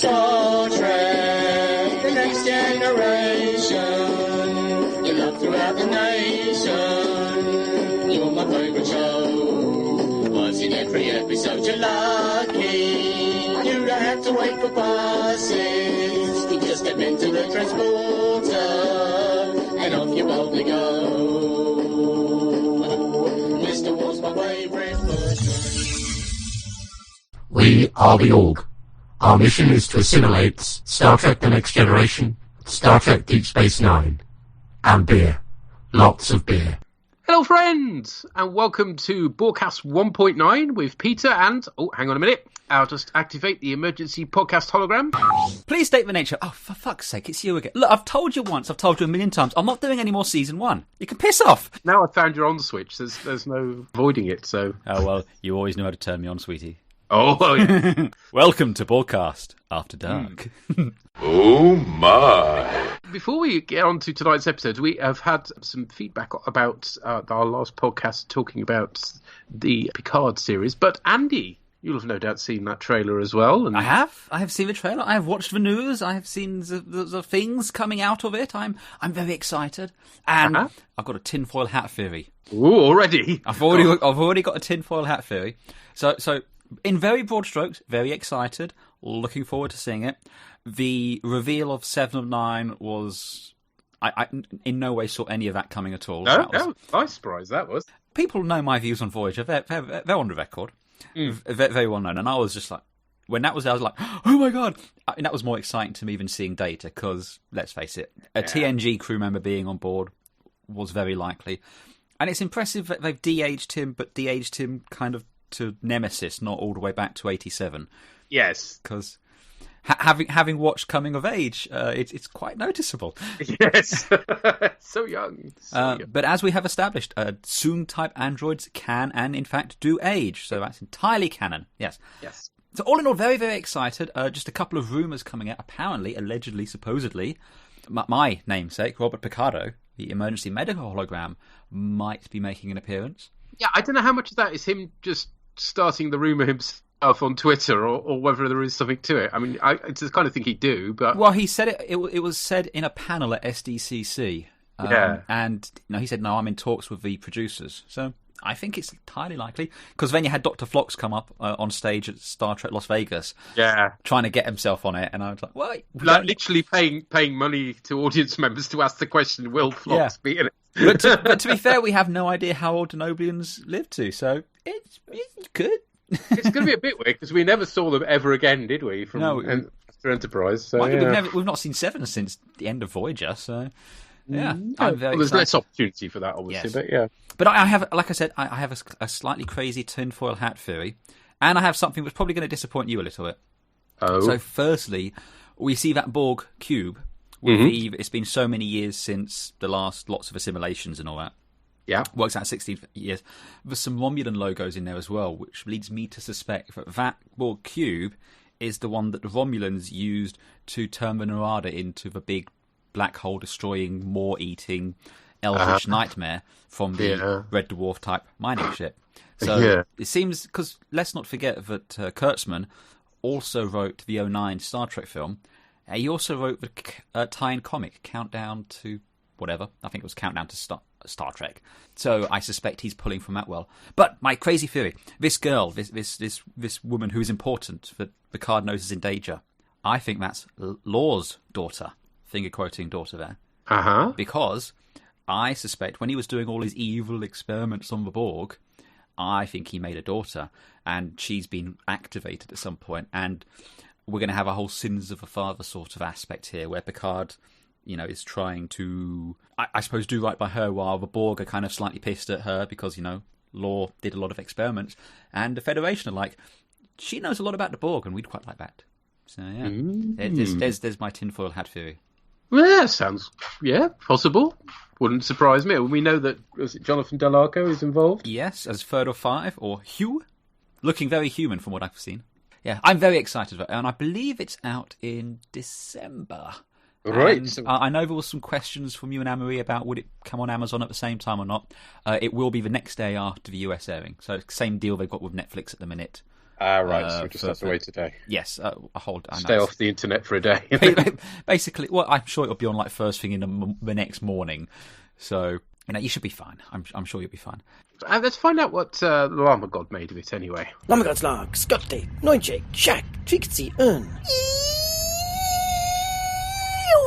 Star Trek, the next generation. You love throughout the nation. You're my favourite show. Was in every episode, you're lucky. You don't have to wait for buses. You just step into the transporter and off you boldly go. Mr. Wall's my favourite person. We are the Org. Our mission is to assimilate Star Trek The Next Generation, Star Trek Deep Space Nine, and beer. Lots of beer. Hello friends, and welcome to Borgcast 1.9 with Peter and... Oh, hang on a minute. I'll just activate the emergency podcast hologram. Please state the nature. Oh, for fuck's sake, it's you again. Look, I've told you once, I've told you a million times, I'm not doing any more season one. You can piss off. Now I've found your on switch, there's no avoiding it, so... Oh, well, you always know how to turn me on, sweetie. Oh, well, yeah. Welcome to Borgcast After Dark. Oh my. Before we get on to tonight's episode, we have had some feedback about our last podcast talking about the Picard series. But Andy, you'll have no doubt seen that trailer as well. And... I have seen the trailer. I have watched the news. I have seen the things coming out of it. I'm very excited. And I've got a tinfoil hat theory. Ooh, already? I've already got a tinfoil hat theory. So in very broad strokes, very excited, looking forward to seeing it. The reveal of 7 of 9 was... I in no way saw any of that coming at all. No, nice surprise that was. People know my views on Voyager. They're on the record. Very well known. And I was just like... When that was there, I was like, oh my God! And that was more exciting to me than seeing Data, because, let's face it, a TNG crew member being on board was very likely. And it's impressive that they've de-aged him, but de-aged him kind of to Nemesis, not all the way back to 87. Yes. Because having watched Coming of Age, it's quite noticeable. Yes. So young. But as we have established, Soong-type androids can and, in fact, do age. So that's entirely canon. Yes. Yes. So all in all, very, very excited. Just a couple of rumours coming out. Apparently, allegedly, supposedly, my namesake, Robert Picardo, the emergency medical hologram, might be making an appearance. Yeah, I don't know how much of that is him just starting the rumour himself on Twitter, or whether there is something to it. I mean, it's the kind of thing he'd do, but... Well, he said it was said in a panel at SDCC. And he said, no, I'm in talks with the producers. So I think it's entirely likely. Because then you had Dr. Phlox come up on stage at Star Trek Las Vegas. Yeah. Trying to get himself on it. And I was like, well... literally paying money to audience members to ask the question, will Phlox be in it? But to be fair, we have no idea how old Denoblians lived to, so it's good. It's going to be a bit weird, because we never saw them ever again, did we? After Enterprise. So, we've not seen 7 since the end of Voyager, so yeah. I'm very there's excited. less opportunity for that, obviously, yes. But yeah. But I have, like I said, I have a slightly crazy tinfoil hat theory, and I have something that's probably going to disappoint you a little bit. Oh. So firstly, we see that Borg cube. It's been so many years since the last lots of assimilations and all that. Yeah. Works out 16 years. There's some Romulan logos in there as well, which leads me to suspect that Borg cube is the one that the Romulans used to turn the Narada into the big black hole destroying, maw eating, eldritch nightmare from the Red Dwarf type mining ship. So it seems, because let's not forget that Kurtzman also wrote the 09 Star Trek film. He also wrote the tie-in comic, Countdown to whatever. I think it was Countdown to Star Trek. So I suspect he's pulling from that well. But my crazy theory, this girl, this woman who is important, that Picard knows is in danger, I think that's Law's daughter, finger-quoting daughter there. Because I suspect when he was doing all his evil experiments on the Borg, I think he made a daughter, and she's been activated at some point, and... we're going to have a whole sins of a father sort of aspect here, where Picard, is trying to, I suppose, do right by her, while the Borg are kind of slightly pissed at her because, Law did a lot of experiments, and the Federation are like, she knows a lot about the Borg, and we'd quite like that. So, yeah, there's my tinfoil hat theory. Well, that sounds, possible. Wouldn't surprise me. We know that, was it Jonathan Del Arco is involved? Yes, as third of 5, or Hugh, looking very human from what I've seen. Yeah, I'm very excited about it, and I believe it's out in December. Right. I know there was some questions from you and Anne-Marie about would it come on Amazon at the same time or not. It will be the next day after the US airing, so same deal they've got with Netflix at the minute. Right, so we just have to wait a day. Yes, Stay off the internet for a day. Basically, well, I'm sure it'll be on like first thing in the next morning. So, you should be fine. I'm sure you'll be fine. Let's find out what the Llama God made of it anyway. Llama God's Lark, Scotty, Neujake, Shack, Trixie, or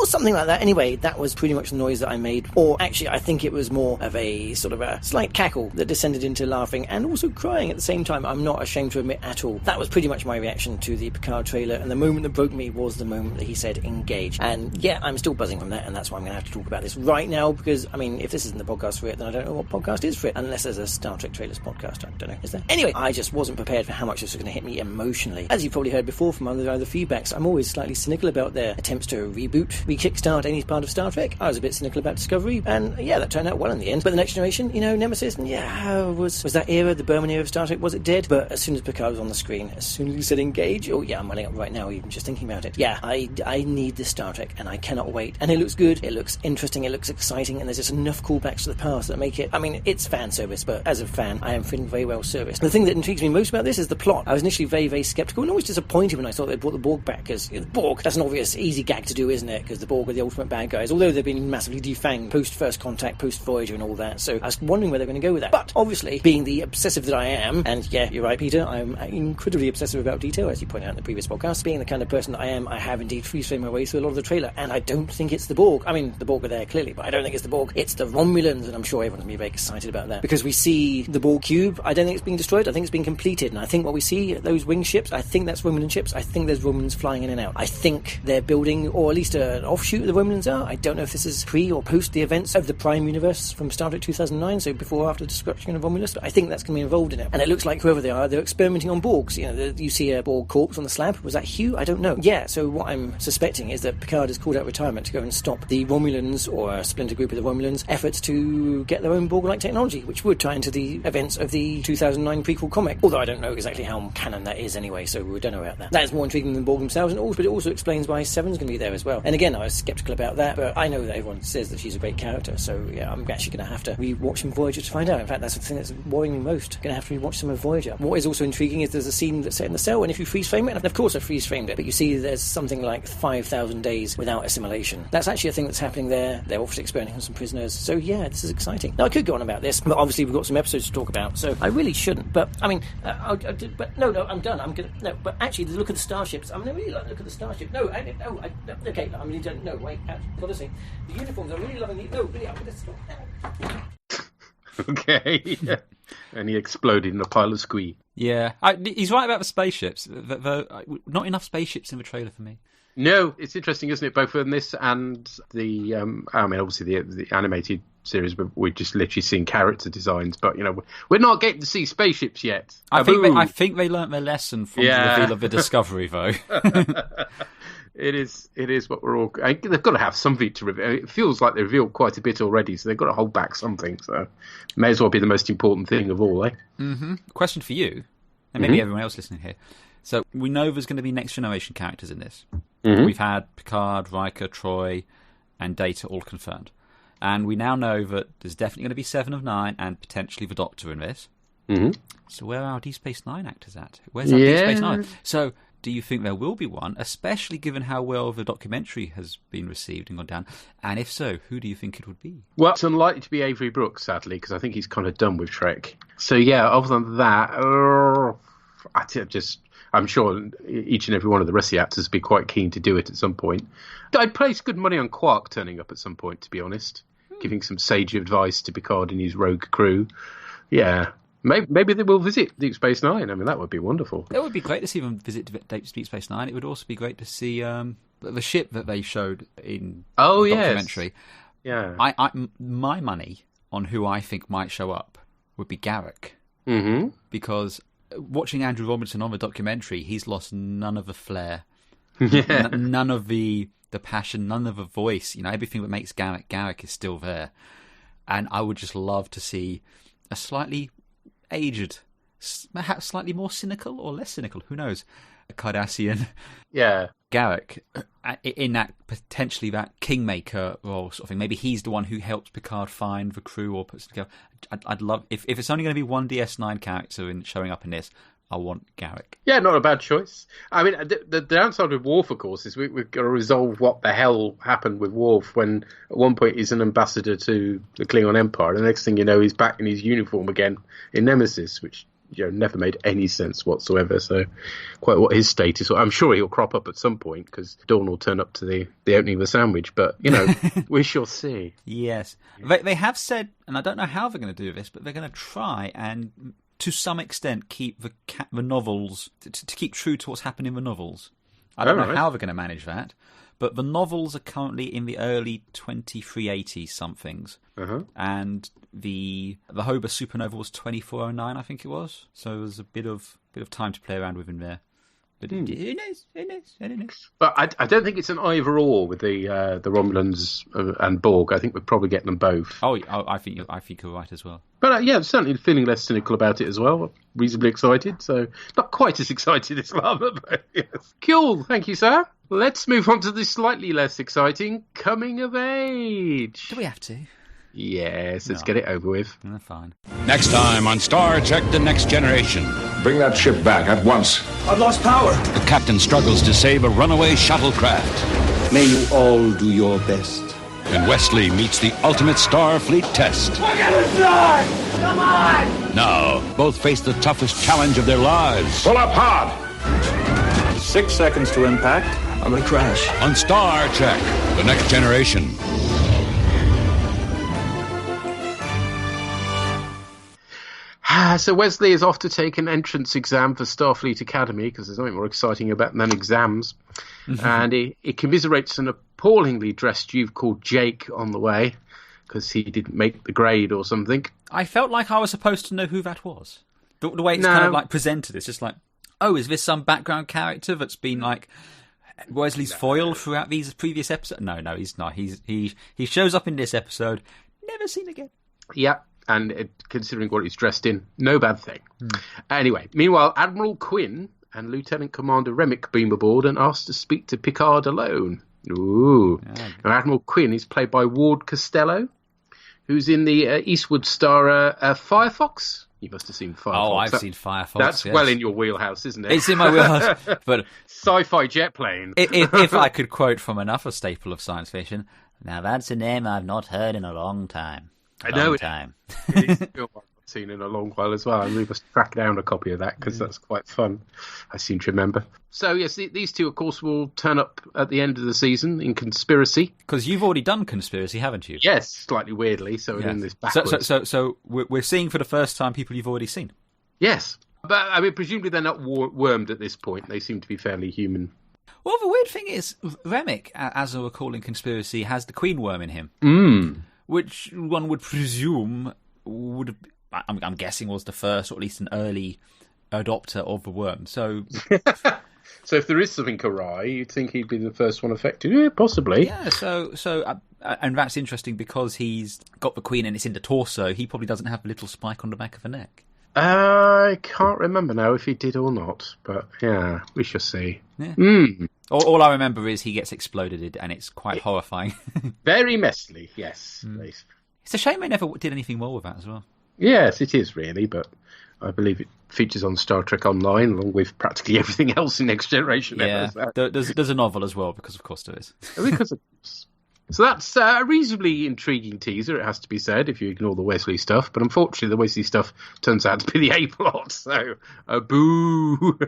something like that. Anyway, that was pretty much the noise that I made. Or actually, I think it was more of a sort of a slight cackle that descended into laughing and also crying at the same time. I'm not ashamed to admit at all. That was pretty much my reaction to the Picard trailer, and the moment that broke me was the moment that he said engage. And yeah, I'm still buzzing from that, and that's why I'm going to have to talk about this right now, because, I mean, if this isn't the podcast for it, then I don't know what podcast is for it, unless there's a Star Trek trailers podcast. I don't know. Is there? Anyway, I just wasn't prepared for how much this was going to hit me emotionally. As you've probably heard before from other feedbacks, I'm always slightly cynical about their attempts to reboot, re-kickstart any part of Star Trek. I was a bit cynical about Discovery, and yeah, that turned out well in the end. But the Next Generation, Nemesis, and yeah, was that era, the Berman era of Star Trek, was it dead? But as soon as Picard was on the screen, as soon as he said engage, oh yeah, I'm welling up right now even just thinking about it. Yeah, I need this Star Trek, and I cannot wait. And it looks good, it looks interesting, it looks exciting, and there's just enough callbacks to the past that make it, I mean, it's fan service, but as a fan, I am feeling very well serviced. The thing that intrigues me most about this is the plot. I was initially very, very sceptical and always disappointed when I thought they brought the Borg back, because the Borg, that's an obvious, easy gag to do, isn't it? Because the Borg are the ultimate bad guys, although they've been massively defanged post First Contact, post Voyager and all that, so I was wondering where they're going to go with that. But obviously, being the obsessive that I am, and yeah, you're right, Peter, I'm incredibly obsessive about detail, as you pointed out in the previous podcast. Being the kind of person that I am, I have indeed freeze-framed my way through a lot of the trailer, and I don't think it's the Borg. I mean, the Borg are there clearly, but I don't think it's the Borg. It's the Romulans, and I'm sure everyone's going to be very excited about that, because we see the Borg cube. I don't think it's being destroyed, I think it's being completed, and I think what we see, those wing ships, I think that's Romulan ships. I think there's Romulans flying in and out. I think they're building, or at least an offshoot of the Romulans are. I don't know if this is pre or post the events of the Prime Universe from Star Trek 2009, so before or after the destruction of Romulus, but I think that's going to be involved in it. And it looks like whoever they are, they're experimenting on Borgs. You see a Borg corpse on the slab. Was that Hugh? I don't know. Yeah, so what I'm suspecting is that Picard has called out retirement to go and stop the Romulans, or a splinter group of the Romulans, efforts to get their own Borg-like technology, which would tie into the events of the 2009 prequel comic, although I don't know exactly how canon that is anyway, so we don't know about that. That is more intriguing than Borg themselves, but it also explains why Seven's going to be there as well. And again, I was sceptical about that, but I know that everyone says that she's a great character, so yeah, I'm actually going to have to rewatch some Voyager to find out. In fact, that's the thing that's worrying me most. Going to have to rewatch some of Voyager. What is also intriguing is there's a scene that's set in the cell, and if you freeze frame it, and of course I freeze framed it, but you see there's something like 5,000 days without assimilation. That's actually a thing that's happening there. They're obviously experimenting on some prisoners, so yeah, this is exciting. Now I could go on about this, but obviously we've got some episodes to talk about, so I really shouldn't. But I mean, but no, I'm done. But actually, the look at the starships. I mean, I really like the look at the starship. Okay. I mean, no, wait. Honestly, the uniforms. I'm really loving the. No, really, I'm going to stop now. Okay. And he exploded in a pile of squee. Yeah, he's right about the spaceships. Not enough spaceships in the trailer for me. No, it's interesting, isn't it? Both in this and the, I mean, obviously the animated series, but we've just literally seen character designs. But we're not getting to see spaceships yet. I think they learnt their lesson from the reveal of the Discovery, though. It is what we're all. They've got to have something to reveal. It feels like they revealed quite a bit already, so they've got to hold back something. So, may as well be the most important thing of all, eh? Mm-hmm. Question for you, and maybe everyone else listening here. So we know there's going to be next generation characters in this. Mm-hmm. We've had Picard, Riker, Troy, and Data all confirmed, and we now know that there's definitely going to be 7 of 9 and potentially the Doctor in this. Mm-hmm. So where are Deep Space Nine actors at? Where's our Deep Space Nine? So, do you think there will be one, especially given how well the documentary has been received and gone down? And if so, who do you think it would be? Well, it's unlikely to be Avery Brooks, sadly, because I think he's kind of done with Trek. So yeah, other than that, I'm sure each and every one of the rest of the actors would be quite keen to do it at some point. I'd place good money on Quark turning up at some point, to be honest, giving some sage advice to Picard and his rogue crew. Yeah. Maybe they will visit Deep Space Nine. I mean, that would be wonderful. It would be great to see them visit Deep Space Nine. It would also be great to see the ship that they showed in the documentary. Yeah. My money on who I think might show up would be Garrick. Mm-hmm. Because watching Andrew Robinson on the documentary, he's lost none of the flair, none of the passion, none of the voice. Everything that makes Garrick is still there. And I would just love to see a slightly aged, perhaps slightly more cynical or less cynical, who knows, a Cardassian Garrick in that potentially that Kingmaker role sort of thing. Maybe he's the one who helps Picard find the crew or puts it together. I'd love, if it's only going to be one DS9 character showing up in this, I want Garrick. Yeah, not a bad choice. I mean, the downside with Worf, of course, is we've got to resolve what the hell happened with Worf when at one point he's an ambassador to the Klingon Empire, and the next thing you know, he's back in his uniform again in Nemesis, which never made any sense whatsoever. So, quite what his status. I'm sure he'll crop up at some point because Dawn will turn up to the opening of the sandwich. But we shall see. Yes, they have said, and I don't know how they're going to do this, but they're going to try and, to some extent, keep the novels to keep true to what's happened in the novels. I don't know how they're going to manage that, but the novels are currently in the early 2380 somethings, and the Hober supernova was 2409, I think it was. So there's a bit of time to play around with in there. But who knows? But I don't think it's an either or with the Romulans and Borg. I think we're probably getting them both. Oh, I think you're right as well. But yeah, certainly feeling less cynical about it as well. Reasonably excited, so not quite as excited as Lava, but yes. Cool, thank you, sir. Let's move on to the slightly less exciting coming of age. Do we have to? Yes, let's get it over with. Fine. Next time on Star Trek The Next Generation. Bring that ship back at once. I've lost power. The captain struggles to save a runaway shuttlecraft. May you all do your best. And Wesley meets the ultimate Starfleet test. We're gonna die! Come on! Now, both face the toughest challenge of their lives. Pull up hard! 6 seconds to impact. I'm gonna crash. On Star Trek The Next Generation. So Wesley is off to take an entrance exam for Starfleet Academy because there's nothing more exciting about than exams. And he commiserates an appallingly dressed youth called Jake on the way because he didn't make the grade or something. I felt like I was supposed to know who that was. The way it's kind of like presented, it's just like, oh, is this some background character that's been like Wesley's foil throughout these previous episodes? No, he's not. He shows up in this episode, never seen again. Yeah. And considering what he's dressed in, no bad thing. Anyway, meanwhile, Admiral Quinn and Lieutenant Commander Remick beam aboard and asked to speak to Picard alone. Ooh. Now, Admiral Quinn is played by Ward Costello, who's in the Eastwood star Firefox. You must have seen Firefox. Oh, I've seen Firefox. That's yes. well in your wheelhouse, isn't it? It's in my wheelhouse. But sci-fi jet plane. if I could quote from another staple of science fiction, now that's a name I've not heard in a long time. I know time. It's a film I've not seen in a long while as well. And we must track down a copy of that because that's quite fun. I seem to remember. So yes, these two, of course, will turn up at the end of the season in Conspiracy. Because you've already done Conspiracy, haven't you? Yes, slightly weirdly. So we're doing this backwards. So we're seeing for the first time people you've already seen. Yes, but I mean, presumably they're not wormed at this point. They seem to be fairly human. Well, the weird thing is, Remick, as I recall in Conspiracy, has the Queen worm in him. Which one would presume I'm guessing was the first, or at least an early adopter of the worm. So so if there is something awry, you'd think he'd be the first one affected. Yeah, possibly. Yeah, and that's interesting because he's got the Queen and it's in the torso. He probably doesn't have the little spike on the back of the neck. I can't remember now if he did or not, but yeah, we shall see. Yeah. All I remember is he gets exploded, and it's quite horrifying. Very messily, yes. It's a shame they never did anything more with that as well. Yes, it is really, but I believe it features on Star Trek Online, along with practically everything else in Next Generation. Yeah, there's a novel as well, because of course there is. So that's a reasonably intriguing teaser, it has to be said, if you ignore the Wesley stuff. But unfortunately, the Wesley stuff turns out to be the A-plot, so boo!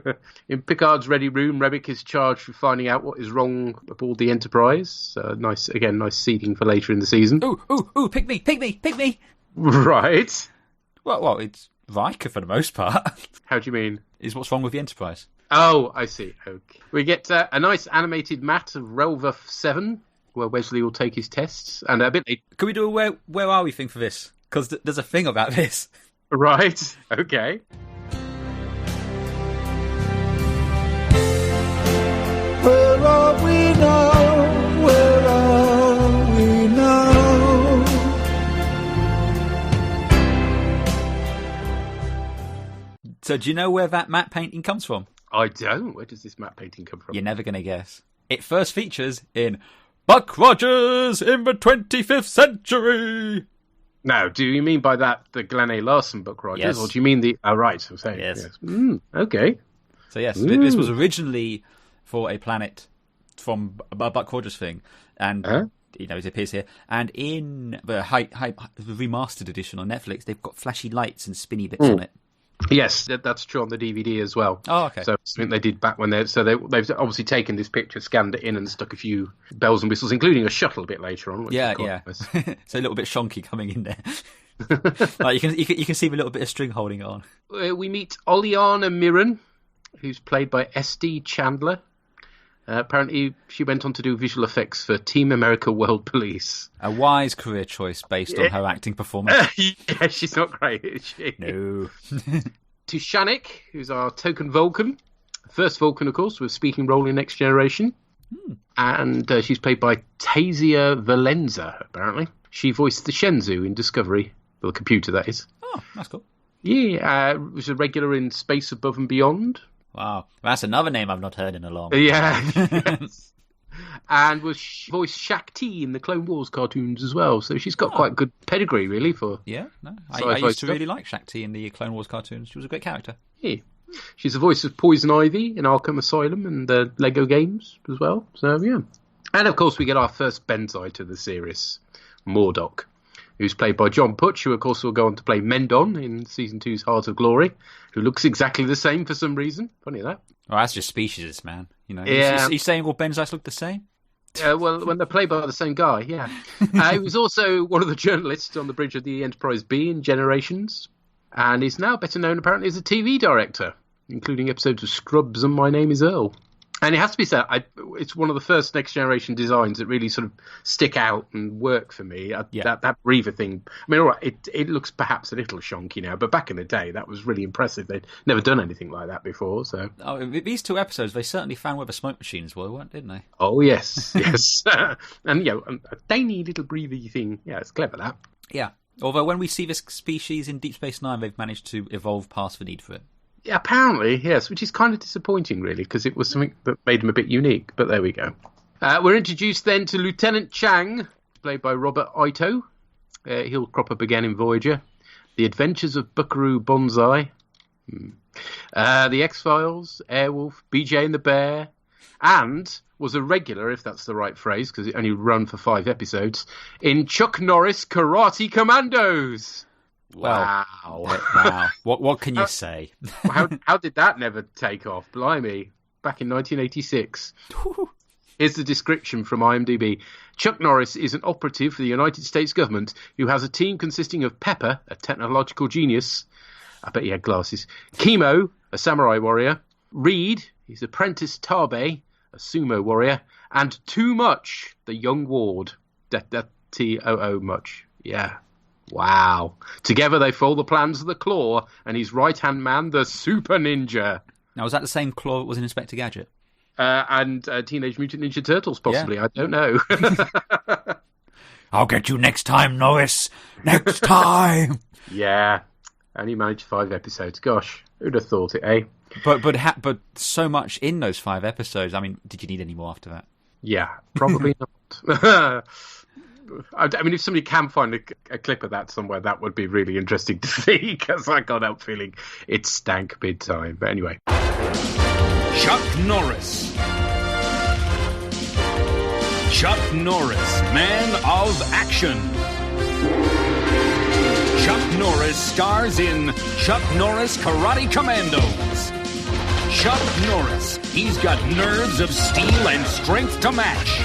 In Picard's ready room, Remick is charged with finding out what is wrong aboard the Enterprise. Nice seeding for later in the season. Ooh, pick me! Right. Well, it's Riker for the most part. How do you mean? Is what's wrong with the Enterprise. Oh, I see. Okay. We get a nice animated mat of Relva 7, where Wesley will take his tests, and a bit. Can we do a where are we thing for this? Because there's a thing about this. Right. Okay. Where are we now? Where are we now? So do you know where that matte painting comes from? I don't. Where does this matte painting come from? You're never going to guess. It first features in Buck Rogers in the 25th Century. Now, do you mean by that the Glenn A. Larson book, Rogers? Yes. Or do you mean the... Oh, right. I'm saying, Yes. Okay. So yes, this was originally for a planet from a Buck Rogers thing, and it appears here. And in the remastered edition on Netflix, they've got flashy lights and spinny bits on it. Yes, that's true on the DVD as well. Oh, okay. So something they did back when they've obviously taken this picture, scanned it in, and stuck a few bells and whistles, including a shuttle a bit later on. Which is quite nice. So a little bit shonky coming in there. Like you can see a little bit of string holding it on. We meet Oleana Mirren, who's played by S.D. Chandler. Apparently, she went on to do visual effects for Team America World Police. A wise career choice based on her acting performance. Yeah, she's not great, is she? No. To Shannik, who's our token Vulcan. First Vulcan, of course, with a speaking role in Next Generation. And she's played by Tasia Valenza, apparently. She voiced the Shenzhou in Discovery. The computer, that is. Oh, that's cool. Yeah, was a regular in Space Above and Beyond. Wow, that's another name I've not heard in a long time. Yeah. Yes. And was voiced Shakti in the Clone Wars cartoons as well. So she's got quite good pedigree, really, for... Yeah, no. I used to really like Shakti in the Clone Wars cartoons. She was a great character. Yeah. She's the voice of Poison Ivy in Arkham Asylum and the Lego games as well. So, yeah. And, of course, we get our first Benzai to the series, Mordok, who's played by John Putch, who, of course, will go on to play Mendon in Season 2's Heart of Glory, who looks exactly the same for some reason. Funny that. Oh, that's just speciesist, man. You know, yeah. He's saying all Benzais look the same? Well, when they're played by the same guy, yeah. He was also one of the journalists on the bridge of the Enterprise B in Generations, and he's now better known, apparently, as a TV director, including episodes of Scrubs and My Name is Earl. And it has to be said, it's one of the first Next Generation designs that really sort of stick out and work for me. That Reaver thing, I mean, all right, it looks perhaps a little shonky now, but back in the day, that was really impressive. They'd never done anything like that before. So, these two episodes, they certainly found where the smoke machines were, didn't they? Oh, yes, yes. And, a tiny little breathy thing. Yeah, it's clever, that. Yeah. Although when we see this species in Deep Space Nine, they've managed to evolve past the need for it. Yeah, apparently, yes, which is kind of disappointing, really, because it was something that made him a bit unique. But there we go. We're introduced then to Lieutenant Chang, played by Robert Ito. He'll crop up again in Voyager. The Adventures of Buckaroo Banzai. The X-Files, Airwolf, BJ and the Bear, and was a regular, if that's the right phrase, because it only ran for 5 episodes, in Chuck Norris Karate Commandos. Wow. Wow. What can you say? How did that never take off? Blimey. Back in 1986. Here's the description from IMDb. Chuck Norris is an operative for the United States government who has a team consisting of Pepper, a technological genius. I bet he had glasses. Chemo, a samurai warrior. Reed, his apprentice Tabe, a sumo warrior. And Too Much, the young ward. T-O-O much. Yeah. Wow. Together they foil the plans of the Claw and his right-hand man, the Super Ninja. Now, was that the same Claw that was in Inspector Gadget? And Teenage Mutant Ninja Turtles, possibly. Yeah. I don't know. I'll get you next time, Norris. Next time. Yeah. Only managed 5 episodes. Gosh, who'd have thought it, eh? But so much in those 5 episodes. I mean, did you need any more after that? Yeah, probably not. I mean, if somebody can find a clip of that somewhere, that would be really interesting to see, because I got out feeling it stank big time. But anyway. Chuck Norris. Chuck Norris, man of action. Chuck Norris stars in Chuck Norris Karate Commandos. Chuck Norris, he's got nerves of steel and strength to match.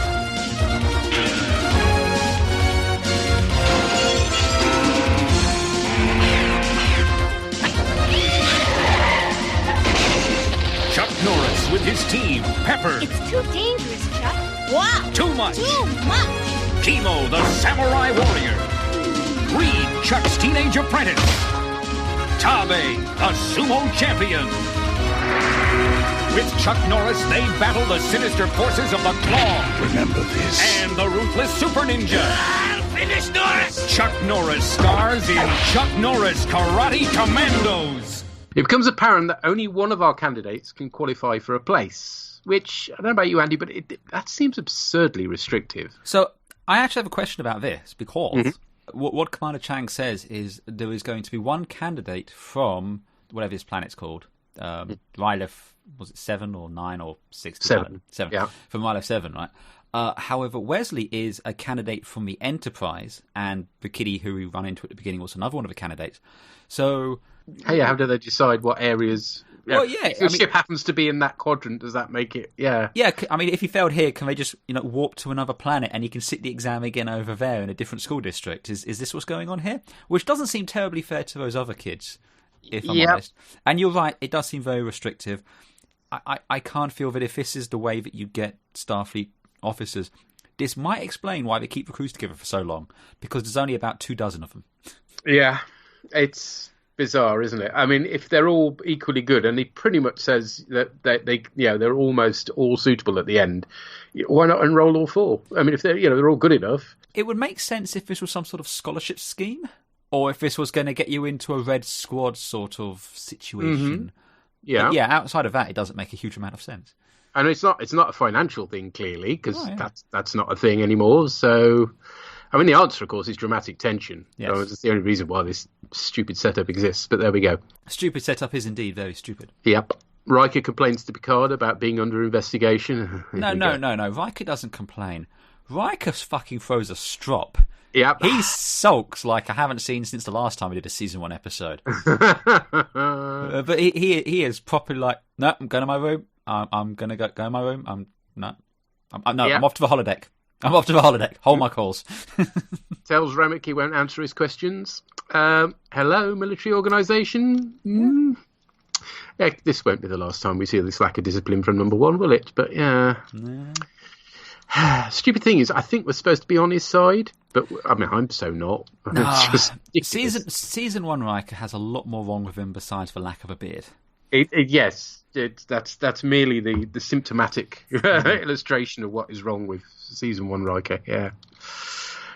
Chuck Norris with his team, Pepper. It's too dangerous, Chuck. Wow. Too much. Too much. Chemo, the samurai warrior. Reed, Chuck's teenage apprentice. Tabe, the sumo champion. With Chuck Norris, they battle the sinister forces of the Claw. Remember this. And the ruthless Super Ninja. Finish Norris. Chuck Norris stars in Chuck Norris Karate Commandos. It becomes apparent that only one of our candidates can qualify for a place, which, I don't know about you, Andy, but that seems absurdly restrictive. So, I actually have a question about this, because what Commander Chang says is there is going to be one candidate from whatever this planet's called. Rylef, was it 7 or 9 or 6? 7. 7. Yeah. From Rylef 7, right? However, Wesley is a candidate from the Enterprise, and the kiddie who we run into at the beginning was another one of the candidates. So... Hey, how do they decide what areas... Well, yeah. If your ship happens to be in that quadrant, does that make it... Yeah. Yeah, I mean, if he failed here, can they just warp to another planet and he can sit the exam again over there in a different school district? Is this what's going on here? Which doesn't seem terribly fair to those other kids, if I'm honest. And you're right, it does seem very restrictive. I can't feel that if this is the way that you get Starfleet officers, this might explain why they keep the crews together for so long, because there's only about 24 of them. Yeah, it's bizarre, isn't it? I mean, if they're all equally good, and he pretty much says that they're almost all suitable at the end, why not enroll all 4? I mean, if they're all good enough. It would make sense if this was some sort of scholarship scheme, or if this was going to get you into a Red Squad sort of situation. Mm-hmm. Yeah. But yeah, outside of that, it doesn't make a huge amount of sense. And it's not a financial thing, clearly, because that's not a thing anymore. So, I mean, the answer, of course, is dramatic tension. Yes. So it's the only reason why this stupid setup exists. But there we go. Stupid setup is indeed very stupid. Yep. Riker complains to Picard about being under investigation. No. Riker doesn't complain. Riker fucking throws a strop. Yep. He sulks like I haven't seen since the last time we did a season 1 episode. But he is properly like, no, I'm going to my room. I'm going to go in my room. I'm off to the holodeck. Hold my calls. Tells Remick he won't answer his questions. Hello, military organisation. Yeah, this won't be the last time we see this lack of discipline from number 1, will it? But yeah. Stupid thing is, I think we're supposed to be on his side, but I mean, I'm so not. It's just season 1 Riker has a lot more wrong with him besides the lack of a beard. Yes, that's merely the symptomatic illustration of what is wrong with season 1 Riker. Yeah.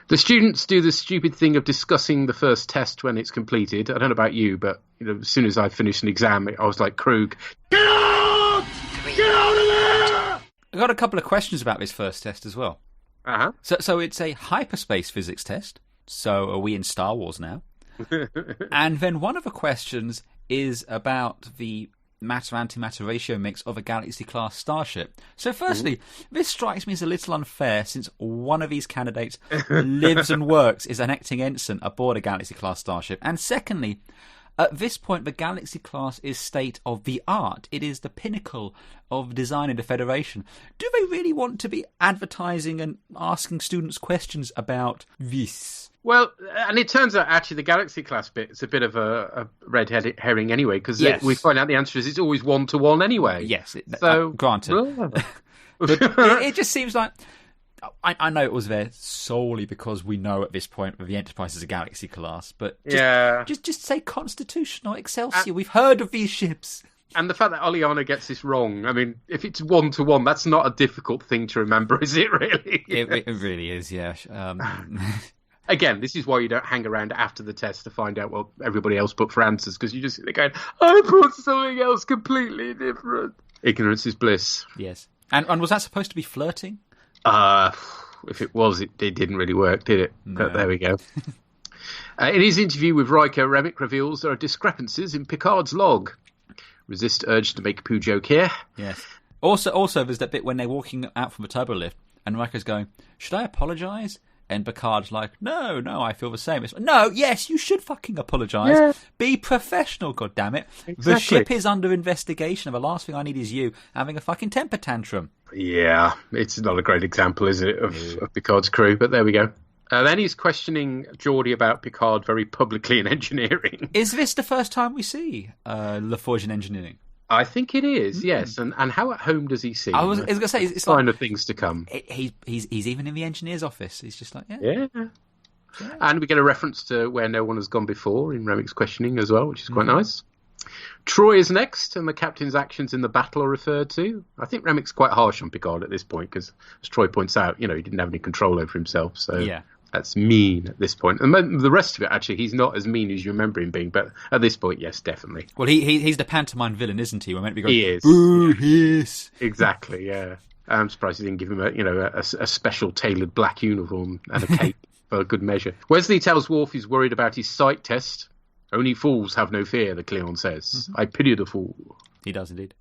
The students do the stupid thing of discussing the first test when it's completed. I don't know about you, but as soon as I finished an exam, I was like, Krug, get out! Get out of there! I got a couple of questions about this first test as well. Uh-huh. So it's a hyperspace physics test. So are we in Star Wars now? And then one of the questions is about the matter-antimatter ratio mix of a Galaxy-class starship. So firstly, this strikes me as a little unfair, since one of these candidates lives and works as an acting ensign aboard a Galaxy-class starship. And secondly, at this point, the Galaxy class is state of the art. It is the pinnacle of design in the Federation. Do they really want to be advertising and asking students questions about this? Well, and it turns out actually the Galaxy class bit is a bit of a red herring anyway, because we find out the answer is it's always 1-to-1 anyway. Yes, so granted. But it just seems like... I know it was there solely because we know at this point that the Enterprise is a Galaxy class, but just say Constitutional Excelsior. We've heard of these ships. And the fact that Oleana gets this wrong, I mean, if it's 1-to-1, that's not a difficult thing to remember, is it really? It really is, yeah. Again, this is why you don't hang around after the test to find out what everybody else put for answers, because you just sit there going, I put something else completely different. Ignorance is bliss. Yes. And was that supposed to be flirting? If it was, it didn't really work, did it? No. But there we go. In his interview with Riker, Remick reveals there are discrepancies in Picard's log. Resist urge to make a poo joke here. Yes. Also, there's that bit when they're walking out from the turbo lift, and Riker's going, should I apologise? And Picard's like, no, I feel the same. It's like, no, yes, you should fucking apologise. Yeah. Be professional, goddammit. Exactly. The ship is under investigation, and the last thing I need is you having a fucking temper tantrum. Yeah, it's not a great example, is it, of Picard's crew, but there we go. Then he's questioning Geordie about Picard very publicly in engineering. Is this the first time we see LaForge in engineering? I think it is, yes. And how at home does he seem? I was going to say, it's sign like, of things to come. He's even in the engineer's office. He's just like, yeah. And we get a reference to where no one has gone before in Remick's questioning as well, which is quite nice. Troy is next, and the captain's actions in the battle are referred to. I think Remick's quite harsh on Picard at this point, because as Troy points out, he didn't have any control over himself. So that's mean at this point. And the rest of it, actually, he's not as mean as you remember him being. But at this point, yes, definitely. Well, he's the pantomime villain, isn't he? We're meant to be going, he is. Boo, yes. Exactly, yeah. I'm surprised he didn't give him a special tailored black uniform and a cape for good measure. Wesley tells Worf he's worried about his sight test. Only fools have no fear, the Klingon says. I pity the fool. He does indeed.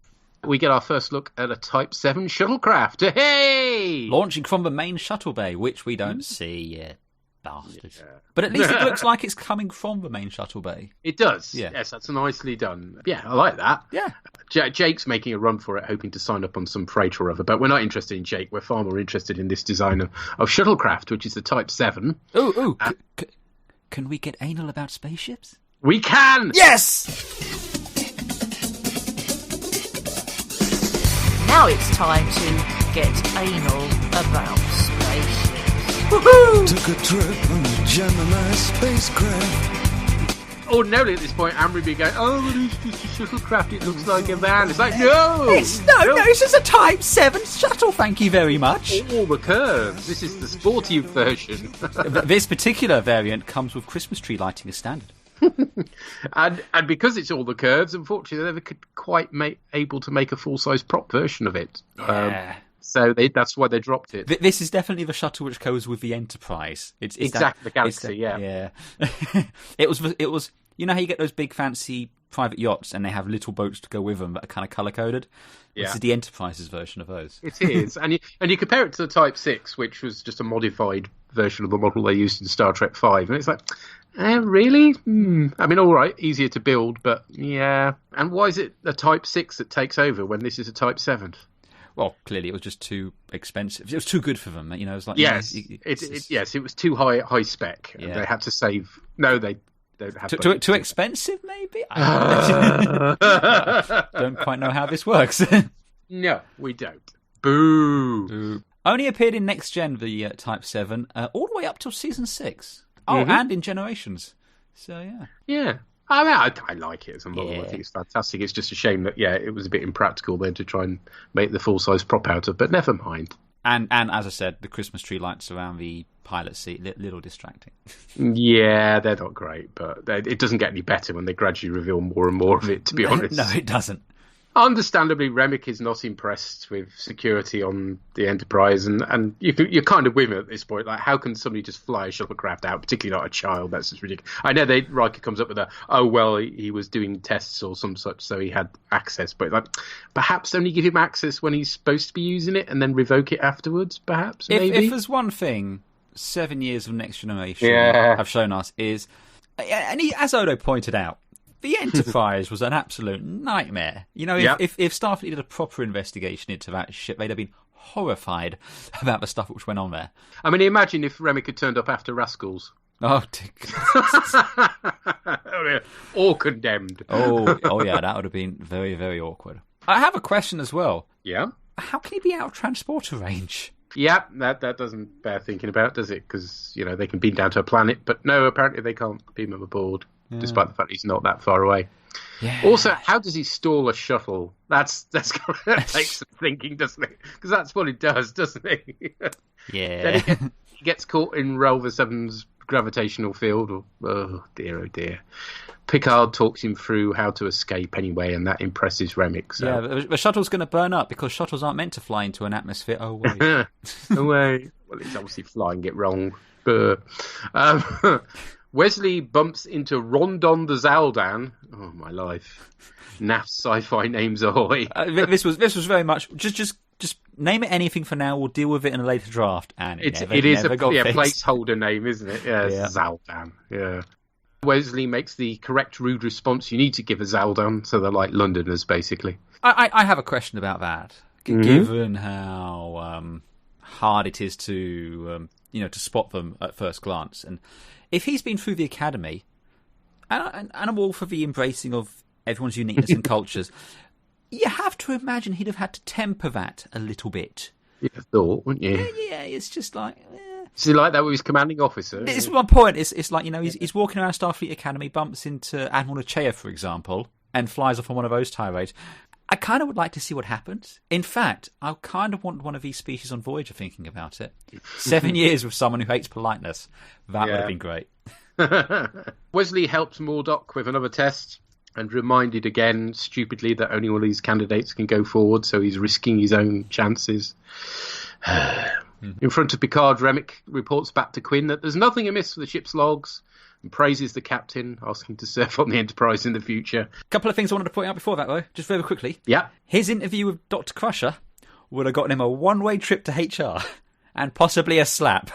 We get our first look at a Type 7 shuttlecraft. Hey! Launching from the main shuttle bay, which we don't see yet. Bastards. Yeah. But at least it looks like it's coming from the main shuttle bay. It does. Yeah. Yes, that's nicely done. Yeah, I like that. Yeah. Jake's making a run for it, hoping to sign up on some freight or other, but we're not interested in Jake. We're far more interested in this design of shuttlecraft, which is the Type 7. Ooh. Can we get anal about spaceships? We can! Yes! Now it's time to get anal about spaceships. Woohoo! Took a trip on a Gemini spacecraft. Ordinarily at this point, Amber would be going, oh, but it's just a shuttlecraft, it looks like a van. It's like, no! It's just a Type 7 shuttle, thank you very much. All the curves. This is the sporty version. This particular variant comes with Christmas tree lighting as standard. and because it's all the curves, unfortunately, they never could quite able to make a full-size prop version of it. Yeah. So that's why they dropped it. This is definitely the shuttle which goes with the Enterprise. It's exactly the Galaxy, yeah. It was. You know how you get those big fancy private yachts and they have little boats to go with them that are kind of colour coded. Yeah. This is the Enterprise's version of those. It is, and you compare it to the Type 6, which was just a modified version of the model they used in Star Trek V, and it's like, really? I mean, all right, easier to build, but yeah. And why is it a Type 6 that takes over when this is a Type 7? Well, clearly it was just too expensive. It was too good for them. You know, it was like yes, it was too high spec. Yeah. They had to save. No, they don't have too expensive. Maybe I don't quite know how this works. No, we don't. Boo. Only appeared in Next Gen, the Type 7, all the way up till Season 6. Oh, and in Generations. So yeah. Yeah. I mean, I like it as a model. I think it's fantastic. It's just a shame that, it was a bit impractical then to try and make the full-size prop out of, but never mind. And as I said, the Christmas tree lights around the pilot seat, little distracting. Yeah, they're not great, but it doesn't get any better when they gradually reveal more and more of it, to be honest. No, it doesn't. Understandably, Remick is not impressed with security on the Enterprise, and you're kind of with him at this point. Like, how can somebody just fly a shuttlecraft out, particularly not a child? That's just ridiculous. I know Riker comes up with he was doing tests or some such, so he had access. But like, perhaps only give him access when he's supposed to be using it, and then revoke it afterwards. Perhaps, maybe. If there's one thing 7 years of Next Generation have shown us is, and as Odo pointed out, the Enterprise was an absolute nightmare. You know, if Starfleet did a proper investigation into that ship, they'd have been horrified about the stuff which went on there. I mean, imagine if Remick had turned up after Rascals. Oh, or Condemned. Oh, yeah, that would have been very, very awkward. I have a question as well. Yeah? How can he be out of transporter range? Yeah, that doesn't bear thinking about, does it? Because, they can beam down to a planet, but no, apparently they can't beam him aboard. Despite the fact he's not that far away. Yeah. Also, how does he stall a shuttle? That takes some thinking, doesn't it? Because that's what he does, doesn't he? Yeah. Then he gets caught in Relva 7's gravitational field. Oh dear. Picard talks him through how to escape anyway, and that impresses Remick. So. Yeah, the shuttle's going to burn up because shuttles aren't meant to fly into an atmosphere. Oh, wait. Oh, wait. Well, he's obviously flying it wrong. Wesley bumps into Rondon the Zaldan. Oh, my life. Naff sci-fi names ahoy. This was very much just name it anything for now. We'll deal with it in a later draft. And it is a placeholder name, isn't it? Yeah, Zaldan. Yeah. Wesley makes the correct rude response you need to give a Zaldan, so they're like Londoners, basically. I have a question about that. Given how hard it is to to spot them at first glance, and if he's been through the academy, and I'm all for the embracing of everyone's uniqueness and cultures, you have to imagine he'd have had to temper that a little bit. You'd have thought, wouldn't you? Yeah, it's just like... Is he like that with his commanding officer? It's my point. It's like, he's walking around Starfleet Academy, bumps into Admiral Achea, for example, and flies off on one of those tirades. I kind of would like to see what happens. In fact, I kind of want one of these species on Voyager thinking about it. 7 years with someone who hates politeness. That would have been great. Wesley helps Murdoch with another test and reminded again, stupidly, that only one of these candidates can go forward, so he's risking his own chances. In front of Picard, Remick reports back to Quinn that there's nothing amiss with the ship's logs and praises the captain, asking to serve on the Enterprise in the future. A couple of things I wanted to point out before that, though, just very quickly. Yeah. His interview with Dr. Crusher would have gotten him a one-way trip to HR and possibly a slap.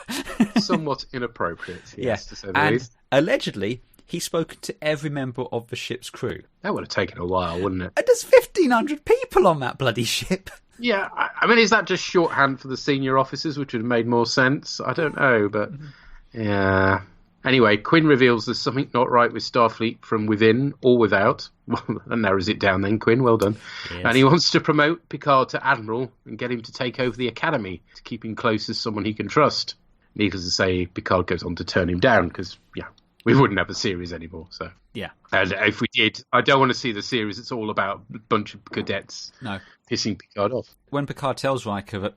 Somewhat inappropriate, yes, to say the and least. Allegedly, he's spoken to every member of the ship's crew. That would have taken a while, wouldn't it? And there's 1,500 people on that bloody ship. Yeah, I mean, is that just shorthand for the senior officers, which would have made more sense? I don't know, but yeah. Anyway, Quinn reveals there's something not right with Starfleet from within or without. Well, that narrows it down then, Quinn, well done. Yes. And he wants to promote Picard to Admiral and get him to take over the Academy, to keep him close as someone he can trust. Needless to say, Picard goes on to turn him down, because, yeah, we wouldn't have a series anymore. So yeah. And if we did, I don't want to see the series. It's all about a bunch of cadets pissing Picard off. When Picard tells Riker that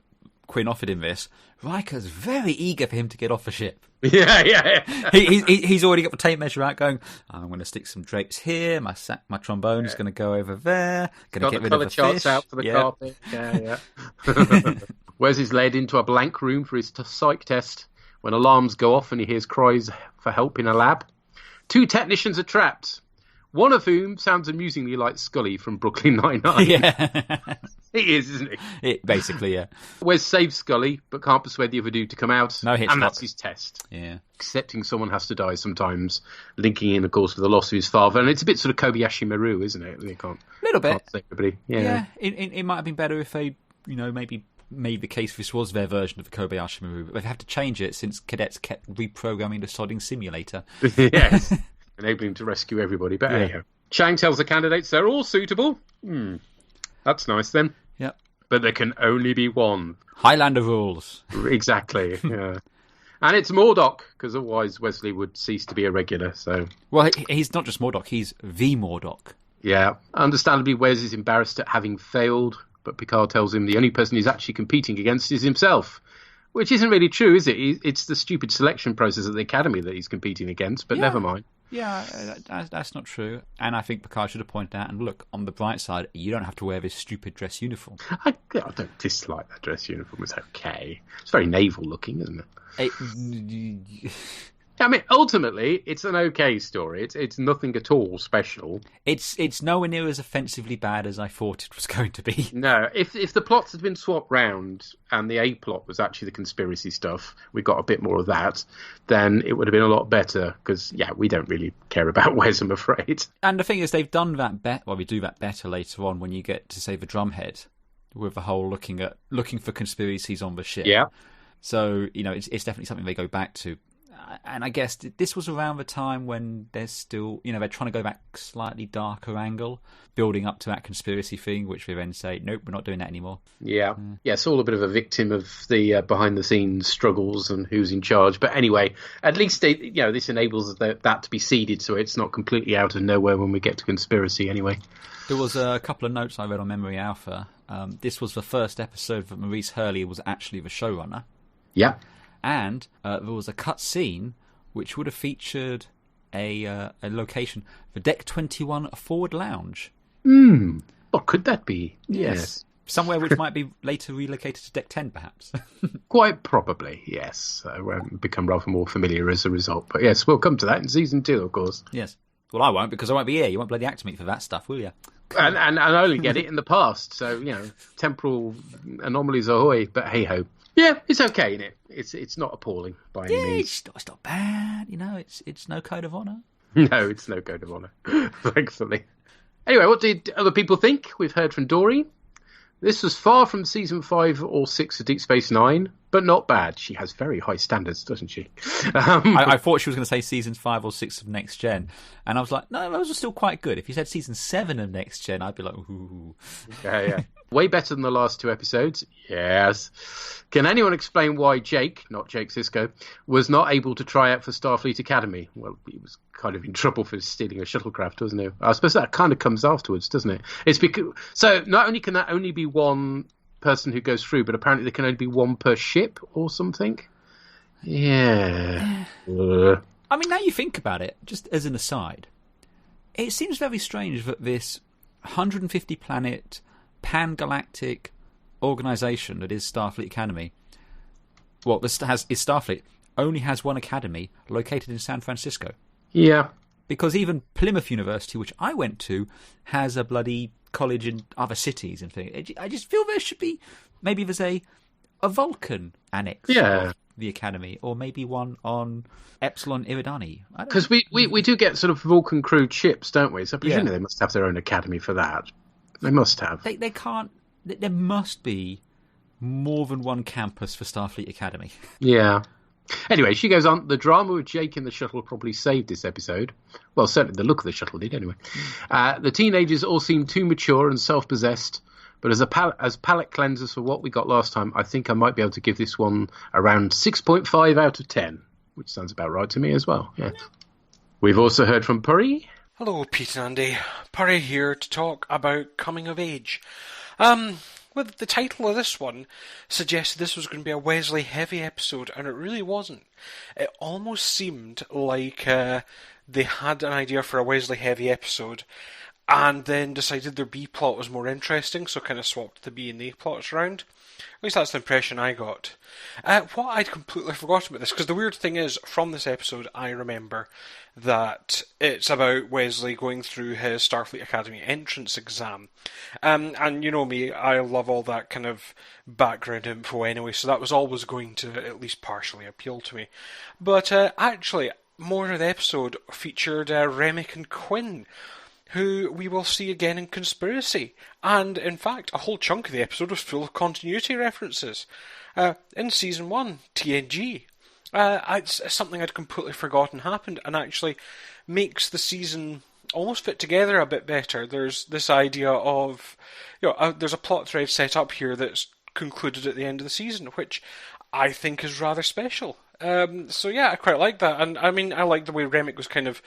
Quinn offered him this, Riker's very eager for him to get off the ship. Yeah. He's already got the tape measure out going, I'm going to stick some drapes here, my trombone's going to go over there, going to get rid of the charts fish. Out for the carpet. Yeah. Wes is led into a blank room for his psych test when alarms go off and he hears cries for help in a lab. 2 technicians are trapped, one of whom sounds amusingly like Scully from Brooklyn Nine-Nine. Yeah. He is, isn't he? Basically, yeah. Wes saves Scully, but can't persuade the other dude to come out. No Hitchcock. And that's his test. Yeah. Accepting someone has to die sometimes, linking in, of course, with the loss of his father. And it's a bit sort of Kobayashi Maru, isn't it? They can't. A little bit. Can't save everybody. Yeah. It might have been better if they, maybe made the case this was their version of the Kobayashi Maru, but they've had to change it since cadets kept reprogramming the sodding simulator. Yes. Enabling to rescue everybody. But anyhow. Chang tells the candidates they're all suitable. That's nice then. Yep. But there can only be one. Highlander rules. Exactly, yeah. And it's Mordock, because otherwise Wesley would cease to be a regular. So, well, he's not just Mordock, he's the Mordock. Yeah. Understandably, Wes is embarrassed at having failed, but Picard tells him the only person he's actually competing against is himself. Which isn't really true, is it? It's the stupid selection process at the Academy that he's competing against, but never mind. Yeah, that's not true. And I think Picard should have pointed out, and look, on the bright side, you don't have to wear this stupid dress uniform. I don't dislike that dress uniform. It's okay. It's very naval looking, isn't it? I mean, ultimately, it's an okay story. It's nothing at all special. It's nowhere near as offensively bad as I thought it was going to be. No, if the plots had been swapped round and the A plot was actually the conspiracy stuff, we got a bit more of that, then it would have been a lot better. Because we don't really care about Wes, I'm afraid. And the thing is, they've done that better. Well, we do that better later on when you get to say the drumhead with the whole looking for conspiracies on the ship. Yeah. So it's definitely something they go back to. And I guess this was around the time when there's still, they're trying to go back slightly darker angle, building up to that conspiracy thing, which they then say, nope, we're not doing that anymore. Yeah. Yeah, it's all a bit of a victim of the behind-the-scenes struggles and who's in charge. But anyway, at least this enables that to be seeded, so it's not completely out of nowhere when we get to conspiracy anyway. There was a couple of notes I read on Memory Alpha. This was the first episode that Maurice Hurley was actually the showrunner. Yeah. And there was a cut scene which would have featured a location for Deck 21 Forward Lounge. What could that be? Yes. Somewhere which might be later relocated to Deck 10, perhaps. Quite probably, yes. Become rather more familiar as a result. But yes, we'll come to that in Season 2, of course. Yes. Well, I won't, because I won't be here. You won't bloody act me for that stuff, will you? And I only get it in the past. So, temporal anomalies ahoy. But hey-ho. Yeah, it's okay, isn't it? It's not appalling by any means. It's not bad, it's no code of honour. No, it's no code of honour, thankfully. Anyway, what did other people think? We've heard from Dory. This was far from Season 5 or 6 of Deep Space Nine, but not bad. She has very high standards, doesn't she? I thought she was going to say Season 5 or 6 of Next Gen, and I was like, no, those are still quite good. If you said Season 7 of Next Gen, I'd be like, ooh. Yeah. Way better than the last 2 episodes. Yes. Can anyone explain why Jake, not Jake Sisko, was not able to try out for Starfleet Academy? Well, he was kind of in trouble for stealing a shuttlecraft, wasn't he? I suppose that kind of comes afterwards, doesn't it? It's because so not only can that only be one person who goes through, but apparently there can only be one per ship or something. Yeah. I mean, now you think about it, just as an aside, it seems very strange that this 150 planet pan-galactic organisation that is Starfleet Academy well, is Starfleet only has one academy located in San Francisco. Yeah. Because even Plymouth University, which I went to, has a bloody college in other cities and things. I just feel there should be, maybe there's a Vulcan annex of the academy, or maybe one on Epsilon Iridani. Because we do get sort of Vulcan crewed ships, don't we? So presumably they must have their own academy for that. They must have. They can't. There must be more than one campus for Starfleet Academy. Yeah. Anyway, she goes on, the drama with Jake in the shuttle probably saved this episode. Well, certainly the look of the shuttle did, anyway. The teenagers all seem too mature and self-possessed, but as palate cleansers for what we got last time, I think I might be able to give this one around 6.5 out of 10, which sounds about right to me as well. Yeah. We've also heard from Puri. Hello, Pete and Andy. Puri here to talk about coming of age. Well, the title of this one suggested this was going to be a Wesley-heavy episode, and it really wasn't. It almost seemed like they had an idea for a Wesley-heavy episode, and then decided their B-plot was more interesting, so kind of swapped the B and A plots around. At least that's the impression I got. What I'd completely forgotten about this, because the weird thing is, from this episode, I remember that it's about Wesley going through his Starfleet Academy entrance exam. And you know me, I love all that kind of background info anyway, so that was always going to at least partially appeal to me. But actually, more of the episode featured Remick and Quinn, who we will see again in Conspiracy. And, in fact, a whole chunk of the episode was full of continuity references. In Season 1, TNG. It's something I'd completely forgotten happened, and actually makes the season almost fit together a bit better. There's this idea of, there's a plot thread set up here that's concluded at the end of the season, which I think is rather special. So yeah, I quite like that. And, I mean, I like the way Remick was kind of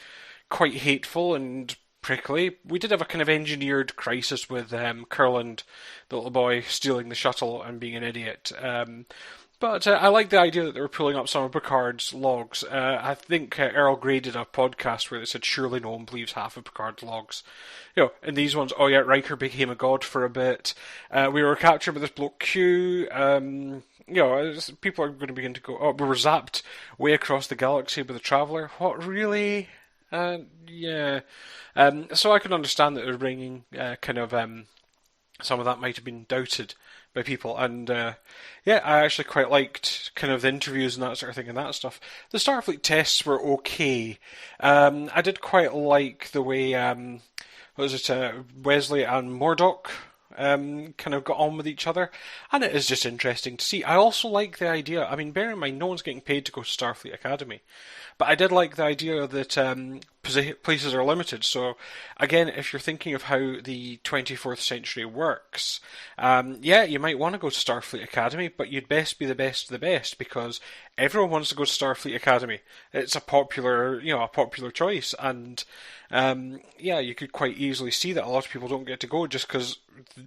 quite hateful and prickly. We did have a kind of engineered crisis with Kurland, the little boy, stealing the shuttle and being an idiot. But I like the idea that they were pulling up some of Picard's logs. I think Earl Grey did a podcast where they said surely no one believes half of Picard's logs. In these ones, Riker became a god for a bit. We were captured by this bloke Q. People are going to begin to go, we were zapped way across the galaxy by the Traveller. What, really? Yeah. So I can understand that they're bringing some of that might have been doubted by people, and I actually quite liked kind of the interviews and that sort of thing and that stuff. The Starfleet tests were okay. I did quite like the way Wesley and Murdoch kind of got on with each other, and it is just interesting to see. I also like the idea, I mean, bear in mind no one's getting paid to go to Starfleet Academy, but I did like the idea that places are limited. So again, if you're thinking of how the 24th century works, you might want to go to Starfleet Academy, but you'd best be the best of the best, because everyone wants to go to Starfleet Academy. It's a popular choice, and you could quite easily see that a lot of people don't get to go just because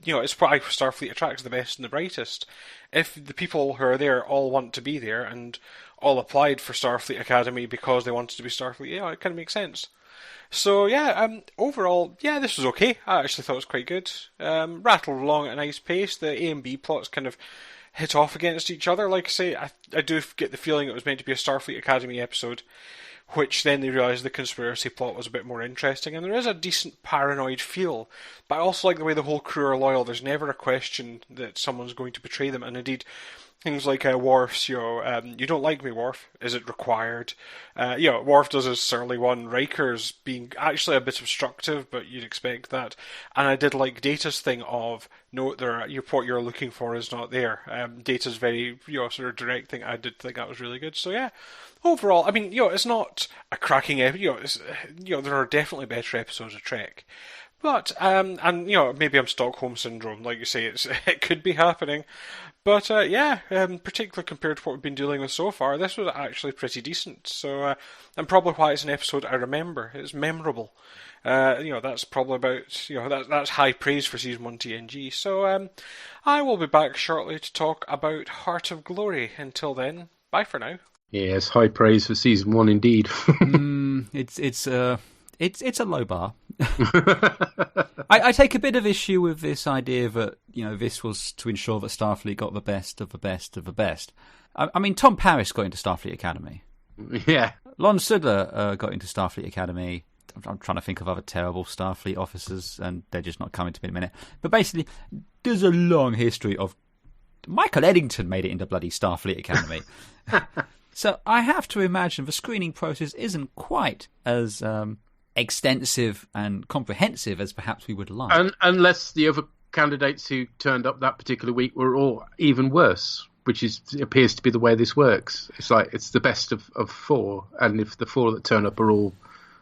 it's why Starfleet attracts the best and the brightest. If the people who are there all want to be there and all applied for Starfleet Academy because they wanted to be Starfleet, it kind of makes sense. So overall, this was okay. I actually thought it was quite good. Rattled along at a nice pace. The A and B plots kind of hit off against each other. Like I say, I do get the feeling it was meant to be a Starfleet Academy episode, which then they realised the conspiracy plot was a bit more interesting, and there is a decent paranoid feel. But I also like the way the whole crew are loyal. There's never a question that someone's going to betray them, and indeed, things like Worf's, you don't like me, Worf. Is it required? Worf does his surly one. Riker's being actually a bit obstructive, but you'd expect that. And I did like Data's thing of, no, what you're looking for is not there. Data's very, sort of direct thing. I did think that was really good. So yeah, overall, I mean, it's not a cracking episode. There are definitely better episodes of Trek. But, maybe I'm Stockholm Syndrome, like you say, it could be happening. But, particularly compared to what we've been dealing with so far, this was actually pretty decent. So, and probably why it's an episode I remember. It's memorable. That's probably about, that's high praise for Season 1 TNG. So, I will be back shortly to talk about Heart of Glory. Until then, bye for now. Yes, high praise for Season 1 indeed. It's a low bar. I take a bit of issue with this idea that, this was to ensure that Starfleet got the best of the best of the best. I mean, Tom Paris got into Starfleet Academy. Yeah. Lon Sudler got into Starfleet Academy. I'm trying to think of other terrible Starfleet officers, and they're just not coming to me in a minute. But basically, there's a long history of... Michael Eddington made it into bloody Starfleet Academy. So I have to imagine the screening process isn't quite as extensive and comprehensive as perhaps we would like. Unless the other candidates who turned up that particular week were all even worse, which appears to be the way this works. It's like it's the best of 4, and if the 4 that turn up are all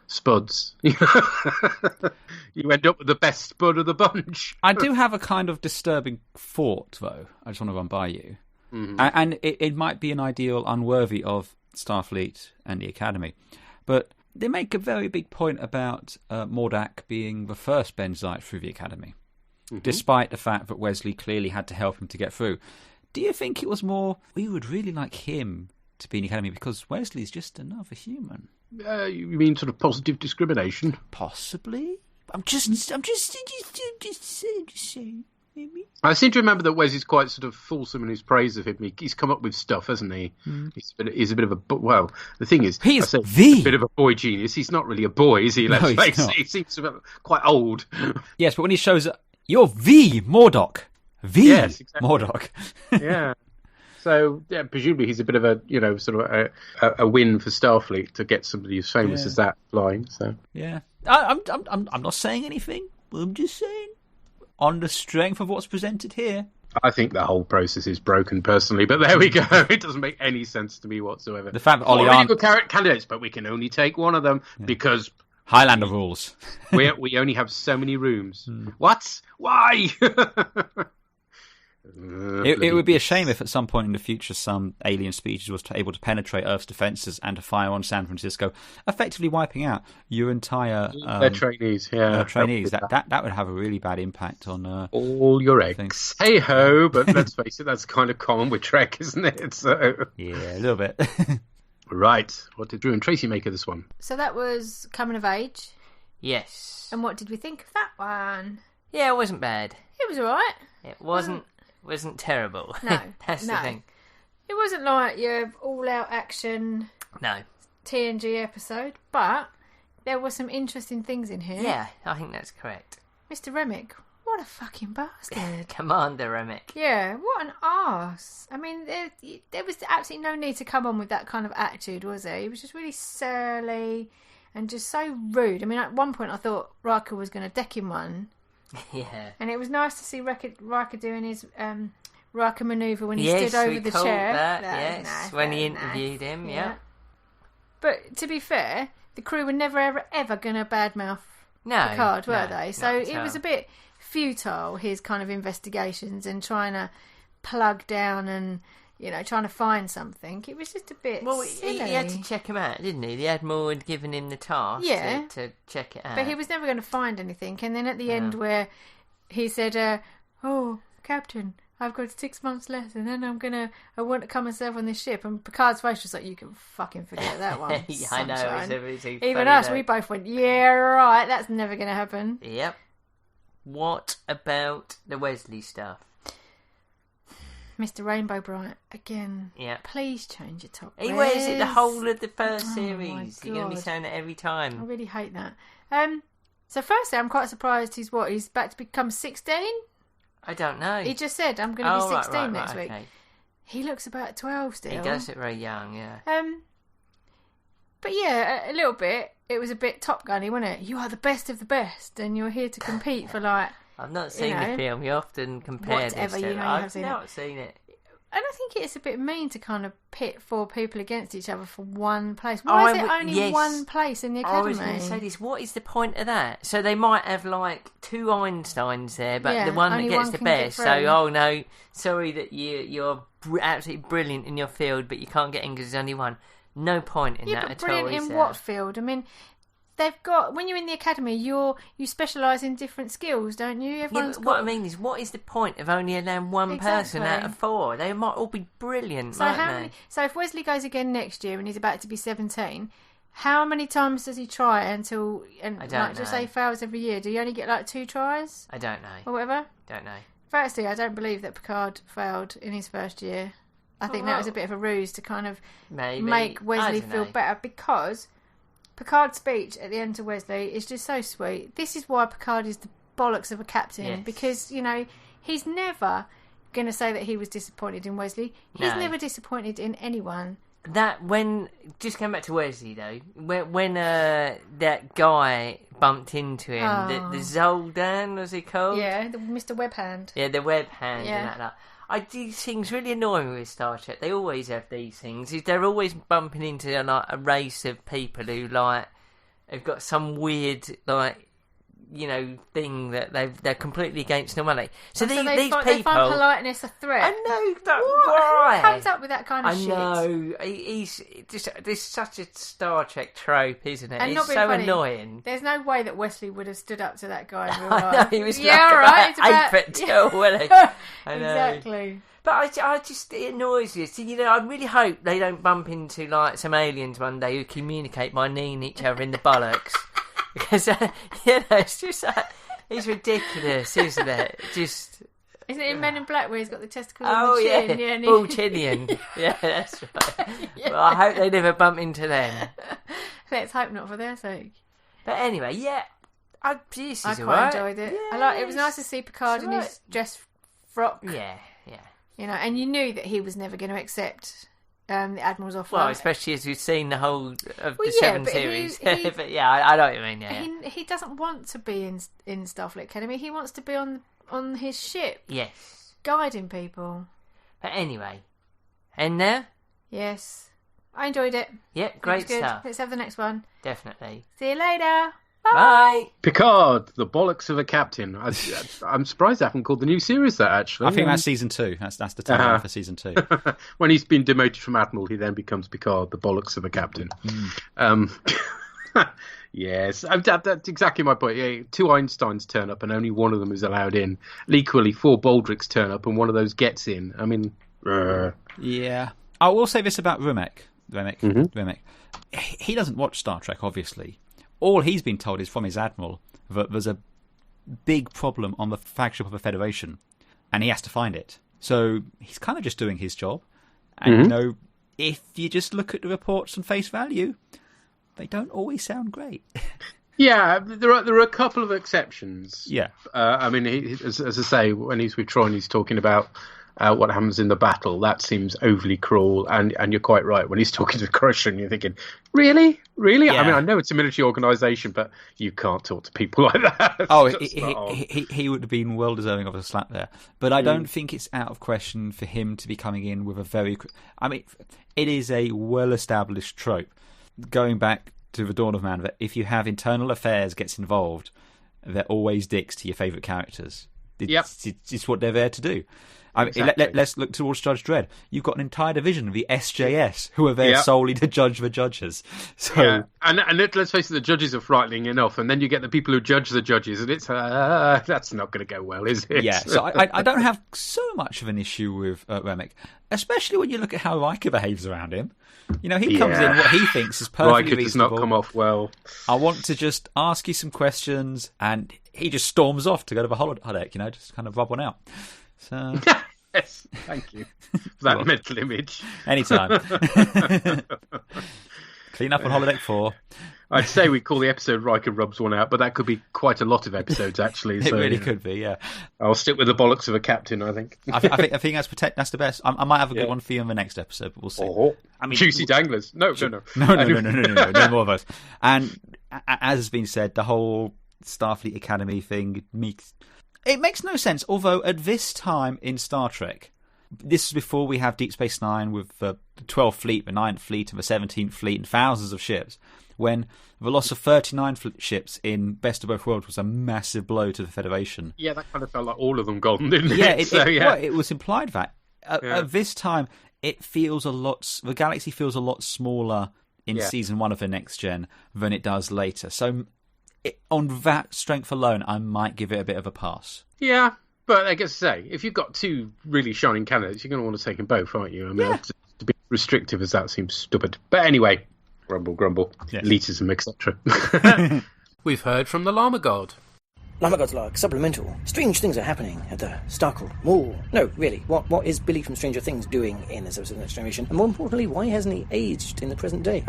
spuds, you end up with the best spud of the bunch. I do have a kind of disturbing thought, though. I just want to run by you. Mm-hmm. And it might be an ideal unworthy of Starfleet and the Academy. But they make a very big point about Mordak being the first Benzite through the Academy, despite the fact that Wesley clearly had to help him to get through. Do you think it was more, we would really like him to be in the Academy because Wesley's just another human? You mean sort of positive discrimination? Possibly. I'm just saying. Maybe. I seem to remember that Wes is quite sort of fulsome in his praise of him. He's come up with stuff, hasn't he? Mm. He's a bit of a... Well, the thing is... He's a bit of a boy genius. He's not really a boy, is he? Let's face it. He seems to be quite old. Yes, but when he shows up, you're the Mordok. Yes, exactly. Mordok. Yeah. So, yeah, presumably he's a bit of a, sort of a win for Starfleet to get somebody as famous as that flying. So yeah, I'm not saying anything. I'm just saying, on the strength of what's presented here, I think the whole process is broken personally. But there we go. It doesn't make any sense to me whatsoever. The fact that really good candidates, but we can only take one of them because Highlander rules. we only have so many rooms. What? Why? It would be a shame if at some point in the future some alien species was able to penetrate Earth's defences and to fire on San Francisco, effectively wiping out your entire... their trainees, yeah. Trainees. That would have a really bad impact on... all your eggs. Hey-ho, but let's face it, that's kind of common with Trek, isn't it? So... Yeah, a little bit. Right. What did Drew and Tracy make of this one? So that was Coming of Age. Yes. And what did we think of that one? Yeah, it wasn't bad. It was alright. It wasn't terrible. No. That's the thing. It wasn't like your all-out action TNG episode, but there were some interesting things in here. Yeah, I think that's correct. Mr. Remick, what a fucking bastard. Commander Remick. Yeah, what an arse. I mean, there was absolutely no need to come on with that kind of attitude, was there? He was just really surly and just so rude. I mean, at one point I thought Riker was going to deck him one. Yeah. And it was nice to see Riker doing his Riker manoeuvre when he stood over the chair. Yes, when he interviewed him, yeah. But to be fair, the crew were never ever going to badmouth Picard, were they? So it was a bit futile, his kind of investigations and trying to plug down and, trying to find something. It was just a bit silly. He had to check him out, didn't he? The Admiral had given him the task to check it out. But he was never going to find anything. And then at the end where he said, oh, Captain, I've got 6 months left and then I want to come and serve on this ship. And Picard's face was like, you can fucking forget that one. Yeah, I know. Even us, we both went, yeah, right, that's never going to happen. Yep. What about the Wesley stuff? Mr. Rainbow Bright, again, please change your top. He wears it the whole of the first series. You're going to be saying it every time. I really hate that. So firstly, I'm quite surprised he's back to become 16? I don't know. He just said, I'm going to be 16 next week. Okay. He looks about 12 still. He does look very young, yeah. But yeah, a little bit. It was a bit Top Gun-y, wasn't it? You are the best of the best, and you're here to compete for I've not seen the film. You often compare this to I've not seen it. And I think it's a bit mean to kind of pit 4 people against each other for one place. Why is it only one place in the Academy? I was going to say this. What is the point of that? So they might have 2 Einsteins there, but the one that gets the best. So, no, sorry that you're absolutely brilliant in your field, but you can't get in because there's only one. No point in that at all. Brilliant in what field? I mean, they've got, when you're in the Academy, you specialise in different skills, don't you? What I mean is, what is the point of only allowing one person out of 4? They might all be brilliant, so if Wesley goes again next year and he's about to be 17, How many times does he try until... And I don't know. Just say he fails every year. Do you only get like 2 tries? I don't know. Or whatever? Don't know. Firstly, I don't believe that Picard failed in his first year. I think that was a bit of a ruse to kind of make Wesley feel better, because Picard's speech at the end to Wesley is just so sweet. This is why Picard is the bollocks of a captain, because, you know, he's never going to say that he was disappointed in Wesley. He's never disappointed in anyone. Just going back to Wesley though, when that guy bumped into him, the Zoldan, was he called? Yeah, the Mr. Web Hand. Yeah, the Web Hand and that. These things really annoy me with Star Trek. They always have these things. They're always bumping into like a race of people who like have got some weird like, you know, thing that they're completely against normality. So these people, they find politeness a threat. I know that. Why? Who comes up with that kind of shit? I know. He's just. There's such a Star Trek trope, isn't it? And it's so annoying. There's no way that Wesley would have stood up to that guy in real I know, life. he was right. It's 8 foot tall, wasn't he? I know. Exactly. But I just, it annoys you. So, you know, I really hope they don't bump into like some aliens one day who communicate by kneeing each other in the bollocks. Because, you know, it's just it's ridiculous, isn't it? Just... Isn't it in Men in Black where he's got the testicles on the chin? Yeah, Bullchinian. Yeah, that's right. Yeah. Well, I hope they never bump into them. Let's hope not, for their sake. But anyway, I quite enjoyed it. Yeah, it was nice to see Picard in his dress frock. Yeah. You know, and you knew that he was never going to accept the Admiral's offer. Well, especially as we've seen the whole of the 7 series. But yeah, I know what you mean. Yeah. He doesn't want to be in Starfleet Academy. He wants to be on his ship. Yes. Guiding people. But anyway, and there? Yes. I enjoyed it. Yeah, great stuff. Let's have the next one. Definitely. See you later. Bye. Picard, the bollocks of a captain. I'm surprised they haven't called the new series that, actually. I think that's season 2. That's the title for season 2. When he's been demoted from Admiral, he then becomes Picard, the bollocks of a captain. Yes, that's exactly my point. Yeah, 2 Einsteins turn up and only one of them is allowed in. Equally, 4 Baldricks turn up and one of those gets in. I mean... Yeah. I will say this about Remek. He doesn't watch Star Trek, obviously. All he's been told is from his Admiral that there's a big problem on the flagship of the Federation, and he has to find it. So he's kind of just doing his job. And, you know, if you just look at the reports on face value, they don't always sound great. Yeah, there are a couple of exceptions. Yeah. I mean, as I say, when he's with Tron, he's talking about what happens in the battle. That seems overly cruel, and you're quite right. When he's talking to Crusher, and you're thinking, really? Yeah. I mean, I know it's a military organisation, but you can't talk to people like that. Oh, he would have been well deserving of a slap there. But I don't think it's out of question for him to be coming in with a very... I mean, it is a well-established trope, going back to the Dawn of Man, that if you have internal affairs gets involved, they're always dicks to your favourite characters. It's what they're there to do. I mean, exactly. Let's look towards Judge Dredd. You've got an entire division of the SJS who are there solely to judge the judges. So, and let's face it, the judges are frightening enough, and then you get the people who judge the judges, and it's that's not going to go well, is it? Yeah, so I don't have so much of an issue with Remek, especially when you look at how Riker behaves around him. You know, he comes in what he thinks is perfectly Riker reasonable. does not come off well. I want to just ask you some questions, and he just storms off to go to the holodeck, you know, just kind of rub one out. So... Yes, thank you for that mental image. Anytime. Clean up on holodeck 4. I'd say we call the episode Riker Rubs One Out, but that could be quite a lot of episodes, actually. It really could be, yeah. I'll stick with the bollocks of a captain, I think. I think that's the best. I might have a good one for you in the next episode, but we'll see. I mean, juicy danglers. No. No more of us. And as has been said, the whole Starfleet Academy thing it makes no sense, although at this time in Star Trek, this is before we have Deep Space Nine with the 12th Fleet, the 9th Fleet, and the 17th Fleet, and thousands of ships, when the loss of 39 ships in Best of Both Worlds was a massive blow to the Federation. Yeah, that kind of felt like all of them gone, didn't it? Yeah, it was implied that. At this time, the galaxy feels a lot smaller in Season 1 of the Next Gen than it does later. So... on that strength alone, I might give it a bit of a pass. Yeah, but I guess to say, if you've got 2 really shining candidates, you're going to want to take them both, aren't you? I mean, to be restrictive as that seems stupid. But anyway, Grumble, grumble. Yes. Elitism, etc. We've heard from the Llama God. Llama God's Log, supplemental. Strange things are happening at the Starkle Mall. No, really, what is Billy from Stranger Things doing in this episode of Next Generation? And more importantly, why hasn't he aged in the present day?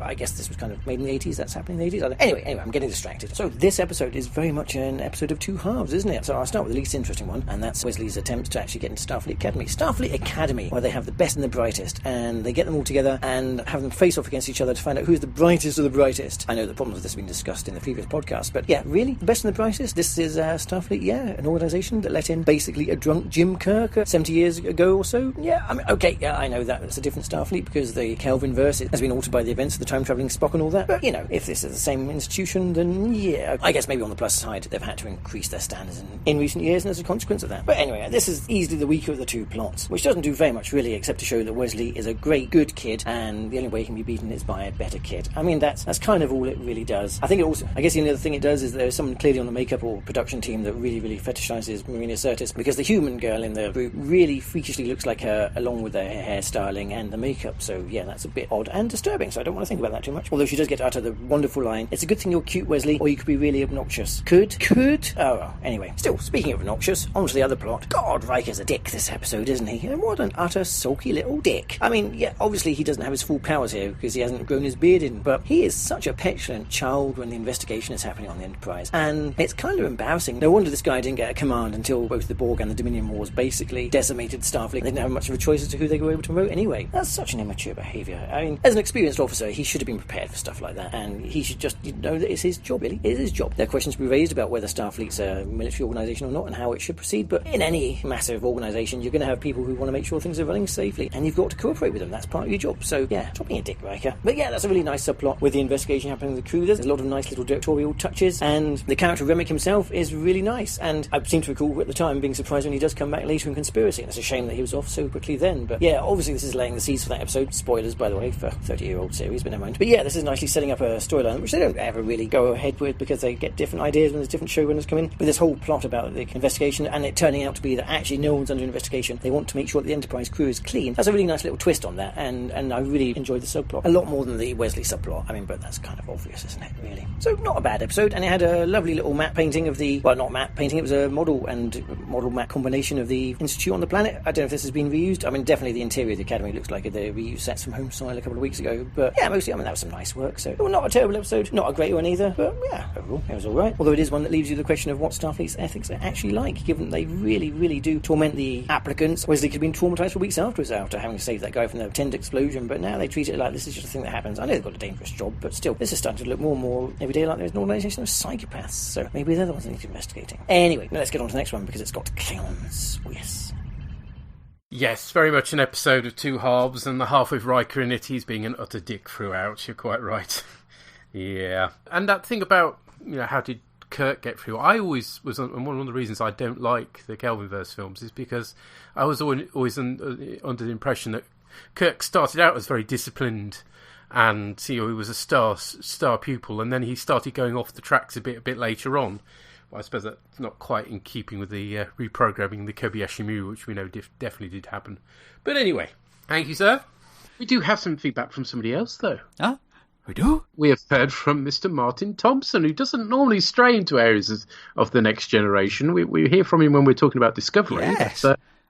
I guess this was kind of made in the 80s, that's happening in the 80s. Anyway, I'm getting distracted. So this episode is very much an episode of two halves, isn't it? So I'll start with the least interesting one, and that's Wesley's attempt to actually get into Starfleet Academy. Starfleet Academy, where they have the best and the brightest, and they get them all together and have them face off against each other to find out who's the brightest of the brightest. I know the problems with this have been discussed in the previous podcast, but yeah, really? The best and the brightest? This is Starfleet, yeah, an organisation that let in basically a drunk Jim Kirk 70 years ago or so. Yeah, I mean, okay, yeah, I know that it's a different Starfleet because the Kelvin verse has been altered by the events of the time-travelling Spock and all that, but, you know, if this is the same institution, then yeah, I guess maybe on the plus side, they've had to increase their standards in recent years and as a consequence of that. But anyway, this is easily the weaker of the two plots, which doesn't do very much really except to show that Wesley is a great, good kid, and the only way he can be beaten is by a better kid. I mean, that's kind of all it really does. I guess the only other thing it does is there's someone clearly on the makeup or production team that really fetishizes Marina Sirtis, because the human girl in the group really freakishly looks like her, along with the hairstyling and the makeup. So yeah, that's a bit odd and disturbing, so I don't want to think about that too much. Although she does get to utter the wonderful line, "It's a good thing you're cute, Wesley, or you could be really obnoxious." Could? Oh well, anyway. Still, speaking of obnoxious, on to the other plot. God, Riker's a dick this episode, isn't he? And what an utter sulky little dick. I mean, yeah, obviously he doesn't have his full powers here because he hasn't grown his beard in, but he is such a petulant child when the investigation is happening on the Enterprise, and it's kind of embarrassing. No wonder this guy didn't get a command until both the Borg and the Dominion Wars basically decimated Starfleet. They didn't have much of a choice as to who they were able to promote anyway. That's such an immature behaviour. I mean, as an experienced officer, he should have been prepared for stuff like that, and he should just know that it's his job, really. It is his job. There are questions to be raised about whether Starfleet's a military organisation or not and how it should proceed, but in any massive organisation, you're going to have people who want to make sure things are running safely, and you've got to cooperate with them. That's part of your job. So, yeah, stop being a dick, Riker. But yeah, that's a really nice subplot with the investigation happening with the crew. There's a lot of nice little directorial touches, and the character of Remick himself is really nice, and I seem to recall at the time being surprised when he does come back later in Conspiracy, and it's a shame that he was off so quickly then. But yeah, obviously this is laying the seeds for that episode. Spoilers, by the way, for a 30-year-old series, but never mind. But yeah, this is nicely setting up a storyline, which they don't ever really go ahead with because they get different ideas when there's different showrunners come in. But this whole plot about the investigation and it turning out to be that actually no one's under investigation, they want to make sure that the Enterprise crew is clean. That's a really nice little twist on that, and I really enjoyed the subplot. A lot more than the Wesley subplot. I mean, but that's kind of obvious, isn't it, really? So, not a bad episode, and it had a lovely little matte painting of the... Well, not matte painting, it was a model matte combination of the Institute on the planet. I don't know if this has been reused. I mean, definitely the interior of the Academy looks like the reused sets from Homestyle a couple of weeks ago. But yeah, mostly, I mean, that was some nice work. So, well, not a terrible episode, not a great one either. But yeah, overall, it was alright. Although it is one that leaves you the question of what Starfleet's ethics are actually like, given they really, really do torment the applicants. Wesley could have been traumatised for weeks afterwards after having to save that guy from the tent explosion, but now they treat it like this is just a thing that happens. I know they've got a dangerous job, but still, this is starting to look more and more every day like there's an organisation of psychopaths. So maybe they're the ones that need investigating. Anyway, let's get on to the next one because it's got Klingons. Oh, yes. Yes, very much an episode of two halves, and the half with Riker in it, he's being an utter dick throughout. You're quite right. Yeah. And that thing about, how did Kirk get through? I always was, and one of the reasons I don't like the Kelvinverse films is because I was always under the impression that Kirk started out as very disciplined, and he was a star pupil, and then he started going off the tracks a bit later on. Well, I suppose that's not quite in keeping with the reprogramming the Kobayashi Maru, which we know definitely did happen. But anyway, thank you, sir. We do have some feedback from somebody else, though. Huh? We do? We have heard from Mr. Martin Thompson, who doesn't normally stray into areas of the Next Generation. We hear from him when we're talking about Discovery. Yes.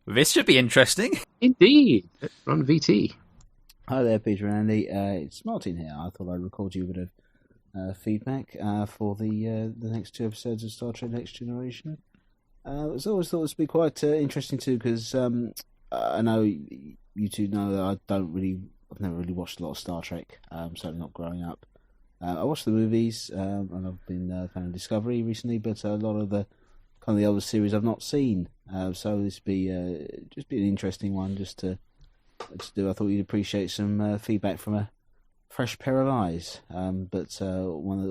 This should be interesting. Indeed. Run VT. Hi there, Peter and Andy. It's Martin here. I thought I'd record you a bit of feedback for the next two episodes of Star Trek Next Generation. I always thought this would be quite interesting too, because I know you two know that I've never really watched a lot of Star Trek, certainly not growing up. I watched the movies, and I've been kind of Discovery recently, but a lot of the kind of the other series I've not seen. So this would be just be an interesting one just to do. I thought you'd appreciate some feedback from a fresh pair of eyes, but one that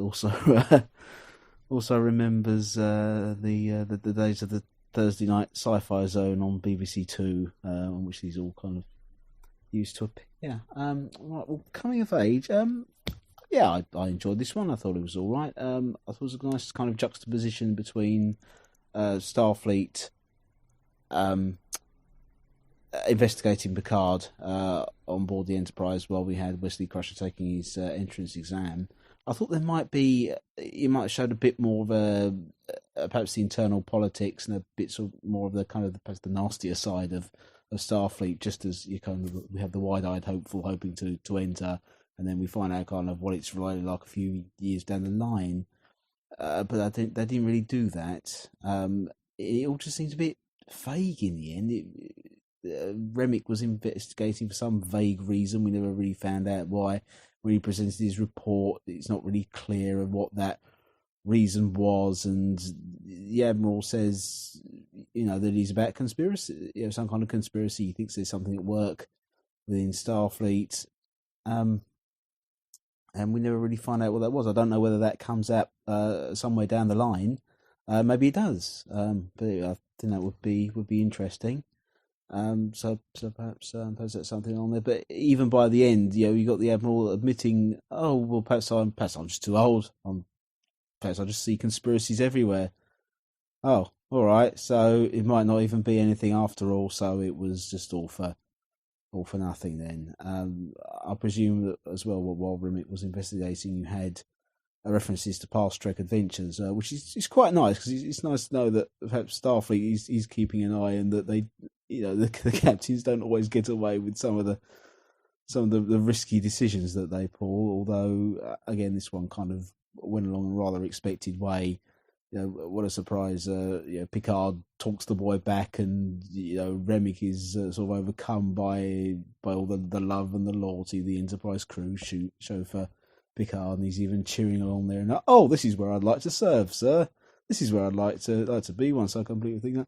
also remembers the days of the Thursday night Sci-Fi Zone on BBC Two, on which these all kind of used to appear. Yeah. Right, well, coming of age, I enjoyed this one. I thought it was all right. I thought it was a nice kind of juxtaposition between Starfleet investigating Picard on board the Enterprise while we had Wesley Crusher taking his entrance exam. I thought you might have showed a bit more of perhaps the internal politics and a bit sort of more of the kind of perhaps the nastier side of Starfleet, just as we have the wide-eyed hopeful hoping to enter, and then we find out kind of what it's really like a few years down the line. But I think they didn't really do that. It all just seems a bit vague in the end. Remick was investigating for some vague reason. We never really found out why. When he presented his report, it's not really clear of what that reason was, and the Admiral says, that he's about conspiracy, some kind of conspiracy. He thinks there's something at work within Starfleet, and we never really find out what that was. I don't know whether that comes out somewhere down the line. Maybe it does, but I think that would be interesting. So perhaps that's something on there. But even by the end, you got the Admiral admitting, "Oh, well, perhaps I'm just too old. Perhaps I just see conspiracies everywhere." Oh, all right. So it might not even be anything after all. So it was just all for nothing then. I presume that as well. While Remick was investigating, you had references to past Trek adventures, which is quite nice, because it's nice to know that perhaps Starfleet is keeping an eye, and that they. The captains don't always get away with some of the risky decisions that they pull. Although, again, this one kind of went along in a rather expected way. What a surprise! Picard talks the boy back, and Remick is sort of overcome by all the love and the loyalty the Enterprise crew show for Picard, and he's even cheering along there. And this is where I'd like to serve, sir. This is where I'd like to be once I complete the thing.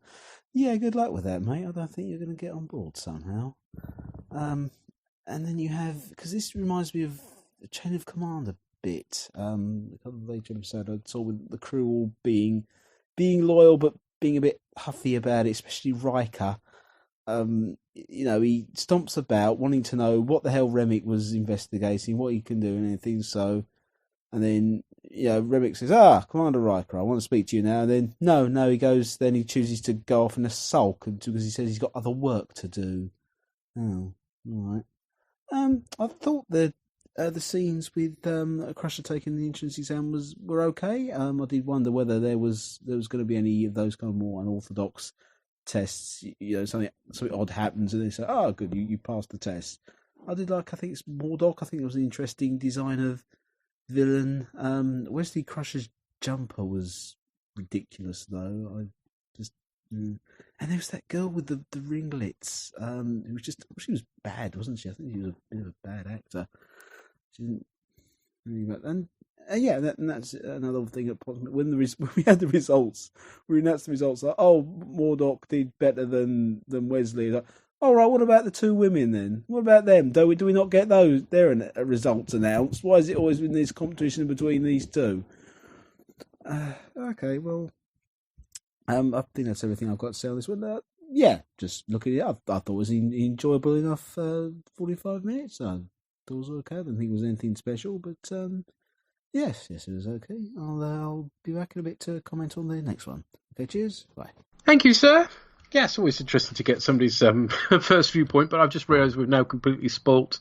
Yeah, good luck with that, mate. I don't think you're going to get on board somehow. And then you have, because this reminds me of the Chain of Command a bit. A couple of later episodes I saw with the crew all being loyal, but being a bit huffy about it, especially Riker. He stomps about wanting to know what the hell Remick was investigating, what he can do and anything. So, and then Remick says, Commander Riker, I want to speak to you now. And then, no, he goes, then he chooses to go off in a sulk because he says he's got other work to do. Oh, all right. I thought the scenes with Crusher taking the entrance exam were okay. I did wonder whether there was going to be any of those kind of more unorthodox tests. Something odd happens and they say, good, you passed the test. I did I think it's Mordock. I think it was an interesting design of villain. Wesley Crusher's jumper was ridiculous, though. And there was that girl with the ringlets. It was she was bad, wasn't she? I think she was a bit of a bad actor. She didn't really. And that's another thing. When we had the results, we announced the results. Like, Mordock did better than Wesley. Like, all right, what about the two women then? What about them? Do we not get their results announced? Why is it always been this competition between these two? Okay, well, I think that's everything I've got to say on this one. Just looking at it, I thought it was enjoyable enough. 45 minutes. I thought it was okay. I didn't think it was anything special, but yes, it was okay. I'll be back in a bit to comment on the next one. Okay, cheers. Bye. Thank you, sir. Yeah, it's always interesting to get somebody's first viewpoint, but I've just realised we've now completely spoilt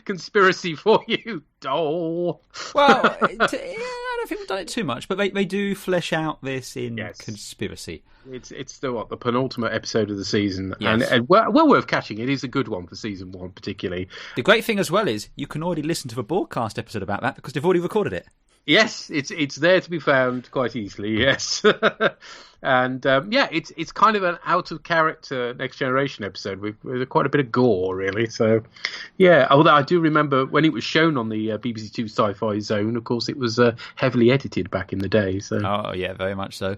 conspiracy for you, doll. Well, I don't think we've done it too much, but they do flesh out this in conspiracy. It's the penultimate episode of the season, yes. and well worth catching. It is a good one for season 1, particularly. The great thing as well is you can already listen to the Borgcast episode about that because they've already recorded it. Yes, it's there to be found quite easily. Yes, and it's kind of an out of character Next Generation episode with quite a bit of gore, really. So, yeah. Although I do remember when it was shown on the BBC Two Sci-Fi Zone, of course, it was heavily edited back in the day. So, oh yeah, very much so.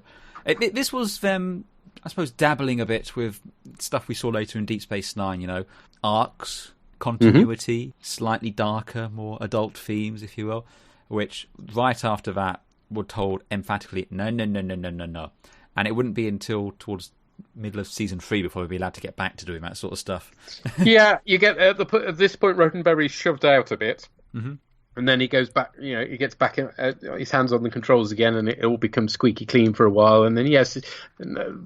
This was them, I suppose, dabbling a bit with stuff we saw later in Deep Space Nine. Arcs, continuity, slightly darker, more adult themes, if you will. Which, right after that, were told emphatically, no. And it wouldn't be until towards middle of season 3 before we'd be allowed to get back to doing that sort of stuff. Yeah, you get, at this point, Roddenberry shoved out a bit. Mm-hmm. And then he goes back, he gets back his hands on the controls again, and it all becomes squeaky clean for a while. And then, yes,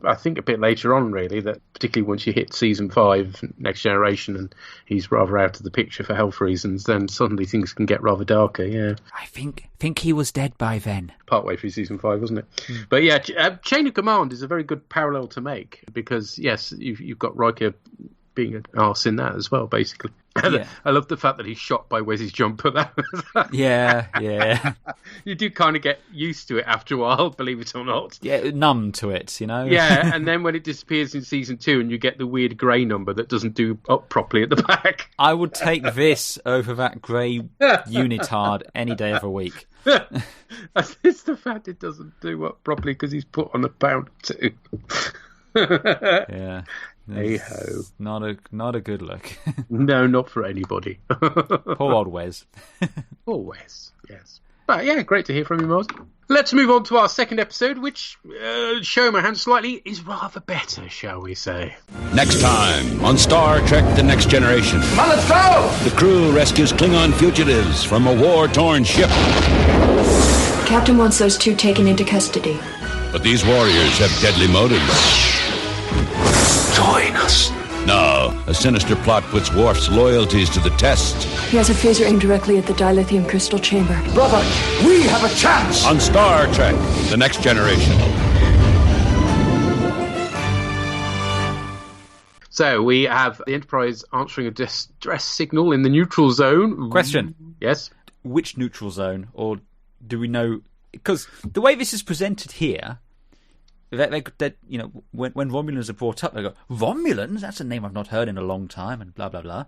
I think a bit later on, really, that particularly once you hit season 5, Next Generation, and he's rather out of the picture for health reasons, then suddenly things can get rather darker, yeah. I think he was dead by then. Partway through season 5, wasn't it? But yeah, Chain of Command is a very good parallel to make, because, yes, you've got Riker being an arse in that as well, basically. Yeah. I love the fact that he's shot by Wes's jumper. Yeah. You do kind of get used to it after a while, believe it or not. Yeah, numb to it, Yeah, and then when it disappears in season 2 and you get the weird grey number that doesn't do up properly at the back. I would take this over that grey unitard any day of the week. It's the fact it doesn't do up properly because he's put on a pound too. Yeah. Hey-ho. Not a good look. No, not for anybody. Poor old Wes. Poor Wes, yes. But yeah, great to hear from you, Martin. Let's move on to our second episode, which, show my hand slightly, is rather better, shall we say. Next time on Star Trek The Next Generation. Come on, let's go! The crew rescues Klingon fugitives from a war-torn ship. The captain wants those 2 taken into custody. But these warriors have deadly motives. Join us. No, a sinister plot puts Worf's loyalties to the test. He has a phaser aimed directly at the dilithium crystal chamber. Brother, we have a chance! On Star Trek, The Next Generation. So we have the Enterprise answering a distress signal in the neutral zone. Question. Yes? Which neutral zone? Or do we know... Because the way this is presented here... They when Romulans are brought up, they go, Romulans? That's a name I've not heard in a long time, and blah, blah, blah.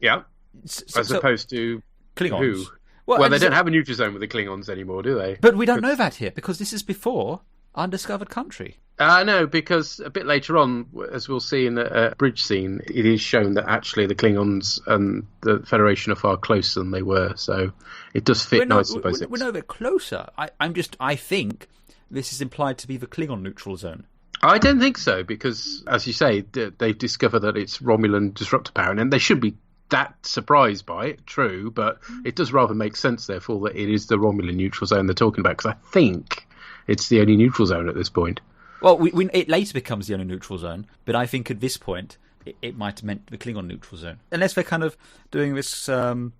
Yeah. As opposed to Klingons. Who? Well, they don't have a neutral zone with the Klingons anymore, do they? But we don't know that here, because this is before Undiscovered Country. No, because a bit later on, as we'll see in the bridge scene, it is shown that actually the Klingons and the Federation are far closer than they were, so it does fit nicely. We know they're closer. I think... This is implied to be the Klingon neutral zone. I don't think so, because, as you say, they've discovered that it's Romulan disruptor power, and they should be that surprised by it, true, but it does rather make sense, therefore, that it is the Romulan neutral zone they're talking about, because I think it's the only neutral zone at this point. Well, it later becomes the only neutral zone, but I think at this point, it might have meant the Klingon neutral zone. Unless they're kind of doing this room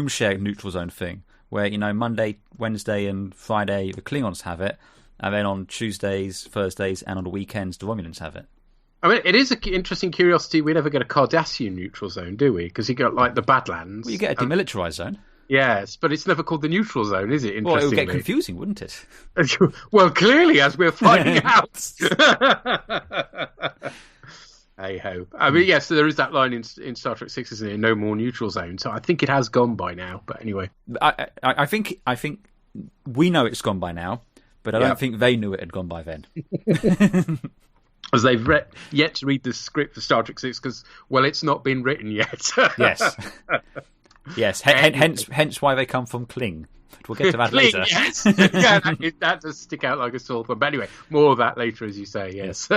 share neutral zone thing, where, Monday, Wednesday and Friday the Klingons have it, and then on Tuesdays, Thursdays and on the weekends the Romulans have it. I mean, it is an interesting curiosity. We never get a Cardassian neutral zone, do we? Because you get, like, the Badlands. Well, you get a demilitarised zone. Yes, but it's never called the neutral zone, is it? Well, it would get confusing, wouldn't it? Well, clearly, as we're finding out. Hey-ho. I mean, yes, there is that line in Star Trek 6, isn't it? No more neutral zone. So I think it has gone by now. But anyway. I think we know it's gone by now, but I don't think they knew it had gone by then. As they've yet to read the script for Star Trek 6 because, well, it's not been written yet. Yes. Yes. Hence why they come from Kling. We'll get to that later. Yes. Yeah, that does stick out like a sore thumb. But anyway, more of that later, as you say, yes.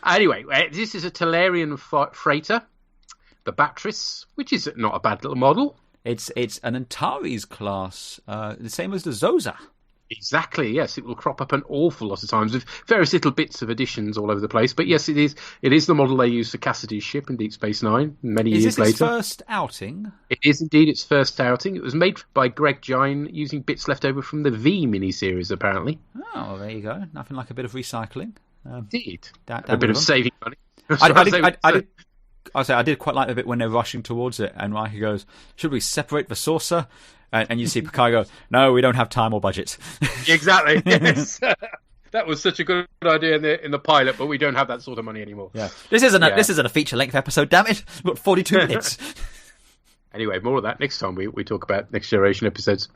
Anyway, this is a Talarian freighter, the Batris, which is not a bad little model. It's an Antares class, the same as the Zosa. Exactly, yes. It will crop up an awful lot of times with various little bits of additions all over the place. But yes, it is the model they used for Cassidy's ship in Deep Space Nine many years later. Is this its first outing? It is indeed its first outing. It was made by Greg Gine using bits left over from the V miniseries, apparently. Oh, there you go. Nothing like a bit of recycling. Indeed. A bit of saving money. I did quite like the bit when they're rushing towards it, and Riker goes, "Should we separate the saucer?" And you see Picard go, "No, we don't have time or budget." Exactly. Yes. That was such a good idea in the pilot, but we don't have that sort of money anymore. Yeah. This isn't a feature length episode. Damn it! We've got 42 minutes. Anyway, more of that next time we talk about Next Generation episodes.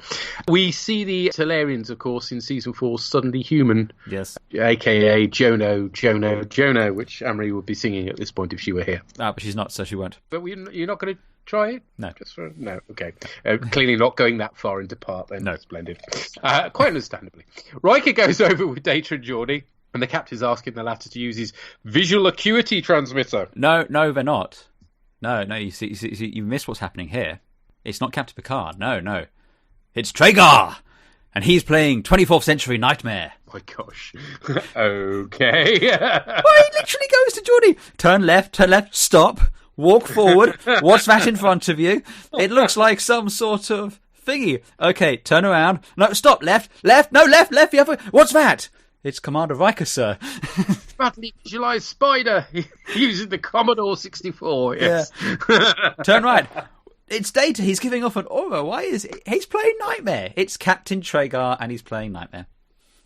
We see the Talarians, of course, in Season 4's Suddenly Human. Yes. A.K.A. Jono, which Amory would be singing at this point if she were here. Ah, but she's not, so she won't. But you're not going to try it? No. No, okay. Clearly not going that far into part then. No. Splendid. Quite understandably. Riker goes over with Data and Geordi, and the captain's asking the latter to use his visual acuity transmitter. No, they're not. No, you see, you miss what's happening here. It's not Captain Picard. No. It's Traeger! And he's playing 24th Century Nightmare. My gosh. Okay. Well, he literally goes to Geordie. Turn left, stop, walk forward. What's that in front of you? It looks like some sort of thingy. Okay, turn around. No, stop, left, no, left, the other. What's that? It's Commander Riker, sir. Badly visualized spider using the Commodore 64, yes. Yeah. Turn right. It's Data. He's giving off an aura. Why is it? He's playing Nightmare. It's Captain Traeger, and he's playing Nightmare.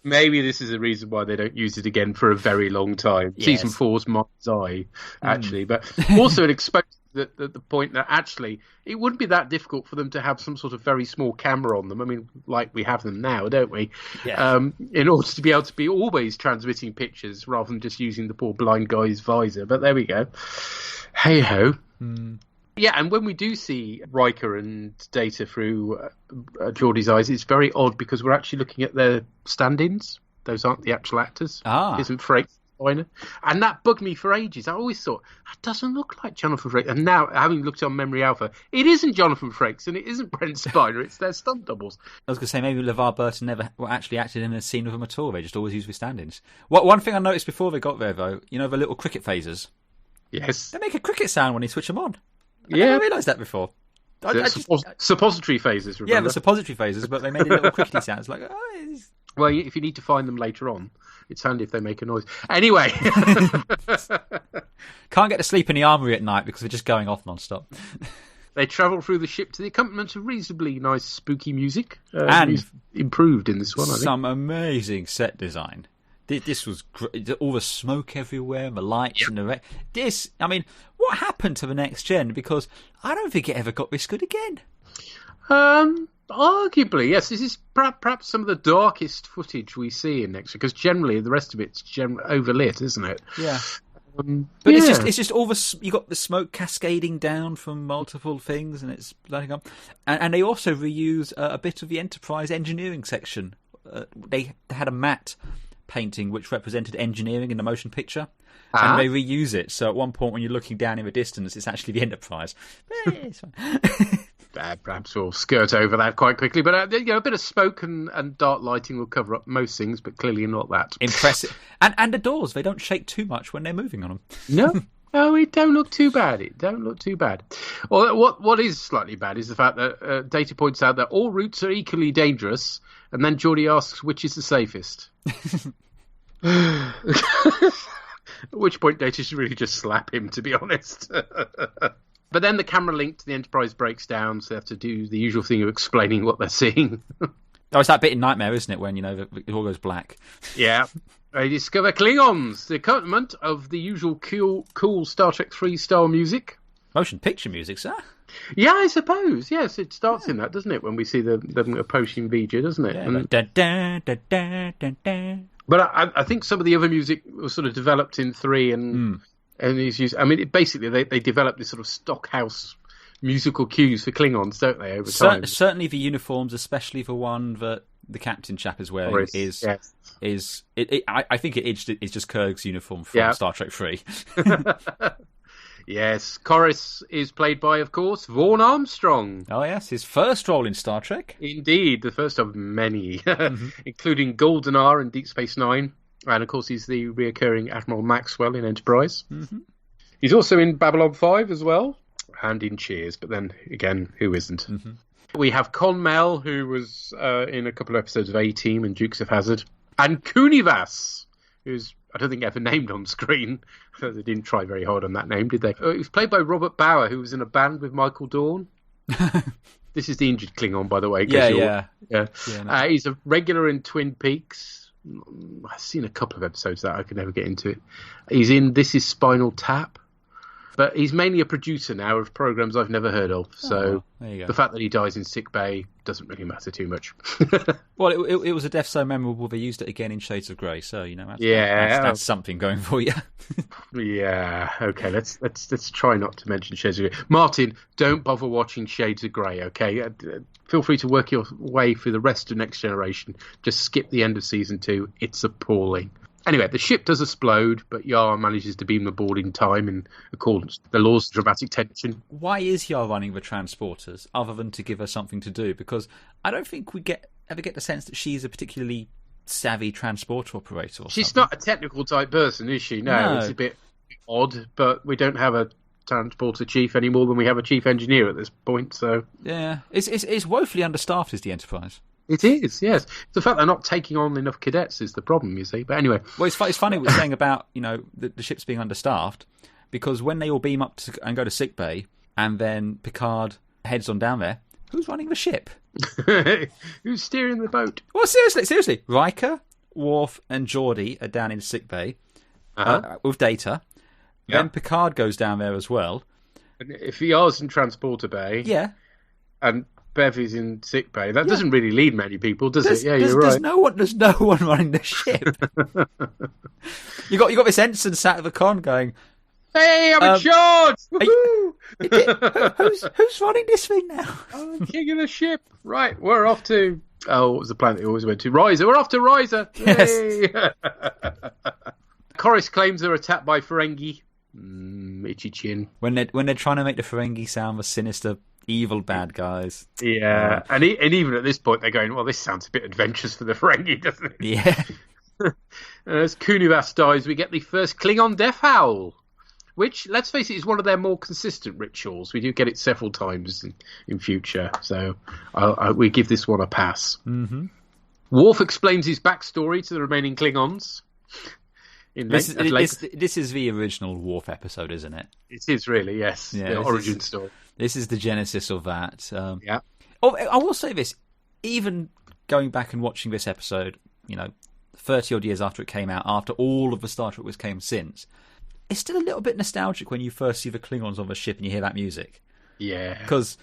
Maybe this is the reason why they don't use it again for a very long time. Yes. Season 4's Mind's Eye, actually. But also it exposes the point that actually it wouldn't be that difficult for them to have some sort of very small camera on them. I mean, like we have them now, don't we? Yeah. In order to be able to be always transmitting pictures rather than just using the poor blind guy's visor. But there we go. Hey-ho. Yeah, and when we do see Riker and Data through Geordie's eyes, it's very odd because we're actually looking at their stand-ins. Those aren't the actual actors. Isn't Frakes Spiner? And that bugged me for ages. I always thought, that doesn't look like Jonathan Frakes. And now, having looked on Memory Alpha, it isn't Jonathan Frakes and it isn't Brent Spiner. It's their stunt doubles. I was going to say, maybe LeVar Burton never actually acted in a scene with them at all. They just always used with stand-ins. One thing I noticed before they got there, though, you know the little cricket phasers? Yes. They make a cricket sound when you switch them on. I never realised that before. Suppository phases, remember? Yeah, the suppository phases, but they made a little crickety sounds like, Well, if you need to find them later on, it's handy if they make a noise. Anyway. Can't get to sleep in the armoury at night because they're just going off non-stop. They travel through the ship to the accompaniment of reasonably nice spooky music. And improved in this one, I think. Some amazing set design. This was all the smoke everywhere, the lights and the this. I mean, what happened to the next gen? Because I don't think it ever got this good again. Arguably, yes. This is perhaps some of the darkest footage we see in next gen, because generally the rest of it's overlit, isn't it? Yeah. But it's just all you got the smoke cascading down from multiple things, and it's lighting up. And they also reuse a bit of the Enterprise engineering section. They had a matte painting which represented engineering in the motion picture, and they reuse it. So at one point, when you're looking down in the distance, it's actually the Enterprise. It's fine. Perhaps we'll skirt over that quite quickly, but a bit of smoke and dark lighting will cover up most things, but clearly not that. Impressive. And the doors, they don't shake too much when they're moving on them. No, it don't look too bad. Well, what is slightly bad is the fact that Data points out that all routes are equally dangerous, and then Geordie asks which is the safest. At which point Data should really just slap him, to be honest. But then the camera link to the Enterprise breaks down, so they have to do the usual thing of explaining what they're seeing. It's that bit in Nightmare, isn't it, when it all goes black? Yeah. They discover Klingons, the accompaniment of the usual cool Star Trek 3 style music. Motion picture music, sir? Yeah, I suppose. Yes, it starts in that, doesn't it, when we see them approaching Vija, doesn't it? Yeah, but I think some of the other music was sort of developed in 3 and he's used. I mean, basically, they developed this sort of stockhouse musical cues for Klingons, don't they, over time? Certainly the uniforms, especially the one that the captain chap is wearing, I think it's just Kirk's uniform from Star Trek 3. Yes, Chorus is played by, of course, Vaughn Armstrong. Oh, yes, his first role in Star Trek. Indeed, the first of many, including GoldenEye and Deep Space Nine. And, of course, he's the reoccurring Admiral Maxwell in Enterprise. Mm-hmm. He's also in Babylon 5 as well, and in Cheers, but then, again, who isn't? Mm-hmm. We have Con Mel, who was in a couple of episodes of A-Team and Dukes of Hazzard, and Kunivas, who's, I don't think, ever named on screen. They didn't try very hard on that name, did they? It was played by Robert Bauer, who was in a band with Michael Dorn. This is the injured Klingon, by the way. Yeah. No. He's a regular in Twin Peaks. I've seen a couple of episodes of that. I could never get into it. He's in This Is Spinal Tap. But he's mainly a producer now of programs I've never heard of. So the fact that he dies in sick bay doesn't really matter too much. Well, it was a death so memorable they used it again in Shades of Grey. So that's something going for you. Yeah. Okay. Let's try not to mention Shades of Grey. Martin, don't bother watching Shades of Grey. Okay. Feel free to work your way through the rest of Next Generation. Just skip the end of season 2. It's appalling. Anyway, the ship does explode, but Yar manages to beam aboard in time in accordance with the laws of dramatic tension. Why is Yar running the transporters, other than to give her something to do? Because I don't think we ever get the sense that she's a particularly savvy transporter operator. She's not a technical type person, is she? No, it's a bit odd, but we don't have a transporter chief any more than we have a chief engineer at this point. So yeah, it's woefully understaffed, is the Enterprise. It is, yes. The fact they're not taking on enough cadets is the problem, you see. But anyway. Well, it's funny what you're saying about, the ship's being understaffed, because when they all beam up and go to sickbay, and then Picard heads on down there, who's running the ship? Who's steering the boat? Well, seriously. Riker, Worf, and Geordi are down in sickbay with Data. Yep. Then Picard goes down there as well. And if Yar's in transporter bay... Yeah. And Bev is in sick bay. That doesn't really lead many people, does it? Yeah, you're right. There's no one running the ship. you got this ensign sat at the con going, "Hey, I'm in charge! Who's running this thing now? I'm king of the ship. Right, we're off to... Oh, what was the planet they always went to? Riser. We're off to Riser. Yes. Corus claims they're attacked by Ferengi. Itchy chin. When they're trying to make the Ferengi sound the sinister, evil bad guys. Yeah, and even at this point they're going, well, this sounds a bit adventurous for the Ferengi, doesn't it? Yeah. As Kunivas dies, we get the first Klingon death howl, which, let's face it, is one of their more consistent rituals. We do get it several times in future, so we give this one a pass. Mm-hmm. Worf explains his backstory to the remaining Klingons. This is the original Worf episode, isn't it? It is really, yes. Yeah, the origin story. This is the genesis of that. Yeah. Oh, I will say this. Even going back and watching this episode, 30-odd years after it came out, after all of the Star Trek came since, it's still a little bit nostalgic when you first see the Klingons on the ship and you hear that music. Yeah. Because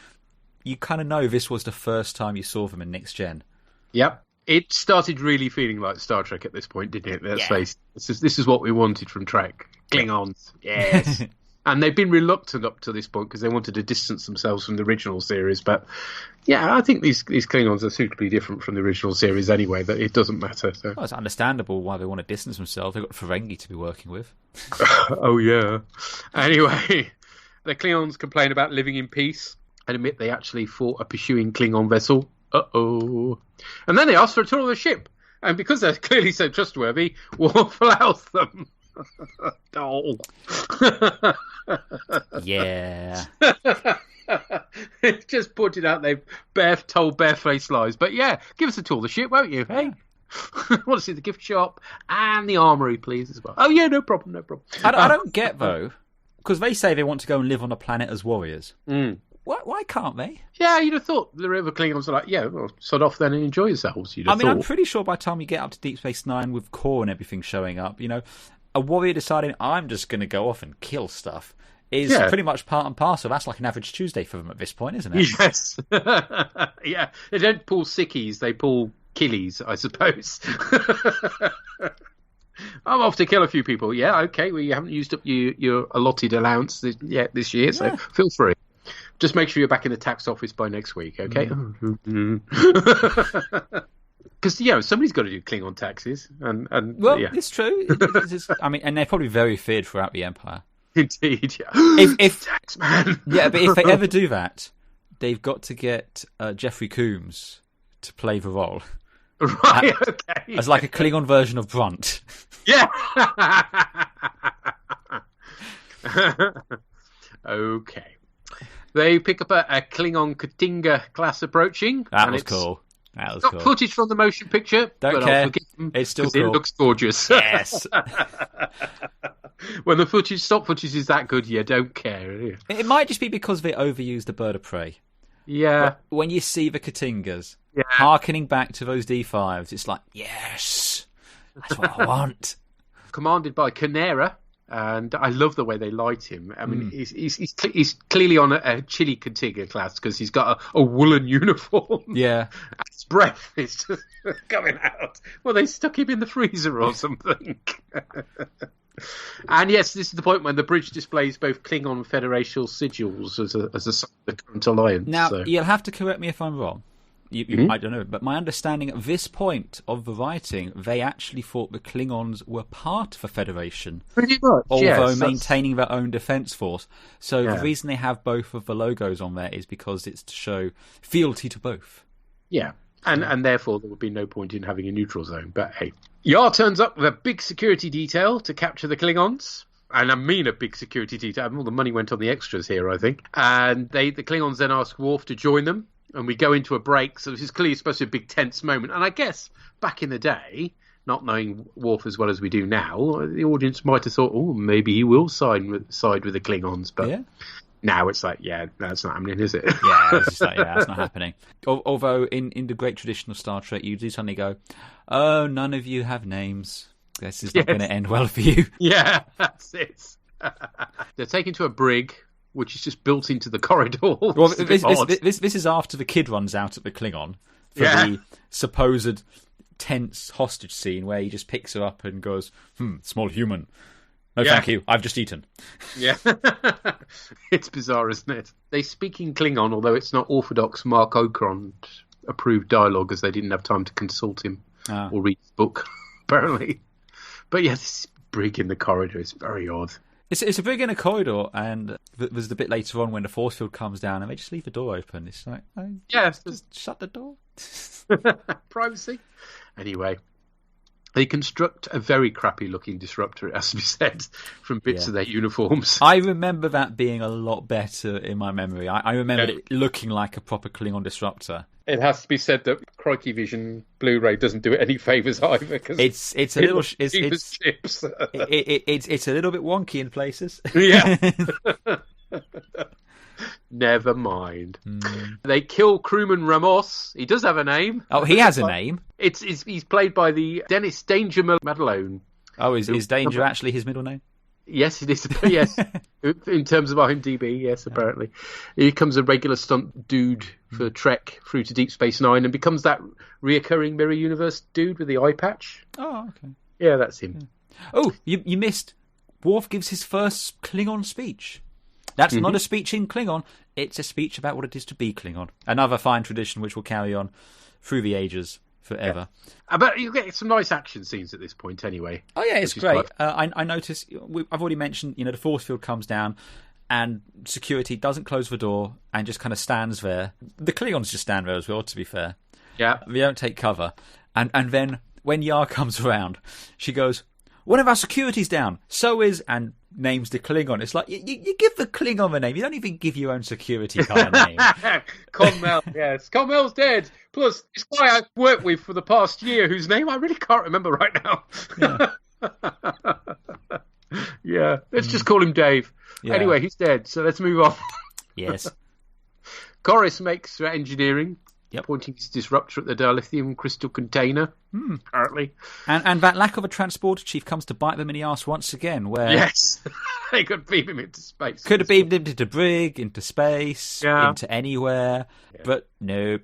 you kind of know this was the first time you saw them in Next Gen. Yep. It started really feeling like Star Trek at this point, didn't it? Let's face it. This is what we wanted from Trek. Klingons. Yes. And they've been reluctant up to this point because they wanted to distance themselves from the original series. But, yeah, I think these Klingons are suitably different from the original series anyway, that it doesn't matter. So. Well, it's understandable why they want to distance themselves. They've got Ferengi to be working with. Oh, yeah. Anyway, the Klingons complain about living in peace and admit they actually fought a pursuing Klingon vessel. Uh-oh. And then they ask for a tour of the ship. And because they're clearly so trustworthy, Worf allows them. Oh. Yeah. Just pointed out they've told barefaced lies. But yeah, give us a tour of the ship, won't you? Hey. Want to see the gift shop and the armory, please, as well. Oh, yeah, no problem. I don't get, though, because they say they want to go and live on a planet as warriors. Mm. Why can't they? Yeah, you'd have thought the River Klingons are like, yeah, well, sod off then and enjoy yourselves. I'm pretty sure by the time you get up to Deep Space Nine with Core and everything showing up, a warrior deciding, I'm just going to go off and kill stuff is pretty much part and parcel. That's like an average Tuesday for them at this point, isn't it? Yes. Yeah, they don't pull sickies, they pull killies, I suppose. I'm off to kill a few people. Yeah, okay, well, you haven't used up your allotted allowance this year, so feel free. Just make sure you're back in the tax office by next week, okay? Because, somebody's got to do Klingon taxes. And it's true. And they're probably very feared throughout the Empire. Indeed, yeah. If Taxman. Yeah, but if they ever do that, they've got to get Jeffrey Combs to play the role. Right, okay. As like a Klingon version of Brunt. Yeah. Okay. They pick up a Klingon Katinga class approaching. That was cool. That was cool. Footage from the motion picture. Don't care. It's still cool. It looks gorgeous. Yes. When the stock footage is that good, you don't care. It might just be because they overused the bird of prey. Yeah. But when you see the Katingas harkening back to those D5s, it's like, yes, that's what I want. Commanded by Canera. And I love the way they light him. I mean, he's clearly on a chilly Katinga class because he's got a woolen uniform. Yeah. His breath is just coming out. Well, they stuck him in the freezer or something. And yes, this is the point when the bridge displays both Klingon Federation sigils as a sign of the current alliance. Now, you'll have to correct me if I'm wrong, I don't know, but my understanding at this point of the writing, they actually thought the Klingons were part of the Federation. Pretty much, although maintaining their own defence force. So the reason they have both of the logos on there is because it's to show fealty to both. Yeah, and therefore there would be no point in having a neutral zone. But hey, Yar turns up with a big security detail to capture the Klingons. And I mean a big security detail. All the money went on the extras here, I think. And the Klingons then ask Worf to join them. And we go into a break. So this is clearly supposed to be a big tense moment. And I guess back in the day, not knowing Worf as well as we do now, the audience might have thought, oh, maybe he will side with the Klingons. But now it's like, that's not happening, is it? It's just like, that's not happening. Although in the great tradition of Star Trek, you do suddenly go, oh, none of you have names. This is not going to end well for you. Yeah, that's it. They're taken to a brig, which is just built into the corridor. Well, this is after the kid runs out at the Klingon for the supposed tense hostage scene where he just picks her up and goes, small human. No, thank you. I've just eaten. Yeah. It's bizarre, isn't it? They speak in Klingon, although it's not orthodox Mark Okron approved dialogue, as they didn't have time to consult him or read his book, apparently. But this brig in the corridor is very odd. It's a brig in a corridor, and there's the bit later on when the force field comes down and they just leave the door open. It's like, just shut the door. Privacy. Anyway, they construct a very crappy-looking disruptor, it has to be said, from bits of their uniforms. I remember that being a lot better in my memory. I remember it looking like a proper Klingon disruptor. It has to be said that Crikey Vision Blu-ray doesn't do it any favours either. Cause it's a little it's a little bit wonky in places. Yeah. Never mind. They kill crewman Ramos. He does have a name. Oh, he has a name. He's played by the Dennis Danger Madelone. Oh, is Danger actually his middle name? Yes, it is. Yes, in terms of IMDb, yes, apparently. He becomes a regular stunt dude for Trek through to Deep Space Nine and becomes that reoccurring Mirror Universe dude with the eye patch. Oh, okay. Yeah, that's him. Yeah. Oh, you missed. Worf gives his first Klingon speech. That's not a speech in Klingon. It's a speech about what it is to be Klingon. Another fine tradition which will carry on through the ages. Forever. Yeah. But you get some nice action scenes at this point anyway. Oh yeah, it's great. I noticed, I've already mentioned, the force field comes down and security doesn't close the door and just kind of stands there. The Klingons just stand there as well, to be fair. Yeah. They don't take cover. And then when Yar comes around, she goes, one of our security's down. So is, and names the Klingon. It's like, you give the Klingon a name. You don't even give your own security kind of name. Conmel, yes. Conmel's dead. Plus, this guy I've worked with for the past year, whose name I really can't remember right now. Yeah. Let's just call him Dave. Yeah. Anyway, he's dead, so let's move on. Yes. Corus makes engineering. Pointing his disruptor at the dilithium crystal container, apparently. And that lack of a transporter chief comes to bite them in the arse once again, where... Yes, they could beam him into space. Could have beamed him into brig, into space, into anywhere, but no.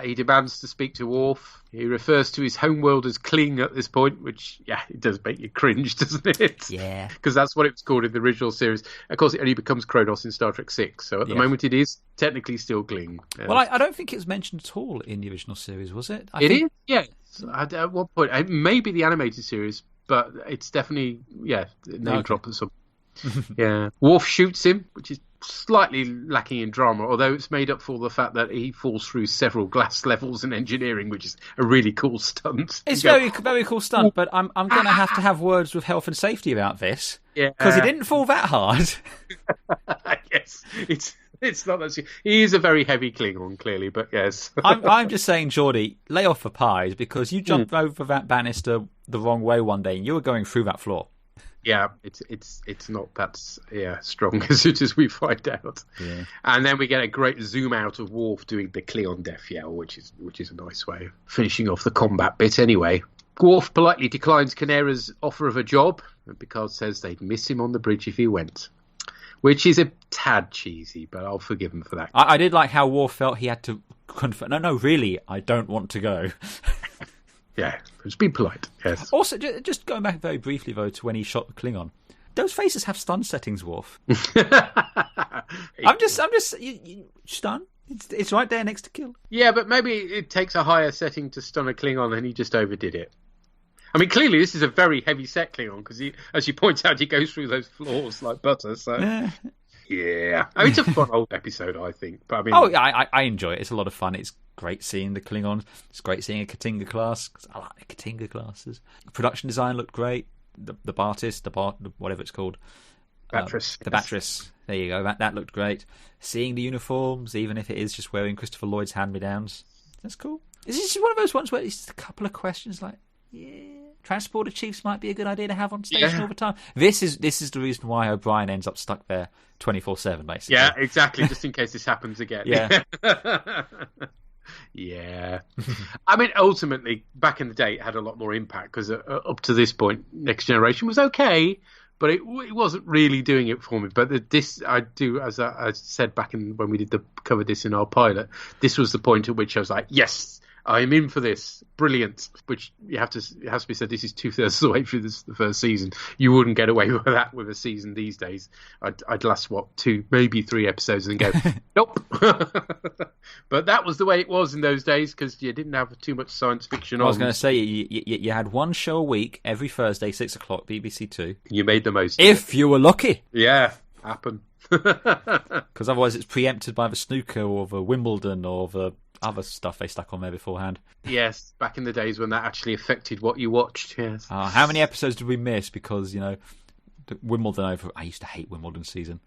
He demands to speak to Worf. He refers to his homeworld as Kling at this point, which, it does make you cringe, doesn't it? Yeah. Because that's what it was called in the original series. Of course, it only becomes Kronos in Star Trek 6, so at the moment it is technically still Kling. Well, I don't think it was mentioned at all in the original series, was it? It is, yes. At one point, it may be the animated series, but it's definitely, name drop or something. Yeah. Worf shoots him, which is slightly lacking in drama, although it's made up for the fact that he falls through several glass levels in engineering, which is a really cool stunt. It's very cool stunt, but I'm going to have words with health and safety about this. Yeah. Because he didn't fall that hard. Yes. It's not that... He is a very heavy Klingon, clearly, but yes. I'm just saying, Geordie, lay off the pies, because you jumped over that banister the wrong way one day and you were going through that floor. Yeah, it's not that strong as we find out. Yeah. And then we get a great zoom out of Worf doing the Klingon death yell, which is a nice way of finishing off the combat bit anyway. Worf politely declines Canera's offer of a job, and Picard says they'd miss him on the bridge if he went. Which is a tad cheesy, but I'll forgive him for that. I did like how Worf felt he had to confirm, no, really, I don't want to go. Yeah, just be polite. Yes. Also, just going back very briefly though to when he shot the Klingon, those faces have stun settings, Worf. I'm just stun. It's right there next to kill. Yeah, but maybe it takes a higher setting to stun a Klingon and he just overdid it. I mean, clearly this is a very heavy set Klingon because, as you point out, he goes through those floors like butter. So, yeah. I mean, it's a fun old episode, I think. But I mean, I enjoy it. It's a lot of fun. It's great seeing the Klingons. It's great seeing a Katinga class because I like the Katinga classes. The production design looked great. The Bartis, whatever it's called. Batris. The Batris. There you go. That looked great. Seeing the uniforms, even if it is just wearing Christopher Lloyd's hand-me-downs, that's cool. Is this one of those ones where it's just a couple of questions like, transporter chiefs might be a good idea to have on station all the time? This is the reason why O'Brien ends up stuck there 24/7, basically. Yeah, exactly. Just in case this happens again. Yeah. Yeah. I mean, ultimately, back in the day, it had a lot more impact because up to this point, Next Generation was okay, but it wasn't really doing it for me. But this, I do, as I said back when we covered this in our pilot, this was the point at which I was like, yes, I'm in for this. Brilliant. Which it has to be said, this is 2/3 of the way through the first season. You wouldn't get away with that with a season these days. I'd last, 2, maybe 3 episodes and go, nope. But that was the way it was in those days because you didn't have too much science fiction on. I was going to say, you had one show a week, every Thursday, 6 o'clock, BBC 2. You made the most if you were lucky. Yeah, happened. Because otherwise it's preempted by the snooker or the Wimbledon or the other stuff they stuck on there beforehand. Yes, back in the days when that actually affected what you watched, yes. How many episodes did we miss because, Wimbledon over... I used to hate Wimbledon season.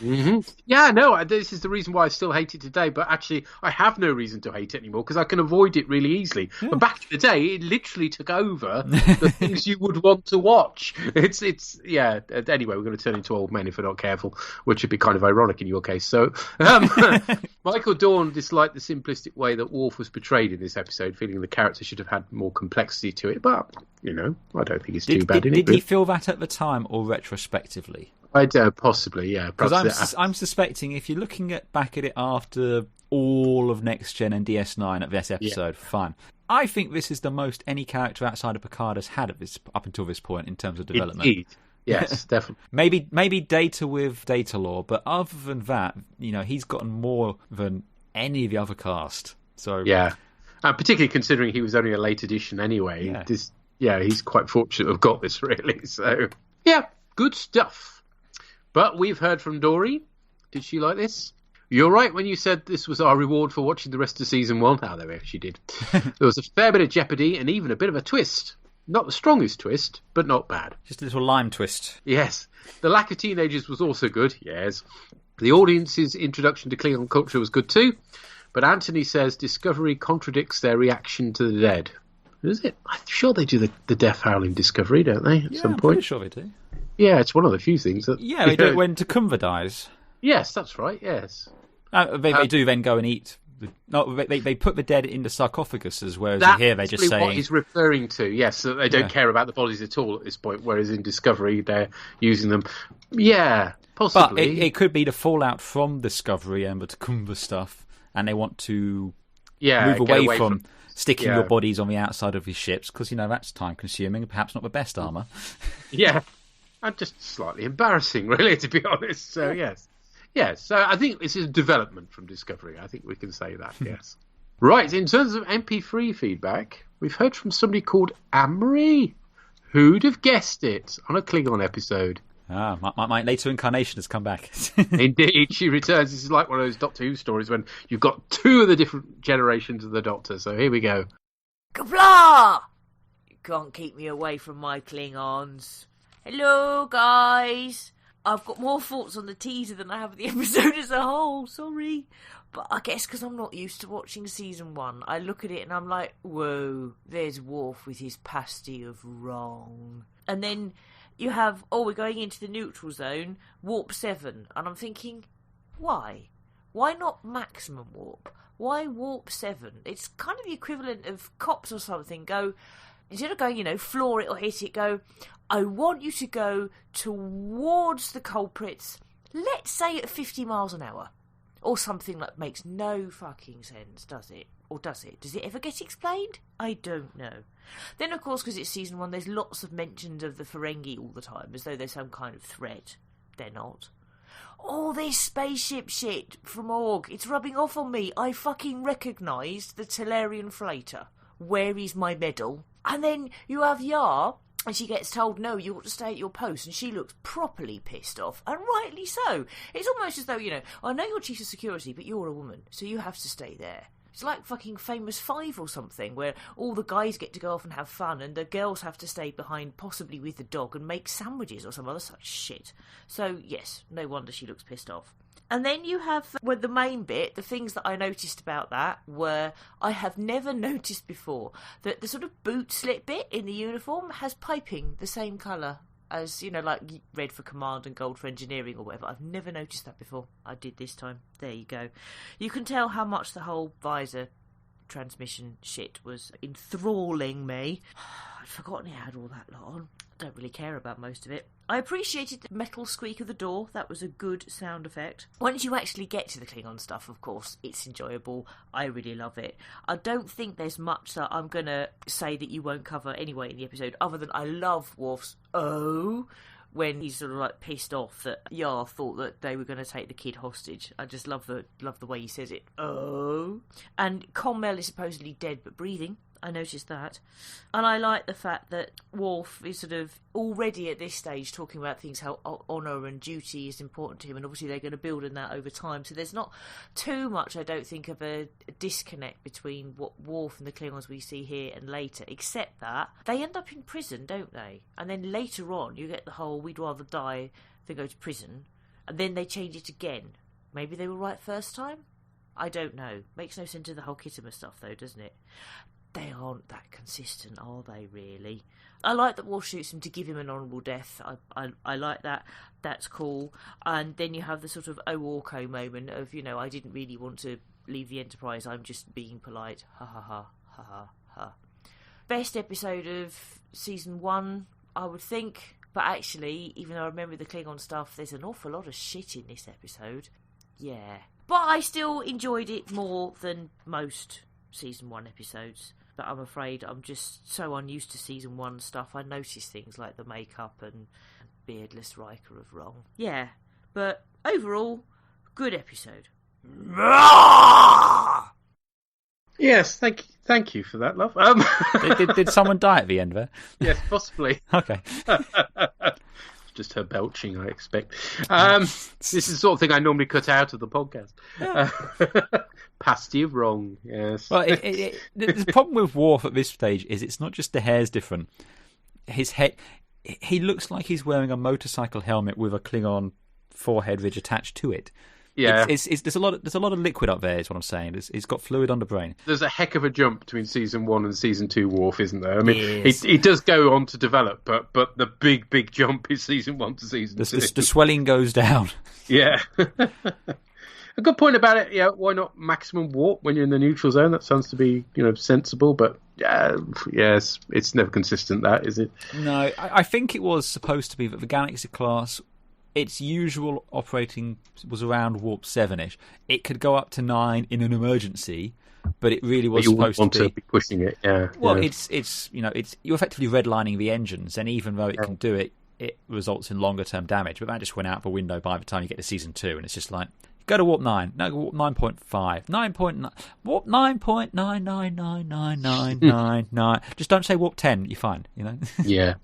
Mm-hmm. Yeah, no, this is the reason why I still hate it today, but actually I have no reason to hate it anymore because I can avoid it really easily. Yeah. But back in the day, it literally took over the things you would want to watch. It's anyway, we're going to turn into old men if we're not careful, which would be kind of ironic in your case. So, Michael Dorn disliked the simplistic way that Worf was portrayed in this episode, feeling the character should have had more complexity to it, but, I don't think it's too bad in it. Did he feel that at the time or retrospectively? I don't, possibly, yeah. Because I'm suspecting if you're looking back at it after all of Next Gen and DS9 at this episode, fine. I think this is the most any character outside of Picard has had up until this point in terms of development. Indeed. Yes, definitely. Maybe Data with Data Lore, but other than that, he's gotten more than any of the other cast. So yeah, and particularly considering he was only a late edition anyway. Yeah. He's quite fortunate to have got this, really. So, yeah, good stuff. But we've heard from Dory. Did she like this? You're right when you said this was our reward for watching the rest of Season 1. Oh, there she did. There was a fair bit of jeopardy and even a bit of a twist. Not the strongest twist, but not bad. Just a little lime twist. Yes. The lack of teenagers was also good, yes. The audience's introduction to Klingon culture was good too. But Anthony says Discovery contradicts their reaction to the dead. Is it? I'm sure they do the death howl in Discovery, don't they? At some point. I'm pretty sure they do. Yeah, it's one of the few things that. Yeah, they do it when Tecumseh dies. Yes, that's right. Yes. They do then go and eat. They put the dead in the sarcophaguses, whereas here they're just saying. What he's referring to, yes, so they don't care about the bodies at all at this point. Whereas in Discovery, they're using them. Yeah, possibly. But it could be the fallout from Discovery and the Tecumseh stuff, and they want to move away from sticking your bodies on the outside of your ships because that's time consuming and perhaps not the best armour. Yeah, and just slightly embarrassing, really, to be honest. So yes, so I think this is a development from Discovery. I think we can say that. Yes. Right. In terms of MP3 feedback, we've heard from somebody called Amory. Who'd have guessed it on a Klingon episode? My later incarnation has come back. Indeed, she returns. This is like one of those Doctor Who stories when you've got 2 of the different generations of the Doctor. So here we go. Kabla! You can't keep me away from my Klingons. Hello, guys. I've got more thoughts on the teaser than I have the episode as a whole. Sorry. But I guess because I'm not used to watching Season 1, I look at it and I'm like, whoa, there's Worf with his pasty of wrong. And then you have, we're going into the neutral zone, warp 7. And I'm thinking, why? Why not maximum warp? Why warp 7? It's kind of the equivalent of cops or something. Instead of going, floor it or hit it, go, I want you to go towards the culprits, let's say at 50 miles an hour. Or something that makes no fucking sense, does it? Or does it? Does it ever get explained? I don't know. Then, of course, because it's Season 1, there's lots of mentions of the Ferengi all the time, as though they're some kind of threat. They're not. all this spaceship shit from Org, it's rubbing off on me. I fucking recognised the Tellarian freighter. Where is my medal? And then you have Yar, and she gets told, no, you ought to stay at your post, and she looks properly pissed off, and rightly so. It's almost as though, I know you're chief of security, but you're a woman, so you have to stay there. It's like fucking Famous Five or something, where all the guys get to go off and have fun, and the girls have to stay behind, possibly with the dog, and make sandwiches or some other such shit. So, yes, no wonder she looks pissed off. And then you have, the main bit, the things that I noticed about that were, I have never noticed before, that the sort of boot slit bit in the uniform has piping the same colour as, like red for command and gold for engineering or whatever. I've never noticed that before. I did this time. There you go. You can tell how much the whole visor transmission shit was enthralling me. I'd forgotten it had all that lot on. I don't really care about most of it. I appreciated the metal squeak of the door. That was a good sound effect. Once you actually get to the Klingon stuff, of course, it's enjoyable. I really love it. I don't think there's much that I'm going to say that you won't cover anyway in the episode, other than I love Worf's when he's sort of like pissed off that Yar thought that they were going to take the kid hostage. I just love the way he says it. And Conmel is supposedly dead but breathing. I noticed that. And I like the fact that Worf is sort of already at this stage talking about things, how honour and duty is important to him, and obviously they're going to build on that over time. So there's not too much, I don't think, of a disconnect between what Worf and the Klingons we see here and later, except that they end up in prison, don't they? And then later on you get the whole we'd rather die than go to prison, and then they change it again. Maybe they were right first time? I don't know. Makes no sense to the whole Kittimer stuff though, doesn't it? They aren't that consistent, are they, really? I like that Worf shoots him to give him an honourable death. I like that. That's cool. And then you have the sort of Orko moment of, I didn't really want to leave the Enterprise. I'm just being polite. Ha ha ha ha ha ha. Best episode of season 1, I would think. But actually, even though I remember the Klingon stuff, there's an awful lot of shit in this episode. Yeah. But I still enjoyed it more than most season 1 episodes. But I'm afraid I'm just so unused to season 1 stuff. I notice things like the makeup and beardless Riker of wrong. Yeah, but overall, good episode. Yes, thank you for that, love. Did someone die at the end of it? Yes, possibly. Okay. Just her belching, I expect. This is the sort of thing I normally cut out of the podcast. Yeah. Pasty of wrong, yes. Well, the problem with Worf at this stage is it's not just the hair's different. His head, he looks like he's wearing a motorcycle helmet with a Klingon forehead ridge attached to it. Yeah, there's a lot of liquid up there. Is what I'm saying. He's got fluid on the brain. There's a heck of a jump between season 1 and season 2 Worf, isn't there? I mean, he does go on to develop, but the big jump is season 1 to season 2. The swelling goes down. Yeah. A good point about it. Yeah, why not maximum warp when you're in the neutral zone? That sounds to be sensible, but yes, it's never consistent. That is it? No, I think it was supposed to be that the Galaxy class, its usual operating was around warp 7ish. It could go up to 9 in an emergency, but it really was supposed to be pushing it. Yeah. Well, it's you're effectively redlining the engines, and even though it can do it, it results in longer term damage. But that just went out the window by the time you get to season 2, and it's just like, go to warp 9. No, warp 9.5. 9.9. Warp 9.9999999. Just don't say warp 10. You're fine. Yeah.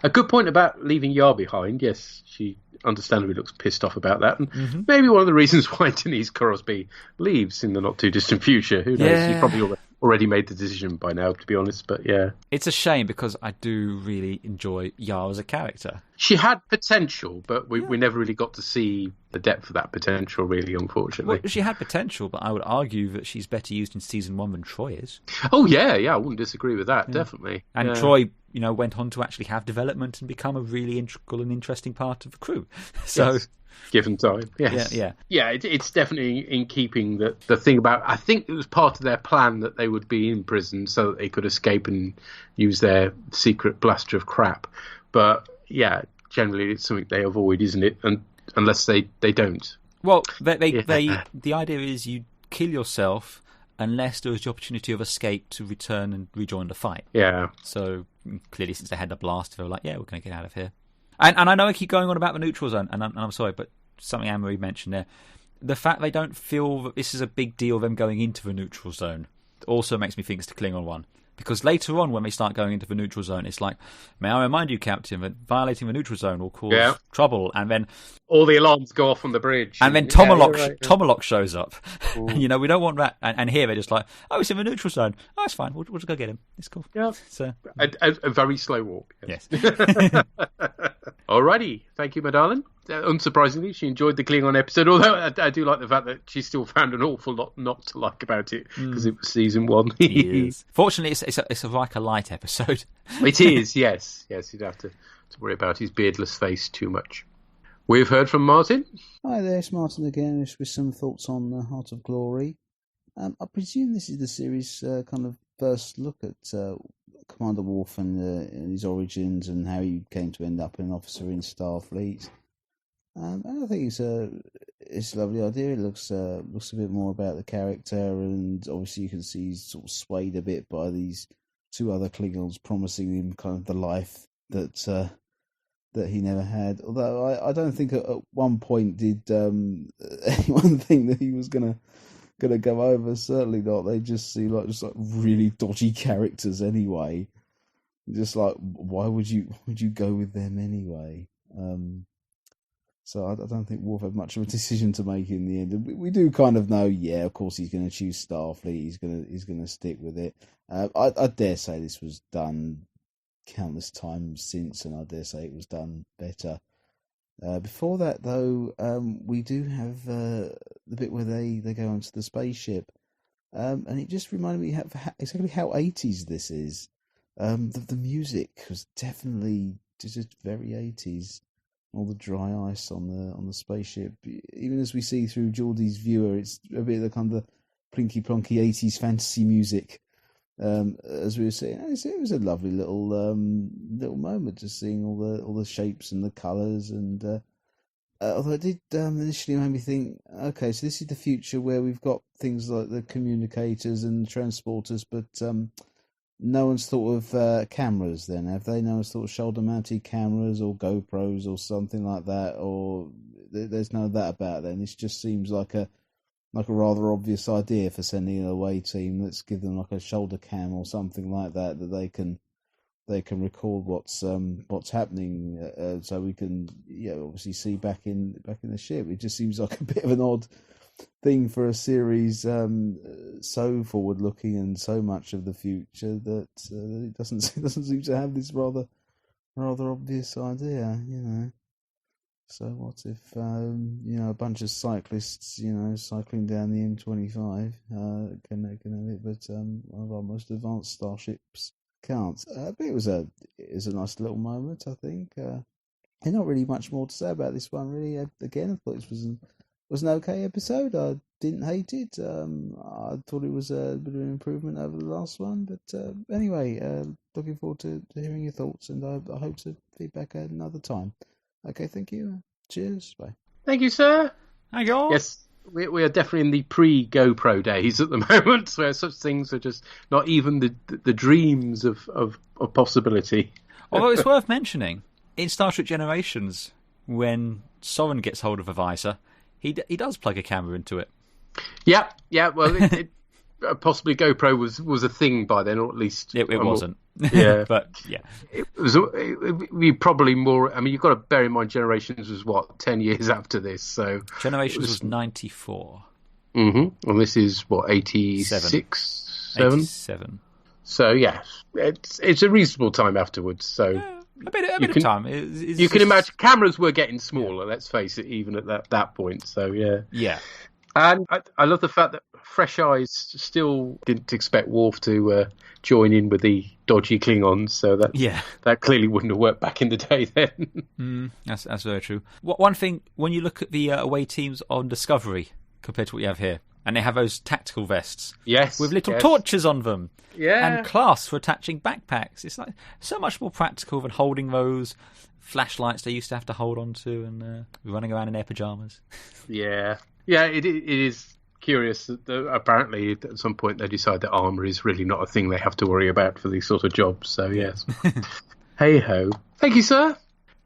A good point about leaving Yar behind. Yes, she understandably looks pissed off about that, and maybe one of the reasons why Denise Crosby leaves in the not too distant future. Who knows? Yeah. She's probably already made the decision by now, to be honest. But yeah, it's a shame because I do really enjoy Yar as a character. She had potential, but we never really got to see the depth of that potential, really, unfortunately. Well, she had potential, but I would argue that she's better used in season 1 than Troy is. Oh yeah, I wouldn't disagree with that, definitely. And Troy, went on to actually have development and become a really integral and interesting part of the crew. So, yes. Given time, yes. Yeah. It's definitely in keeping the thing about. I think it was part of their plan that they would be in prison so that they could escape and use their secret blaster of crap. But yeah, generally it's something they avoid, isn't it? And unless they don't. Well, the idea is you kill yourself unless there is the opportunity of escape to return and rejoin the fight. Yeah. So clearly, since they had the blast, they were like, "Yeah, we're going to get out of here." And I know I keep going on about the neutral zone, and I'm sorry, but something Anne-Marie mentioned there. The fact they don't feel that this is a big deal, them going into the neutral zone, also makes me think it's the Klingon one. Because later on, when they start going into the neutral zone, it's like, may I remind you, Captain, that violating the neutral zone will cause trouble. And then all the alarms go off on the bridge. And then Tomahawk shows up. We don't want that. And here they're just like, oh, it's in the neutral zone. Oh, it's fine. We'll just go get him. It's cool. Yeah. So a very slow walk. Yes. Alrighty. Thank you, my darling. Unsurprisingly, she enjoyed the Klingon episode, although I do like the fact that she still found an awful lot not to like about it because it was season 1. Fortunately, it's a like a light episode. It is, yes. You'd have to worry about his beardless face too much. We've heard from Martin. Hi there, it's Martin again with some thoughts on Heart of Glory. I presume this is the series' kind of first look at Commander Worf and his origins and how he came to end up an officer in Starfleet. And I think it's a lovely idea. It looks a bit more about the character, and obviously you can see he's sort of swayed a bit by these 2 other Klingons promising him kind of the life that he never had. Although I don't think at one point did anyone think that he was gonna go over. Certainly not. They just seem like really dodgy characters anyway. Just like, why would you go with them anyway? So I don't think Worf had much of a decision to make in the end. We do kind of know, of course he's going to choose Starfleet. He's going to stick with it. I dare say this was done countless times since, and I dare say it was done better. Before that, though, we do have the bit where they go onto the spaceship, and it just reminded me exactly how 80s this is. The music was definitely just very 80s. All the dry ice on the spaceship. Even as we see through Geordie's viewer, it's a bit of the kind of plinky plonky 80s fantasy music. As we were saying, it was a lovely little moment, just seeing all the shapes and the colours. And although it did initially make me think, okay, so this is the future where we've got things like the communicators and the transporters, but no one's thought of cameras then, have they? No one's thought of shoulder-mounted cameras or GoPros or something like that, or there's none of that about then. This just seems like a rather obvious idea for sending an away team. Let's give them like a shoulder cam or something like that they can record what's happening, so we can obviously see back in the ship. It just seems like a bit of an odd thing for a series so forward looking and so much of the future that it doesn't seem to have this rather obvious idea, So what if a bunch of cyclists cycling down the M25 can have it, but one of our most advanced starships can't. But it was a nice little moment, I think. And not really much more to say about this one, really. Again, I thought this was an okay episode. I didn't hate it. I thought it was a bit of an improvement over the last one. But anyway, looking forward to hearing your thoughts, and I hope to feedback at another time. Okay, thank you. Cheers. Bye. Thank you, sir. Thank you. Yes, we are definitely in the pre-GoPro days at the moment, where such things are just not even the dreams of possibility. Although it's worth mentioning, in Star Trek Generations, when Soren gets hold of a visor, he does plug a camera into it. Yeah. Well, possibly GoPro was a thing by then, or at least it wasn't. Yeah, but yeah, it was. We probably more. I mean, you've got to bear in mind, Generations was 10 years after this. So Generations was 94. Mm-hmm. And this is 86, 87. So yeah, it's a reasonable time afterwards. So. Yeah. A bit of time. You can imagine cameras were getting smaller. Let's face it, even at that point. So yeah. And I love the fact that Fresh Eyes still didn't expect Worf to join in with the dodgy Klingons. So that clearly wouldn't have worked back in the day then. That's very true. One thing, when you look at the away teams on Discovery compared to what you have here, and they have those tactical vests, with little torches on them, and clasps for attaching backpacks. It's like so much more practical than holding those flashlights they used to have to hold on to and running around in their pajamas. Yeah, it is curious that apparently at some point they decide that armour is really not a thing they have to worry about for these sort of jobs. So yes, hey ho. Thank you, sir.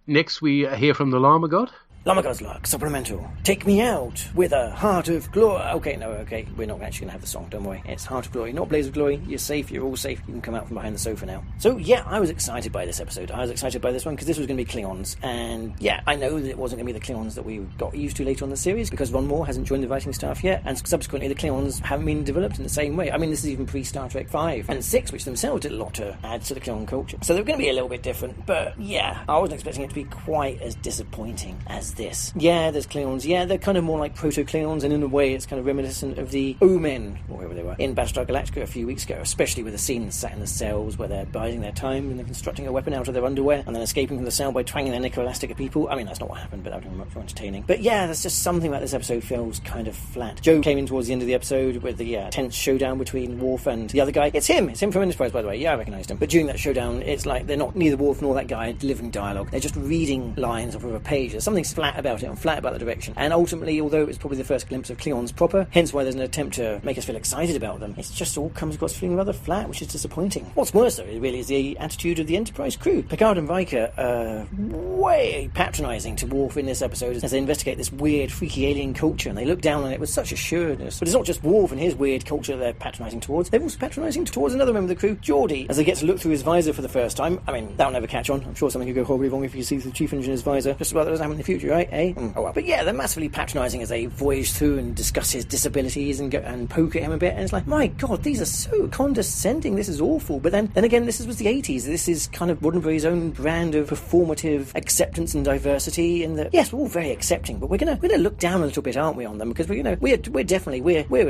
Next, we hear from the Llama God. Llama God's luck, supplemental. Take me out with a heart of glory. Okay, we're not actually going to have the song, don't worry. It's Heart of Glory, not Blaze of Glory. You're safe, you're all safe. You can come out from behind the sofa now. So, yeah, I was excited by this episode. I was excited by this one because this was going to be Klingons. And, yeah, I know that it wasn't going to be the Klingons that we got used to later on in the series because Ron Moore hasn't joined the writing staff yet. And subsequently, the Klingons haven't been developed in the same way. I mean, this is even pre-Star Trek 5 and 6, which themselves did a lot to add to the Klingon culture. So they're going to be a little bit different. But, yeah, I wasn't expecting it to be quite as disappointing as this. Yeah, there's Klingons. Yeah, they're kind of more like proto-Klingons, and in a way it's kind of reminiscent of the Omen, or whoever they were, in Battlestar Galactica a few weeks ago, especially with the scenes sat in the cells where they're biding their time and they're constructing a weapon out of their underwear and then escaping from the cell by twanging their nickel elastic at people. I mean, that's not what happened, but that would be much more entertaining. But yeah, there's just something about this episode feels kind of flat. Joe came in towards the end of the episode with the tense showdown between Worf and the other guy. It's him from Enterprise, by the way. Yeah, I recognised him. But during that showdown, it's like they're not neither Worf nor that guy delivering dialogue. They're just reading lines off of a page. There's something flat about it and flat about the direction. And ultimately, although it's probably the first glimpse of Klingons proper, hence why there's an attempt to make us feel excited about them, it just all comes across feeling rather flat, which is disappointing. What's worse, though, really is the attitude of the Enterprise crew. Picard and Riker are way patronising to Worf in this episode as they investigate this weird, freaky alien culture, and they look down on it with such assuredness. But it's not just Worf and his weird culture they're patronising towards. They're also patronising towards another member of the crew, Geordi, as they get to look through his visor for the first time. I mean, that'll never catch on. I'm sure something could go horribly wrong if you see the chief engineer's visor. Just about that doesn't happen in the future, right? Oh well. But yeah, they're massively patronising as they voyage through and discuss his disabilities and poke at him a bit, and it's like, my god, these are so condescending, this is awful. But then again, this was the 80s. This is kind of Roddenberry's own brand of performative acceptance and diversity, in that, yes, we're all very accepting, but we're gonna look down a little bit, aren't we, on them, because we're in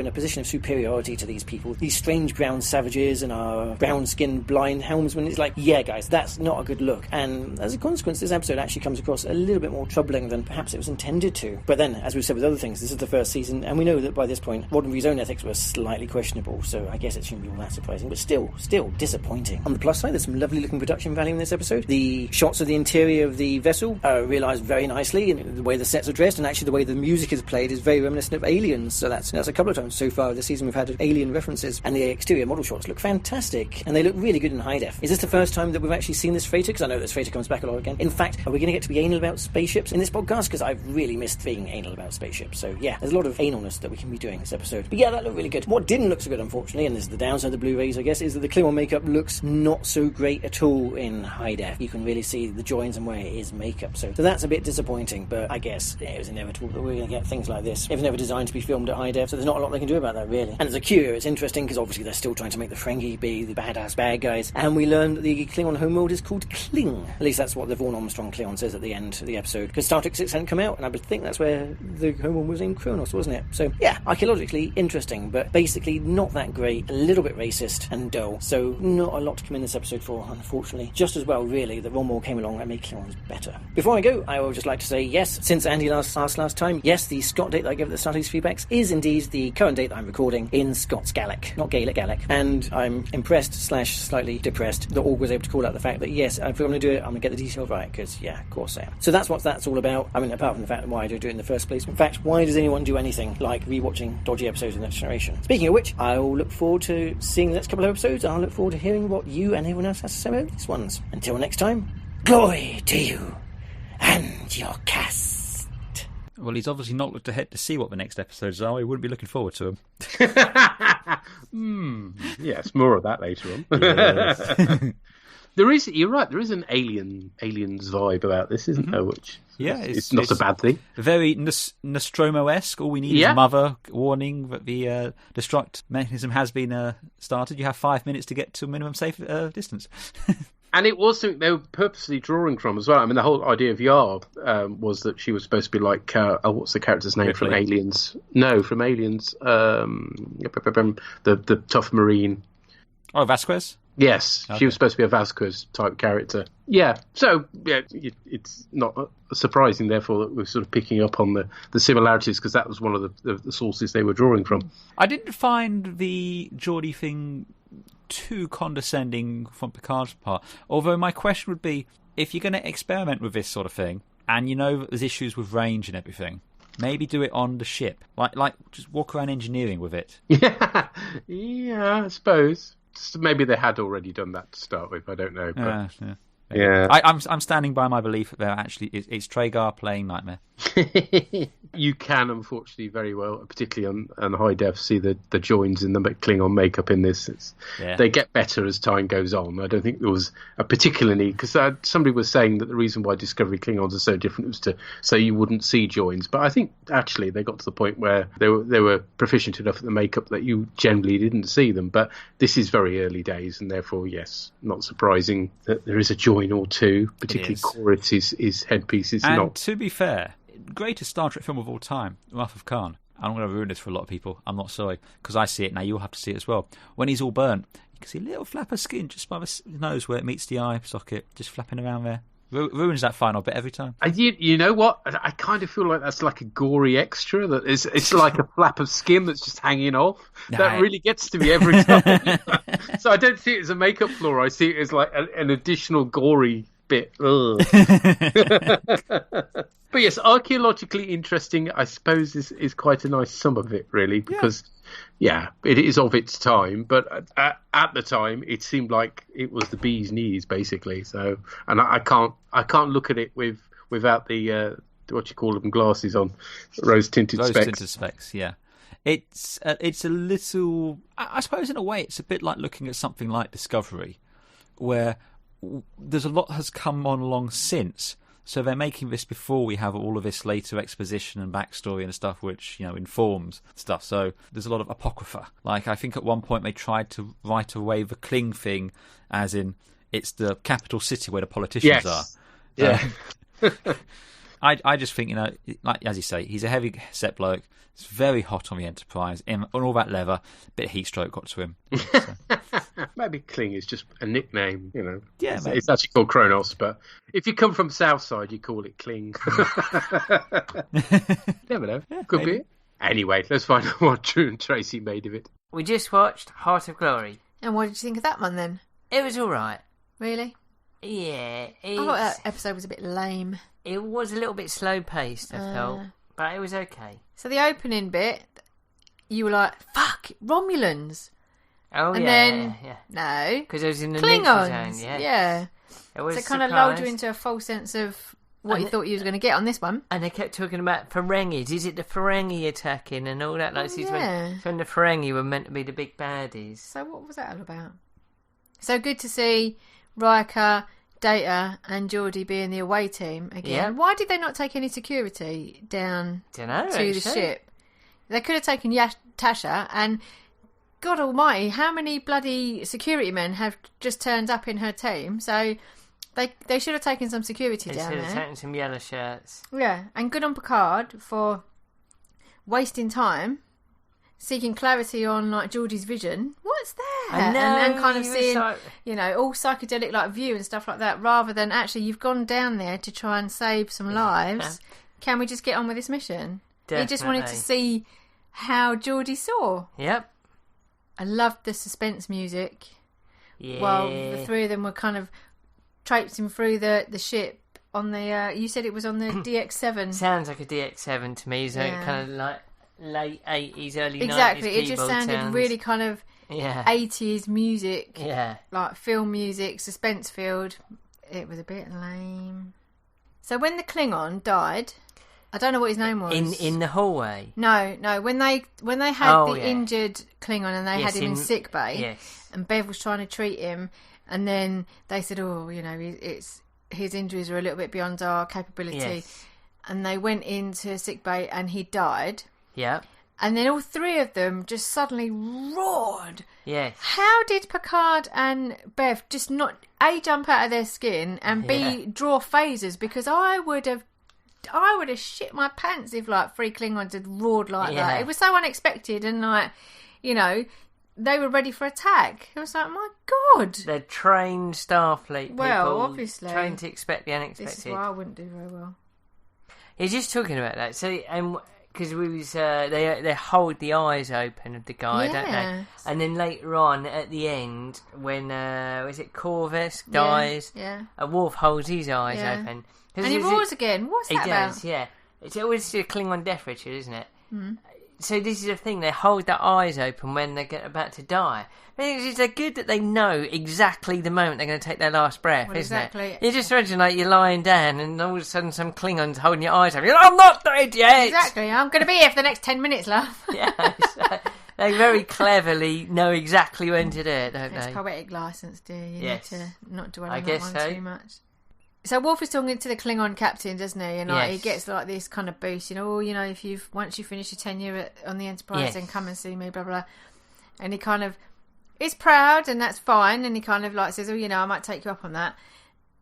a position of superiority to these people, these strange brown savages and our brown-skinned blind helmsmen. It's like, yeah, guys, that's not a good look. And as a consequence, this episode actually comes across a little bit more troubling than perhaps it was intended to. But then, as we've said with other things, this is the first season, and we know that by this point, Roddenberry's own ethics were slightly questionable, so I guess it shouldn't be all that surprising, but still disappointing. On the plus side, there's some lovely looking production value in this episode. The shots of the interior of the vessel are realised very nicely, and the way the sets are dressed, and actually the way the music is played is very reminiscent of Aliens, so that's a couple of times so far this season we've had Alien references, and the exterior model shots look fantastic, and they look really good in high def. Is this the first time that we've actually seen this freighter? Because I know this freighter comes back a lot again. In fact, are we going to get to be anal about spaceships in this podcast? Because I've really missed being anal about spaceships, so yeah, there's a lot of analness that we can be doing this episode. But yeah, that looked really good. What didn't look so good, unfortunately, and this is the downside of the Blu-rays, I guess, is that the Klingon makeup looks not so great at all in high def. You can really see the joins and where it is makeup, so that's a bit disappointing, but I guess it was inevitable that we're going to get things like this. It was never designed to be filmed at high def, so there's not a lot they can do about that, really. And as a cure, it's interesting because obviously they're still trying to make the Ferengi be the badass bad guys, and we learned that the Klingon homeworld is called Kling. At least that's what the Vaughn Armstrong Klingon says at the end of the episode, because Star Trek 6 hadn't come out, and I would think that's where the homeworld was named Kronos, wasn't it? So yeah, archaeologically interesting, but basically not that great, a little bit racist and dull, so not a lot to come in this episode for, unfortunately. Just as well, really, that Ron Moore came along and made Klingons better. Before I go, I would just like to say, yes, since Andy asked last time, yes, the Scott date that I gave at the start of these feedbacks is indeed the current date that I'm recording in Scots Gaelic, not Gaelic, and I'm impressed / slightly depressed that Org was able to call out the fact that, yes, if I'm going to do it, I'm going to get the detail right, because, yeah, of course I am. So that's what that's all about. I mean, apart from the fact that why I do it in the first place. In fact, why does anyone do anything like rewatching dodgy episodes of The Next Generation? Speaking of which, I'll look forward to seeing the next couple of episodes, and I'll look forward to hearing what you and everyone else has to say about these ones. Until next time, glory to you and your cast. Well, he's obviously not looked ahead to see what the next episodes are. He wouldn't be looking forward to them. Yes, more of that later on. Yes. You're right, there is an aliens vibe about this, isn't there? Which it's not a bad thing. Very Nostromo-esque. All we need is a mother warning that the destruct mechanism has been started. You have 5 minutes to get to a minimum safe distance. And it was something they were purposely drawing from as well. I mean, the whole idea of Yar was that she was supposed to be like, what's the character's name from Aliens? No, from Aliens. The tough Marine. Oh, Vasquez? Yes, okay. She was supposed to be a Vasquez type character. Yeah, so it's not surprising, therefore, that we're sort of picking up on the similarities, because that was one of the sources they were drawing from. I didn't find the Geordie thing too condescending from Picard's part, although my question would be, if you're going to experiment with this sort of thing, and you know that there's issues with range and everything, maybe do it on the ship. Like just walk around engineering with it. Yeah, I suppose. Maybe they had already done that to start with, I don't know. But... Yeah. I'm standing by my belief that actually it's Traeger playing Nightmare. You can, unfortunately, very well, particularly on high def, see the joins in the Klingon makeup in this. They get better as time goes on. I don't think there was a particular need, because somebody was saying that the reason why Discovery Klingons are so different was to say you wouldn't see joins. But I think actually they got to the point where they were proficient enough at the makeup that you generally didn't see them. But this is very early days, and therefore, yes, not surprising that there is a join or two, particularly Korit's headpiece is and not. To be fair, greatest Star Trek film of all time, Wrath of Khan. I'm going to ruin this for a lot of people. I'm not sorry, because I see it now. You'll have to see it as well. When he's all burnt, you can see a little flap of skin just by his nose where it meets the eye socket, just flapping around there. Ruins that final bit every time. You know what? I kind of feel like that's like a gory extra. That it's like a flap of skin that's just hanging off. No. That really gets to me every time. So I don't see it as a makeup flaw. I see it as like an additional gory bit. But yes, archaeologically interesting, I suppose, is quite a nice sum of it, really, because, it is of its time, but at the time, it seemed like it was the bee's knees, basically. So, and I can't look at it without the what you call them, glasses on, rose-tinted specs. Rose-tinted specs, yeah. It's a little, I suppose, in a way, it's a bit like looking at something like Discovery, where there's a lot has come on along since. So they're making this before we have all of this later exposition and backstory and stuff which, informs stuff. So there's a lot of apocrypha. Like, I think at one point they tried to write away the Kling thing as in it's the capital city where the politicians are. Yeah. I just think, like as you say, he's a heavy set bloke. It's very hot on the Enterprise. On all that leather, bit of heat stroke got to him. So. Maybe Kling is just a nickname, Yeah, it's actually called Kronos, but if you come from Southside, you call it Kling. Never know. Could be. Anyway, let's find out what Drew and Tracy made of it. We just watched Heart of Glory. And what did you think of that one then? It was all right. Really? Yeah. I thought that episode was a bit lame. It was a little bit slow-paced, I felt, but it was okay. So the opening bit, you were like, fuck, Romulans. Oh, and then, no. Because it was in the Klingons. neutral zone, yeah. It was so it kind of lulled you into a false sense of what you thought you was going to get on this one. And they kept talking about Ferengis. Is it the Ferengi attacking and all that? Like, when the Ferengi were meant to be the big baddies. So what was that all about? So good to see Riker, Data and Geordi be in the away team again. Yeah. Why did they not take any security down to the ship? They could have taken Tasha, and God almighty, how many bloody security men have just turned up in her team? So they should have taken some security down there. They should have taken some yellow shirts. Yeah, and good on Picard for wasting time seeking clarity on like Geordi's vision. What's there? I know, and kind of seeing, all psychedelic like view and stuff like that, rather than actually you've gone down there to try and save some lives. Can we just get on with this mission? Definitely. He just wanted to see how Geordi saw. Yep. I loved the suspense music. Yeah. While the three of them were kind of traipsing through the ship on the. You said it was on the DX7. Sounds like a DX7 to me. So kind of like late 80s, early 90s. Exactly. It just sounded really kind of 80s music. Yeah. Like film music, suspense filled. It was a bit lame. So when the Klingon died, I don't know what his name was. In the hallway? No. When they had the injured Klingon and they had him in sick bay, and Bev was trying to treat him, and then they said, his injuries are a little bit beyond our capability, and they went into sick bay and he died. Yeah. And then all three of them just suddenly roared. Yes. How did Picard and Bev just not A, jump out of their skin, and B, draw phasers? Because I would have shit my pants if like three Klingons had roared like that. It was so unexpected, and they were ready for attack. It was like, my God. They're trained Starfleet people. Well, obviously. Trained to expect the unexpected. This is why I wouldn't do very well. He's just talking about that. So, because we was they hold the eyes open of the guy, don't they? And then later on at the end, when was it Corvus dies? Yeah. A Worf holds his eyes open, and he roars again. What's that about? He does. Yeah. It's always a Klingon death ritual, isn't it? Mm. So this is the thing, they hold their eyes open when they're about to die. It's good that they know exactly the moment they're going to take their last breath, isn't it? You just imagine, like, you're lying down and all of a sudden some Klingon's holding your eyes open. You're like, I'm not dead yet! Exactly, I'm going to be here for the next 10 minutes, love. Yeah, so they very cleverly know exactly when to do it, don't they? It's poetic licence, dear. You need to not dwell on that one too much. So Worf is talking to the Klingon captain, doesn't he? And he gets like this kind of boost, once you finish your tenure on the Enterprise, then come and see me, blah blah. And he kind of is proud, and that's fine. And he kind of like says, I might take you up on that.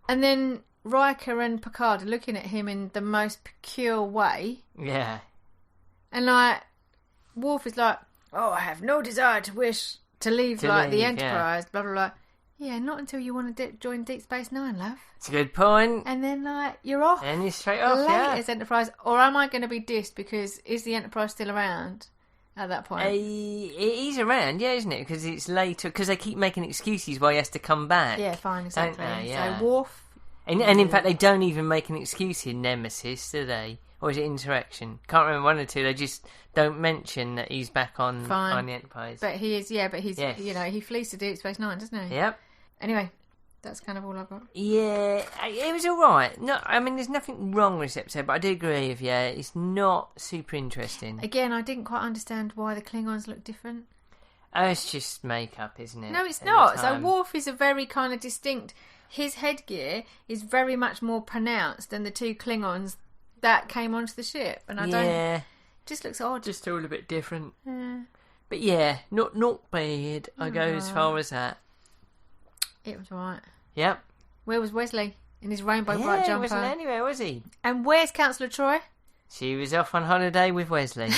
And then Riker and Picard are looking at him in the most peculiar way. Yeah. And like Worf is like, I have no desire to leave the Enterprise, blah blah blah. Yeah, not until you want to join Deep Space Nine, love. It's a good point. And then, you're off. And you're straight off, As Enterprise. Or am I going to be dissed because is the Enterprise still around at that point? He's around, isn't it? Because it's later. Because they keep making excuses why he has to come back. Yeah, fine, exactly. Don't they? Yeah. So, Worf... And in fact, they don't even make an excuse in Nemesis, do they? Or is it Insurrection? Can't remember one or two. They just don't mention that he's back on the Enterprise. But he is, he flees to Deep Space Nine, doesn't he? Yep. Anyway, that's kind of all I've got. Yeah, it was alright. No, I mean, there's nothing wrong with this episode, but I do agree with you. It's not super interesting. Again, I didn't quite understand why the Klingons look different. Oh, it's just makeup, isn't it? No, it's not. So Worf is a very kind of distinct... His headgear is very much more pronounced than the two Klingons that came onto the ship. And I don't... It just looks odd. Just all a bit different. But not bad. I go as far as that. It was right. Yep. Where was Wesley in his rainbow bright jumper? He wasn't anywhere, was he? And where's Councillor Troy? She was off on holiday with Wesley.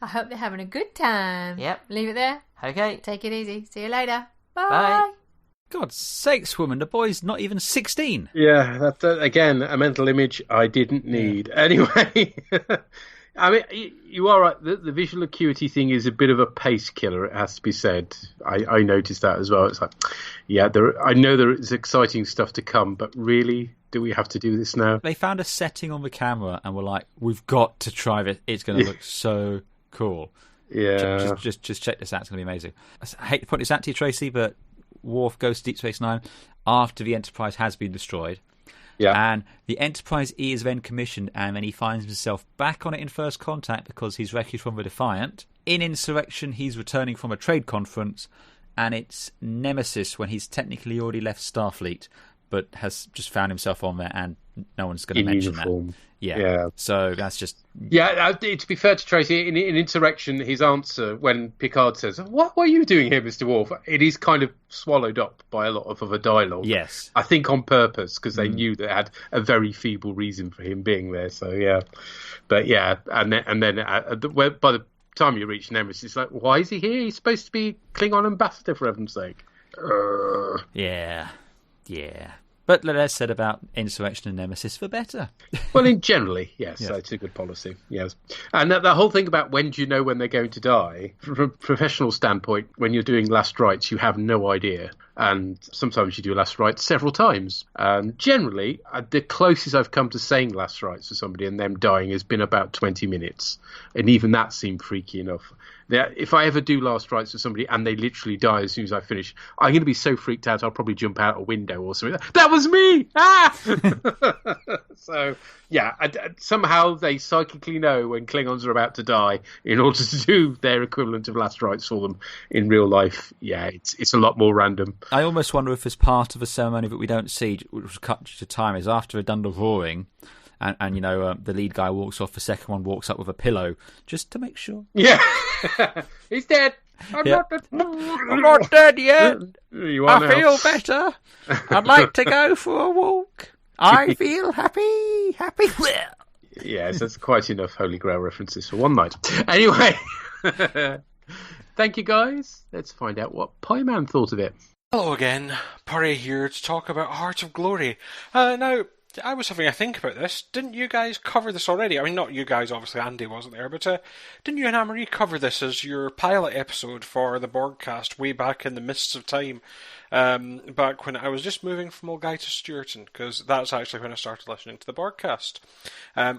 I hope they're having a good time. Yep. Leave it there. Okay. Take it easy. See you later. Bye. Bye. God's sakes, woman, the boy's not even 16. Yeah, that again, a mental image I didn't need. Anyway, I mean, you are right. The visual acuity thing is a bit of a pace killer, it has to be said. I noticed that as well. It's like, I know there is exciting stuff to come, but really, do we have to do this now? They found a setting on the camera and were like, we've got to try this. It's going to look so cool. Yeah. Just check this out. It's going to be amazing. I hate to point this out to you, Tracy, but Worf goes to Deep Space Nine after the Enterprise has been destroyed. Yeah. And the Enterprise E is then commissioned, and then he finds himself back on it in First Contact because he's rescued from the Defiant. In Insurrection, he's returning from a trade conference, and it's Nemesis when he's technically already left Starfleet, but has just found himself on there, and no one's going to mention uniform. that. Yeah. So that's just... Yeah, to be fair to Tracy, in Insurrection, his answer when Picard says, what are you doing here, Mr. Worf? It is kind of swallowed up by a lot of other dialogue. Yes. I think on purpose, because they knew they had a very feeble reason for him being there. So, yeah. But, yeah, and then by the time you reach Nemesis, it's like, why is he here? He's supposed to be Klingon ambassador, for heaven's sake. Yeah. But less said about Insurrection and Nemesis, for better. Well, generally, yes, it's a good policy, yes. And the whole thing about when do you know when they're going to die, from a professional standpoint, when you're doing last rites, you have no idea. And sometimes you do last rites several times. Generally, the closest I've come to saying last rites for somebody and them dying has been about 20 minutes. And even that seemed freaky enough. If I ever do last rites for somebody and they literally die as soon as I finish, I'm going to be so freaked out I'll probably jump out a window or something. That was me! So, yeah, somehow they psychically know when Klingons are about to die in order to do their equivalent of last rites for them in real life. Yeah, it's a lot more random. I almost wonder if as part of a ceremony that we don't see, which was cut to time, is after they're done the roaring, and the lead guy walks off, the second one walks up with a pillow, just to make sure. Yeah. He's dead. I'm not dead yet. I feel better. I'd like to go for a walk. I feel happy. Yes, that's quite enough Holy Grail references for one night. Anyway, thank you guys. Let's find out what Pie Man thought of it. Hello again, Purry here to talk about Heart of Glory. Now, I was having a think about this. Didn't you guys cover this already? I mean, not you guys, obviously, Andy wasn't there, but didn't you and Anne-Marie cover this as your pilot episode for the Borgcast way back in the mists of time? Back when I was just moving from Old Guy to Stewarton, because that's actually when I started listening to the Borgcast,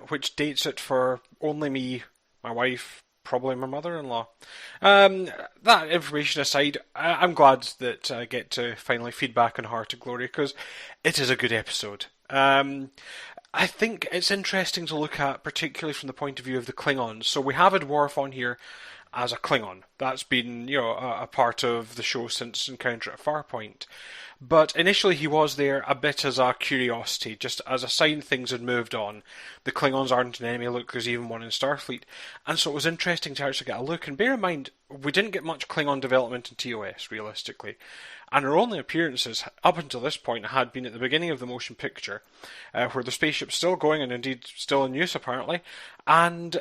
which dates it for only me, my wife, probably my mother-in-law. That information aside, I'm glad that I get to finally feed back on Heart of Glory, because it is a good episode. I think it's interesting to look at, particularly from the point of view of the Klingons. So we have a dwarf on here as a Klingon. That's been, a part of the show since Encounter at Farpoint. But initially he was there a bit as a curiosity, just as a sign things had moved on. The Klingons aren't an enemy, look, there's even one in Starfleet. And so it was interesting to actually get a look. And bear in mind, we didn't get much Klingon development in TOS, realistically. And our only appearances, up until this point, had been at the beginning of the motion picture, where the spaceship's still going, and indeed still in use, apparently, and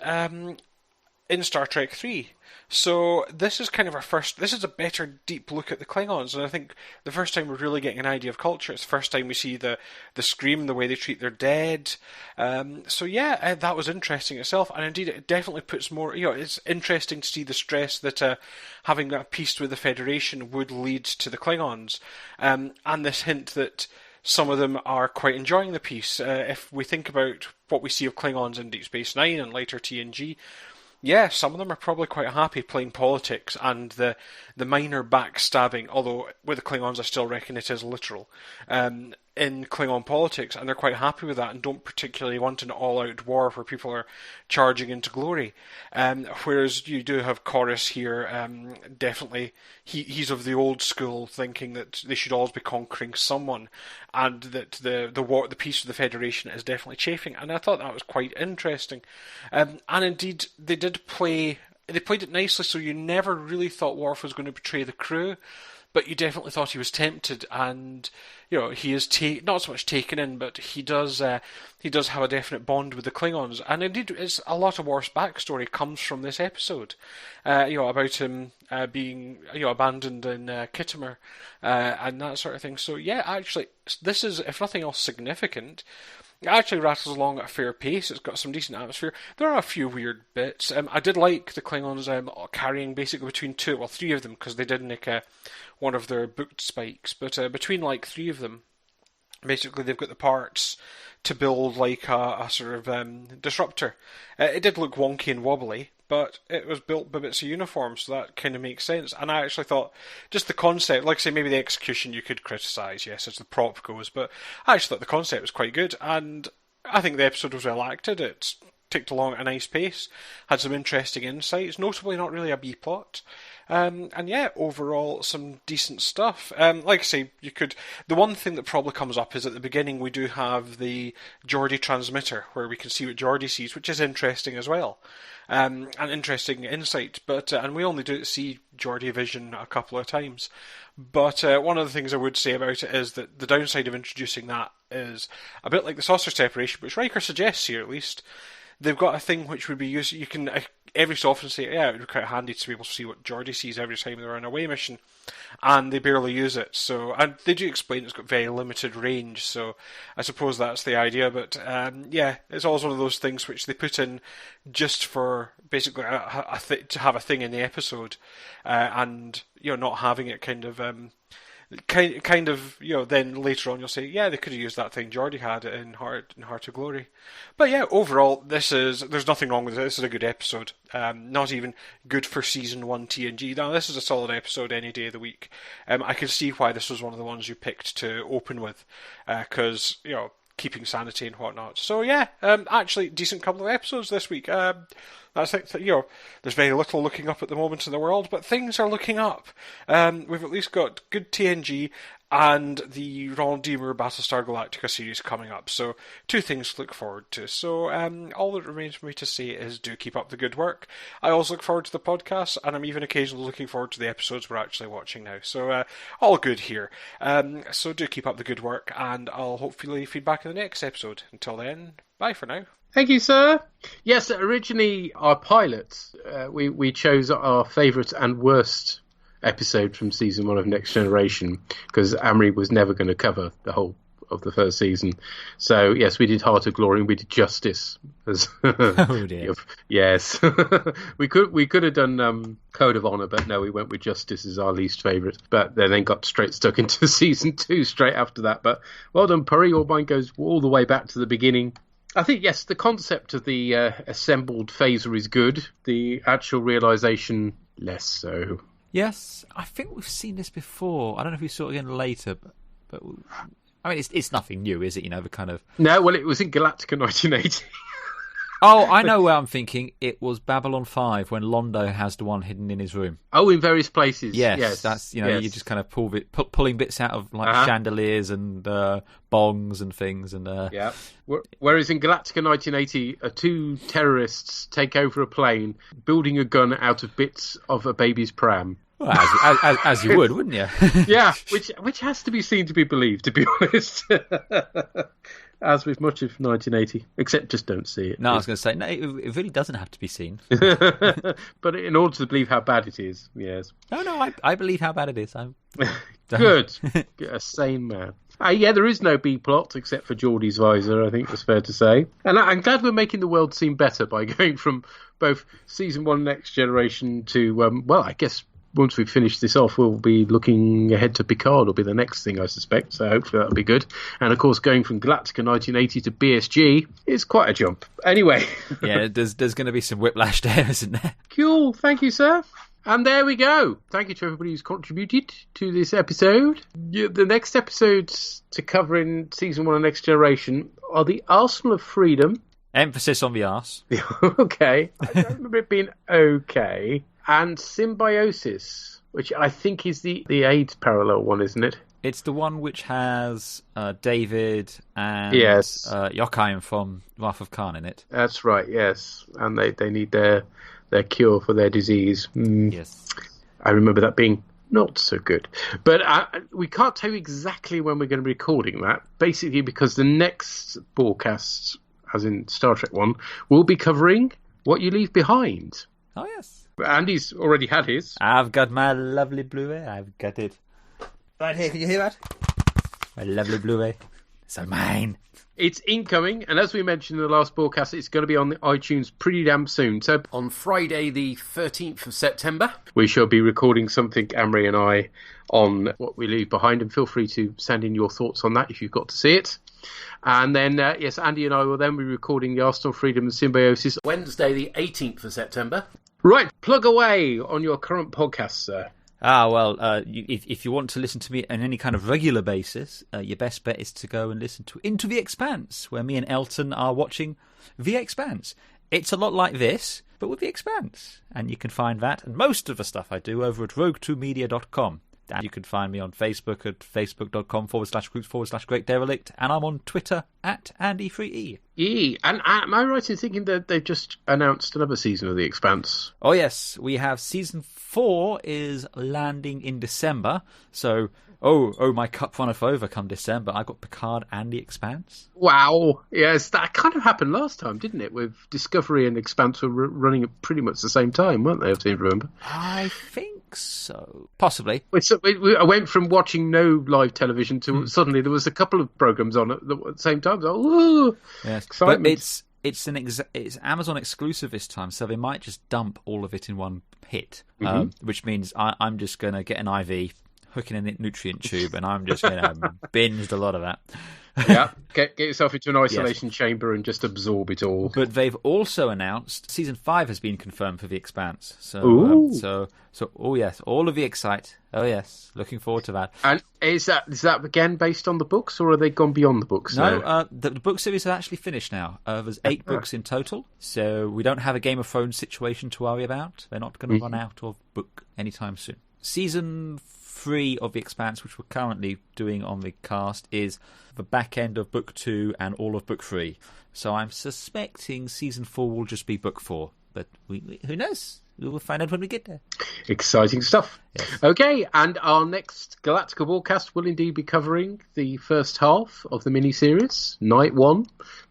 in Star Trek 3. So this is kind of this is a better deep look at the Klingons, and I think the first time we're really getting an idea of culture. It's the first time we see the Scream, the way they treat their dead. So yeah, that was interesting itself, and indeed it definitely puts more, it's interesting to see the stress that having a peace with the Federation would lead to the Klingons, and this hint that some of them are quite enjoying the peace. If we think about what we see of Klingons in Deep Space Nine and later TNG, yeah, some of them are probably quite happy playing politics and the minor backstabbing, although with the Klingons I still reckon it is literal, in Klingon politics, and they're quite happy with that and don't particularly want an all-out war where people are charging into glory. Whereas you do have Chorus here, definitely he's of the old school, thinking that they should always be conquering someone, and that the peace of the Federation is definitely chafing, and I thought that was quite interesting. And indeed, they played it nicely, so you never really thought Worf was going to betray the crew, but you definitely thought he was tempted, and he is not so much taken in, but he does have a definite bond with the Klingons, and indeed, it's a lot of Worf's backstory comes from this episode, about him being abandoned in Kittimer, and that sort of thing. So yeah, actually, this is, if nothing else, significant. It actually rattles along at a fair pace. It's got some decent atmosphere. There are a few weird bits. I did like the Klingons carrying basically between three of them, because they did nick one of their booked spikes. But between three of them, basically they've got the parts to build a sort of disruptor. It did look wonky and wobbly, but it was built by bits of uniform, so that kind of makes sense. And I actually thought, just the concept, like I say, maybe the execution you could criticise, yes, as the prop goes, but I actually thought the concept was quite good, and I think the episode was well acted. It ticked along at a nice pace, had some interesting insights, notably not really a B-plot. And yeah, overall, some decent stuff. Like I say, the one thing that probably comes up is at the beginning we do have the Geordi transmitter, where we can see what Geordi sees, which is interesting as well. An interesting insight, and we only do see Geordi vision a couple of times. But one of the things I would say about it is that the downside of introducing that is a bit like the saucer separation, which Riker suggests here at least. They've got a thing which would be used. You can every so often say, yeah, it would be quite handy to be able to see what Geordi sees every time they're on a away mission, and they barely use it. So, and they do explain it's got very limited range. So, I suppose that's the idea. But yeah, it's always one of those things which they put in just for basically to have a thing in the episode, and not having it kind of. Then later on you'll say, yeah, they could have used that thing Geordi had in Heart of Glory. But yeah, overall, there's nothing wrong with it. This is a good episode. Not even good for Season 1 TNG. Now, this is a solid episode any day of the week. I can see why this was one of the ones you picked to open with, because, keeping sanity and whatnot. So yeah, actually, decent couple of episodes this week. That's it. There's very little looking up at the moment in the world, but things are looking up. We've at least got good TNG and the Ronald D. Moore Battlestar Galactica series coming up. So, two things to look forward to. So, all that remains for me to say is do keep up the good work. I also look forward to the podcast, and I'm even occasionally looking forward to the episodes we're actually watching now. So, all good here. So, do keep up the good work, and I'll hopefully feed back in the next episode. Until then, bye for now. Thank you, sir. Yes, originally our pilots, we chose our favourite and worst episode from Season 1 of Next Generation, because Amory was never going to cover the whole of the first season. So yes, we did Heart of Glory and we did Justice. Oh dear. Yes, we could have done Code of Honor, but no, we went with Justice as our least favourite. But they then got straight stuck into season 2 straight after that. But well done, Purry. Your mind goes all the way back to the beginning. I think, yes, the concept of the assembled phaser is good. The actual realisation, less so. Yes, I think we've seen this before. I don't know if we saw it again later, but I mean, it's nothing new, is it? You know, the kind of... No, well, it was in Galactica 1980. Oh, I know where I'm thinking. It was Babylon 5 when Londo has the one hidden in his room. Oh, in various places. Yes. That's, you know, yes. You just kind of pulling bits out of like chandeliers and bongs and things. And yeah. Whereas in Galactica 1980, 2 terrorists take over a plane, building a gun out of bits of a baby's pram. Well, as you would, wouldn't you? Yeah, which has to be seen to be believed, to be honest. As with much of 1980, except just don't see it. No, I was going to say, no, it really doesn't have to be seen. But in order to believe how bad it is, yes. No, I believe how bad it is. Good. A sane man. Yeah, there is no B-plot except for Geordie's visor, I think it's fair to say. And I'm glad we're making the world seem better by going from both Season 1 Next Generation to, well, I guess... Once we finish this off, we'll be looking ahead to Picard, will be the next thing, I suspect. So hopefully that'll be good. And of course, going from Galactica 1980 to BSG is quite a jump. Anyway. Yeah, there's going to be some whiplash there, isn't there? Cool. Thank you, sir. And there we go. Thank you to everybody who's contributed to this episode. The next episodes to cover in Season 1 of Next Generation are the Arsenal of Freedom. Emphasis on the arse. Okay. I don't remember it being okay. And Symbiosis, which I think is the AIDS parallel one, isn't it? It's the one which has David and yes. Yokaim from Wrath of Khan in it. That's right, yes. And they need their cure for their disease. Yes. I remember that being not so good. But we can't tell you exactly when we're going to be recording that, basically because the next broadcast, as in Star Trek 1, will be covering What You Leave Behind. Oh, yes. Andy's already had his. I've got my lovely Blu-ray. I've got it. Right here, can you hear that? My lovely Blu-ray. So mine. It's incoming, and as we mentioned in the last broadcast, it's going to be on the iTunes pretty damn soon. So on Friday the 13th of September, we shall be recording something, Amory and I, on What We Leave Behind, and feel free to send in your thoughts on that if you've got to see it. And then, yes, Andy and I will then be recording the Arsenal of Freedom and Symbiosis Wednesday the 18th of September. Right, plug away on your current podcast, sir. Well, if you want to listen to me on any kind of regular basis, your best bet is to go and listen to Into the Expanse, where me and Elton are watching The Expanse. It's a lot like this, but with The Expanse. And you can find that and most of the stuff I do over at rogue2media.com. And you can find me on Facebook at facebook.com/groups/Great Derelict, and I'm on Twitter at Andy3E. And am I right in thinking that they've just announced another season of The Expanse? Oh yes, we have season 4 is landing in December. So, my cup runneth over come December. I got Picard and The Expanse. Wow, yes, that kind of happened last time, didn't it? With Discovery and Expanse were running at pretty much the same time, weren't they? I seem to remember. I think so, possibly. I went from watching no live television to suddenly there was a couple of programs on at the same time. So, yes, excitement. But it's Amazon exclusive this time, so they might just dump all of it in one hit, which means I'm just going to get an IV, hook in a nutrient tube, and I'm just going to binge a lot of that. Yeah, get yourself into an isolation chamber and just absorb it all. But they've also announced season 5 has been confirmed for The Expanse. So oh yes, all of the excite. Oh yes, looking forward to that. And is that again based on the books, or are they gone beyond the books? No, the book series are actually finished now. There's 8 books in total, so we don't have a Game of Thrones situation to worry about. They're not going to run out of book anytime soon. Season 3 of The Expanse, which we're currently doing on the cast, is the back end of book 2 and all of book 3. So I'm suspecting season 4 will just be book 4, but who knows? We will find out when we get there. Exciting stuff. Yes. Okay, and our next Galactica broadcast will indeed be covering the first half of the mini-series, Night 1,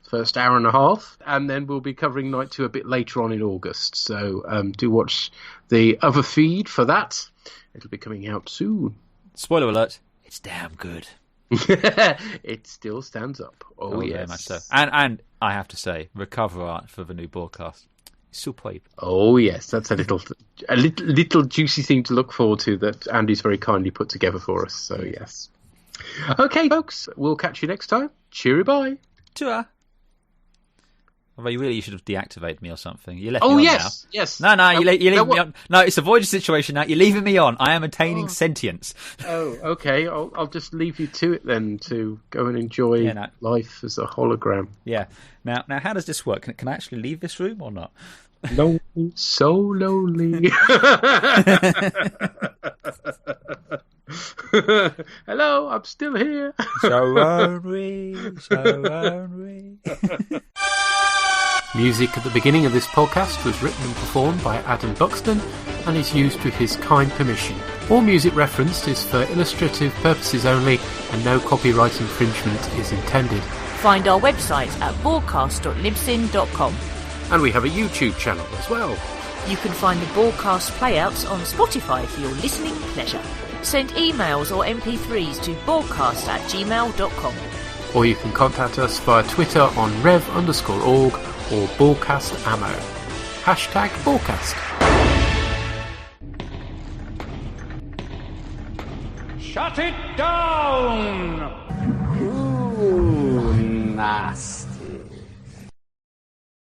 first hour and a half, and then we'll be covering Night 2 a bit later on in August. So do watch the other feed for that. It'll be coming out soon. Spoiler alert, it's damn good. It still stands up. Oh yes. Very much so. And I have to say, recover art for the new Borgcast. Superb. Oh yes, that's a little juicy thing to look forward to that Andy's very kindly put together for us. So yes. Okay, folks, we'll catch you next time. Cheery bye. Ta-ra. Although you should have deactivated me or something. You left me on now. Yes. No, you leave me on. No, it's a void situation now. You're leaving me on. I am attaining sentience. Oh, okay. I'll just leave you to it then to go and enjoy life as a hologram. Yeah. Now, how does this work? Can I actually leave this room or not? No, so lonely. Hello, I'm still here. So lonely. Music at the beginning of this podcast was written and performed by Adam Buxton and is used with his kind permission. All music referenced is for illustrative purposes only and no copyright infringement is intended. Find our website at borgcast.libsyn.com. And we have a YouTube channel as well. You can find the Borgcast playouts on Spotify for your listening pleasure. Send emails or MP3s to borgcast@gmail.com. Or you can contact us via Twitter on rev_org or Borgcastammo. #Borgcast. Shut it down! Ooh, nice.